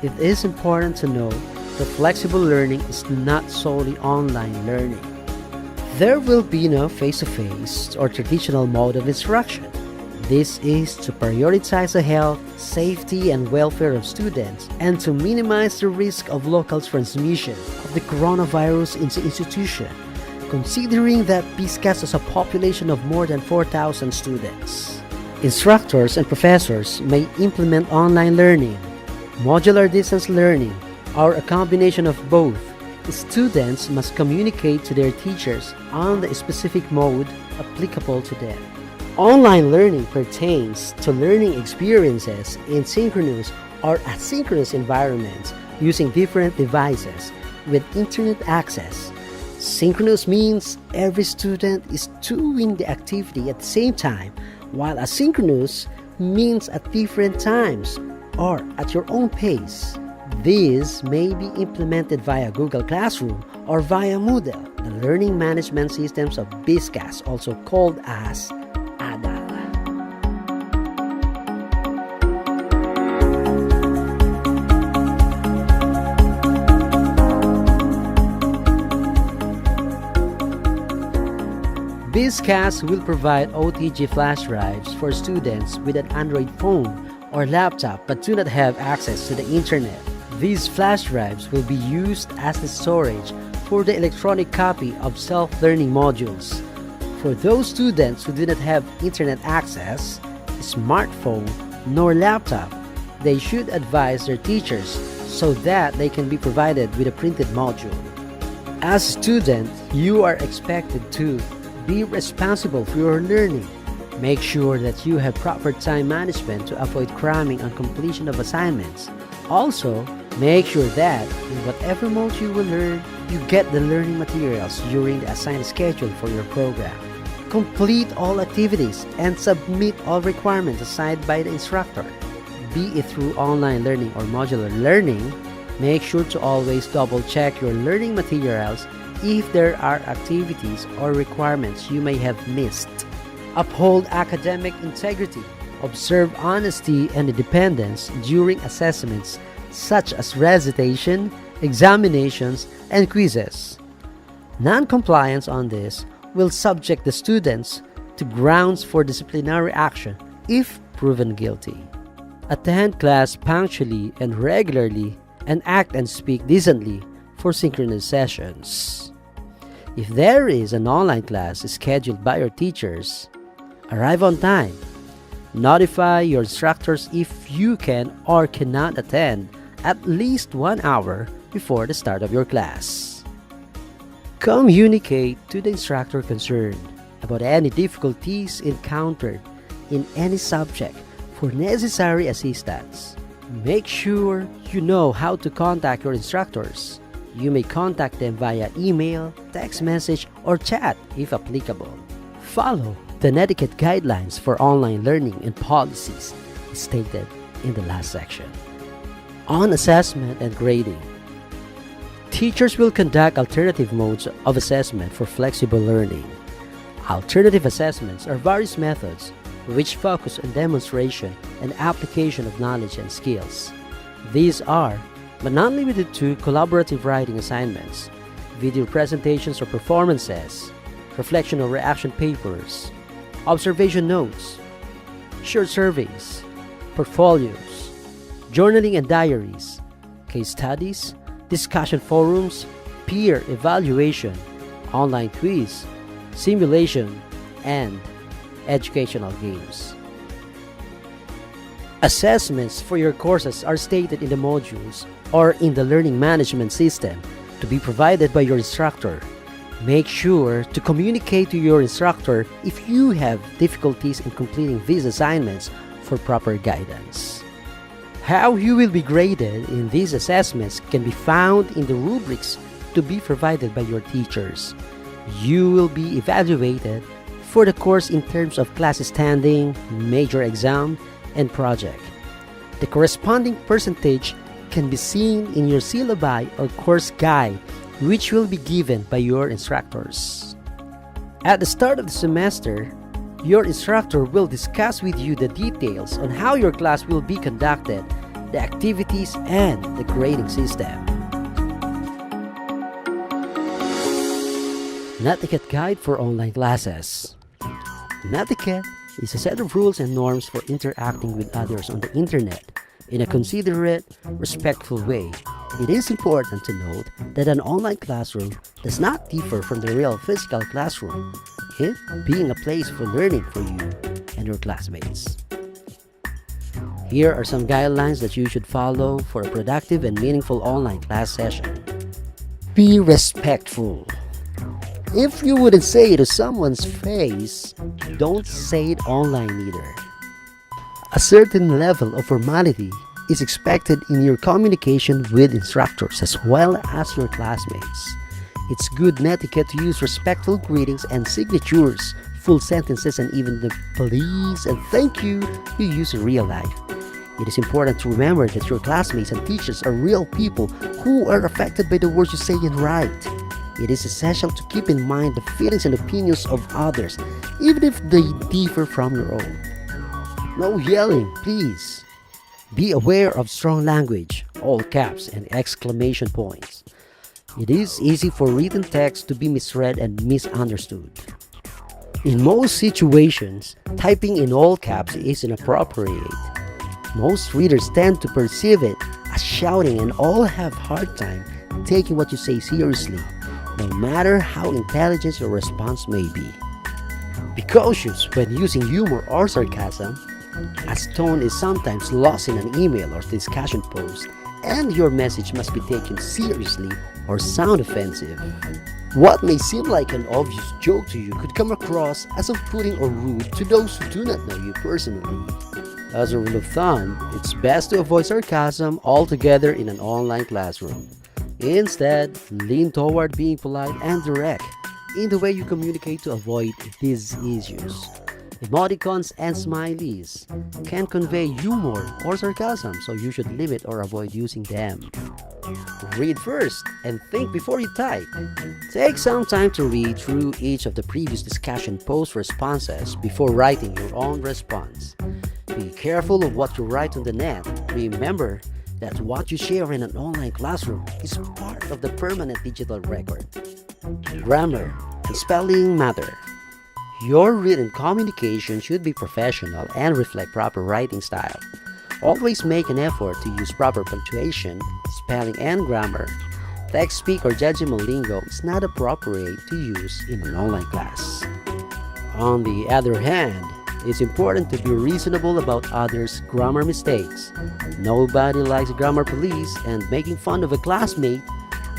It is important to know that flexible learning is not solely online learning. There will be no face-to-face or traditional mode of instruction. This is to prioritize the health, safety, and welfare of students and to minimize the risk of local transmission of the coronavirus in the institution, considering that BizCast has a population of more than 4,000 students. Instructors and professors may implement online learning, modular distance learning, or a combination of both. Students must communicate to their teachers on the specific mode applicable to them. Online learning pertains to learning experiences in synchronous or asynchronous environments using different devices with internet access. Synchronous means every student is doing the activity at the same time, while asynchronous means at different times or at your own pace. These may be implemented via Google Classroom or via Moodle, the learning management systems of BizCast, also called as ADAL. BizCast will provide OTG flash drives for students with an Android phone or laptop but do not have access to the internet. These flash drives will be used as the storage for the electronic copy of self-learning modules. For those students who do not have internet access, smartphone, nor laptop, they should advise their teachers so that they can be provided with a printed module. As a student, you are expected to be responsible for your learning. Make sure that you have proper time management to avoid cramming on completion of assignments. Also, Make sure that, in whatever mode you will learn, you get the learning materials during the assigned schedule for your program. Complete all activities and submit all requirements assigned by the instructor. Be it through online learning or modular learning, make sure to always double check your learning materials if there are activities or requirements you may have missed. Uphold academic integrity. Observe honesty and independence during assessments such as recitation, examinations, and quizzes. Non-compliance on this will subject the students to grounds for disciplinary action if proven guilty. Attend class punctually and regularly, and act and speak decently for synchronous sessions. If there is an online class scheduled by your teachers, arrive on time. Notify your instructors if you can or cannot attend at least 1 hour before the start of your class. Communicate to the instructor concerned about any difficulties encountered in any subject for necessary assistance. Make sure you know how to contact your instructors. You may contact them via email, text message, or chat if applicable. Follow the etiquette guidelines for online learning and policies stated in the last section. On assessment and grading, teachers will conduct alternative modes of assessment for flexible learning. Alternative assessments are various methods which focus on demonstration and application of knowledge and skills. These are, but not limited to, collaborative writing assignments, video presentations or performances, reflection or reaction papers, observation notes, short surveys, portfolios, journaling and diaries, case studies, discussion forums, peer evaluation, online quiz, simulation, and educational games. Assessments for your courses are stated in the modules or in the learning management system to be provided by your instructor. Make sure to communicate to your instructor if you have difficulties in completing these assignments for proper guidance. How you will be graded in these assessments can be found in the rubrics to be provided by your teachers. You will be evaluated for the course in terms of class standing, major exam, and project. The corresponding percentage can be seen in your syllabi or course guide, which will be given by your instructors. At the start of the semester, your instructor will discuss with you the details on how your class will be conducted, the activities, and the grading system. Netiquette Guide for Online Classes. Netiquette is a set of rules and norms for interacting with others on the internet in a considerate, respectful way. It is important to note that an online classroom does not differ from the real physical classroom, it being a place for learning for you and your classmates. Here are some guidelines that you should follow for a productive and meaningful online class session. Be respectful. If you wouldn't say it to someone's face, don't say it online either. A certain level of formality is expected in your communication with instructors as well as your classmates. It's good etiquette to use respectful greetings and signatures, full sentences, and even the please and thank you use in real life. It is important to remember that your classmates and teachers are real people who are affected by the words you say and write. It is essential to keep in mind the feelings and opinions of others, even if they differ from your own. No yelling, please. Be aware of strong language, all caps, and exclamation points. It is easy for written text to be misread and misunderstood. In most situations, typing in all caps is inappropriate. Most readers tend to perceive it as shouting and all have hard time taking what you say seriously, no matter how intelligent your response may be. Be cautious when using humor or sarcasm, as tone is sometimes lost in an email or discussion post, and your message must be taken seriously or sound offensive. What may seem like an obvious joke to you could come across as off-putting or rude to those who do not know you personally. As a rule of thumb, it's best to avoid sarcasm altogether in an online classroom. Instead, lean toward being polite and direct in the way you communicate to avoid these issues. Emoticons and smileys can convey humor or sarcasm, so you should limit or avoid using them. Read first and think before you type. Take some time to read through each of the previous discussion post responses before writing your own response. Be careful of what you write on the net. Remember that what you share in an online classroom is part of the permanent digital record. Grammar and spelling matter. Your written communication should be professional and reflect proper writing style. Always make an effort to use proper punctuation, spelling, and grammar. Text speak or judgmental lingo is not appropriate to use in an online class. On the other hand, it's important to be reasonable about others' grammar mistakes. Nobody likes grammar police, and making fun of a classmate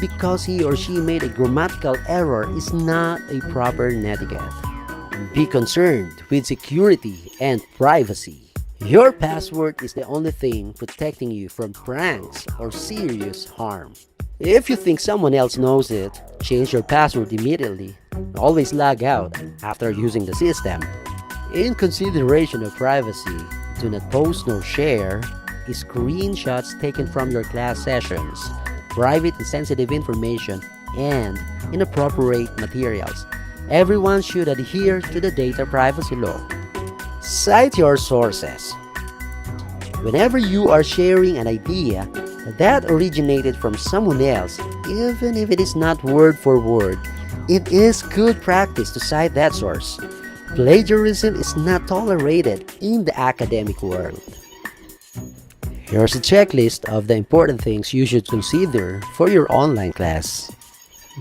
because he or she made a grammatical error is not a proper etiquette. Be concerned with security and privacy. Your password is the only thing protecting you from pranks or serious harm. If you think someone else knows it, change your password immediately. Always log out after using the system. In consideration of privacy, do not post nor share screenshots taken from your class sessions, private and sensitive information, and inappropriate materials. Everyone should adhere to the data privacy law. Cite your sources. Whenever you are sharing an idea that originated from someone else, even if it is not word for word, it is good practice to cite that source. Plagiarism is not tolerated in the academic world. Here's a checklist of the important things you should consider for your online class.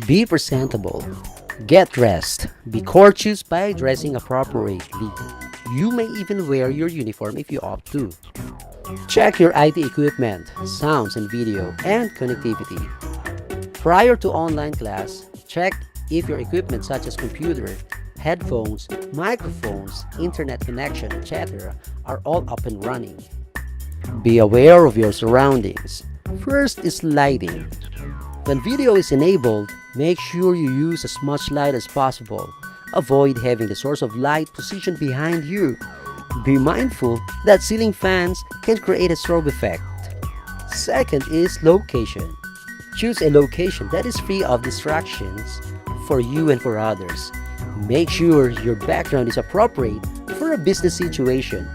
Be presentable. Get dressed. Be courteous by dressing appropriately. You may even wear your uniform if you opt to. Check your IT equipment, sounds and video, and connectivity. Prior to online class, check if your equipment such as computer, headphones, microphones, internet connection, etc. are all up and running. Be aware of your surroundings. First is lighting. When video is enabled, make sure you use as much light as possible. Avoid having the source of light positioned behind you. Be mindful that ceiling fans can create a strobe effect. Second is location. Choose a location that is free of distractions for you and for others. Make sure your background is appropriate for a business situation.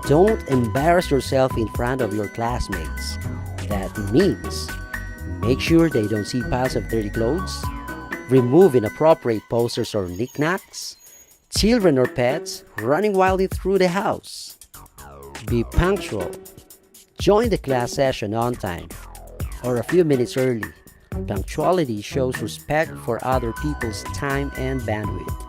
Don't embarrass yourself in front of your classmates. That means make sure they don't see piles of dirty clothes. Remove inappropriate posters or knickknacks. Children or pets running wildly through the house. Be punctual. Join the class session on time or a few minutes early. Punctuality shows respect for other people's time and bandwidth.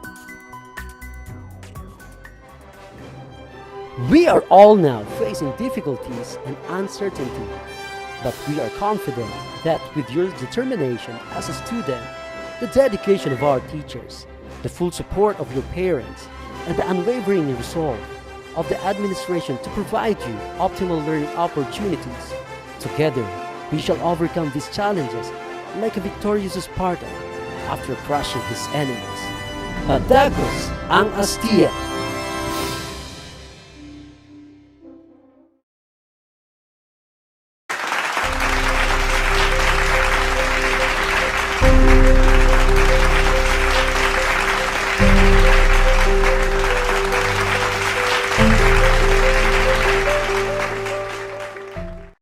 We are all now facing difficulties and uncertainty, but we are confident that with your determination as a student, the dedication of our teachers, the full support of your parents, and the unwavering resolve of the administration to provide you optimal learning opportunities, together we shall overcome these challenges like a victorious Spartan after crushing his enemies. Patagos ang Astia!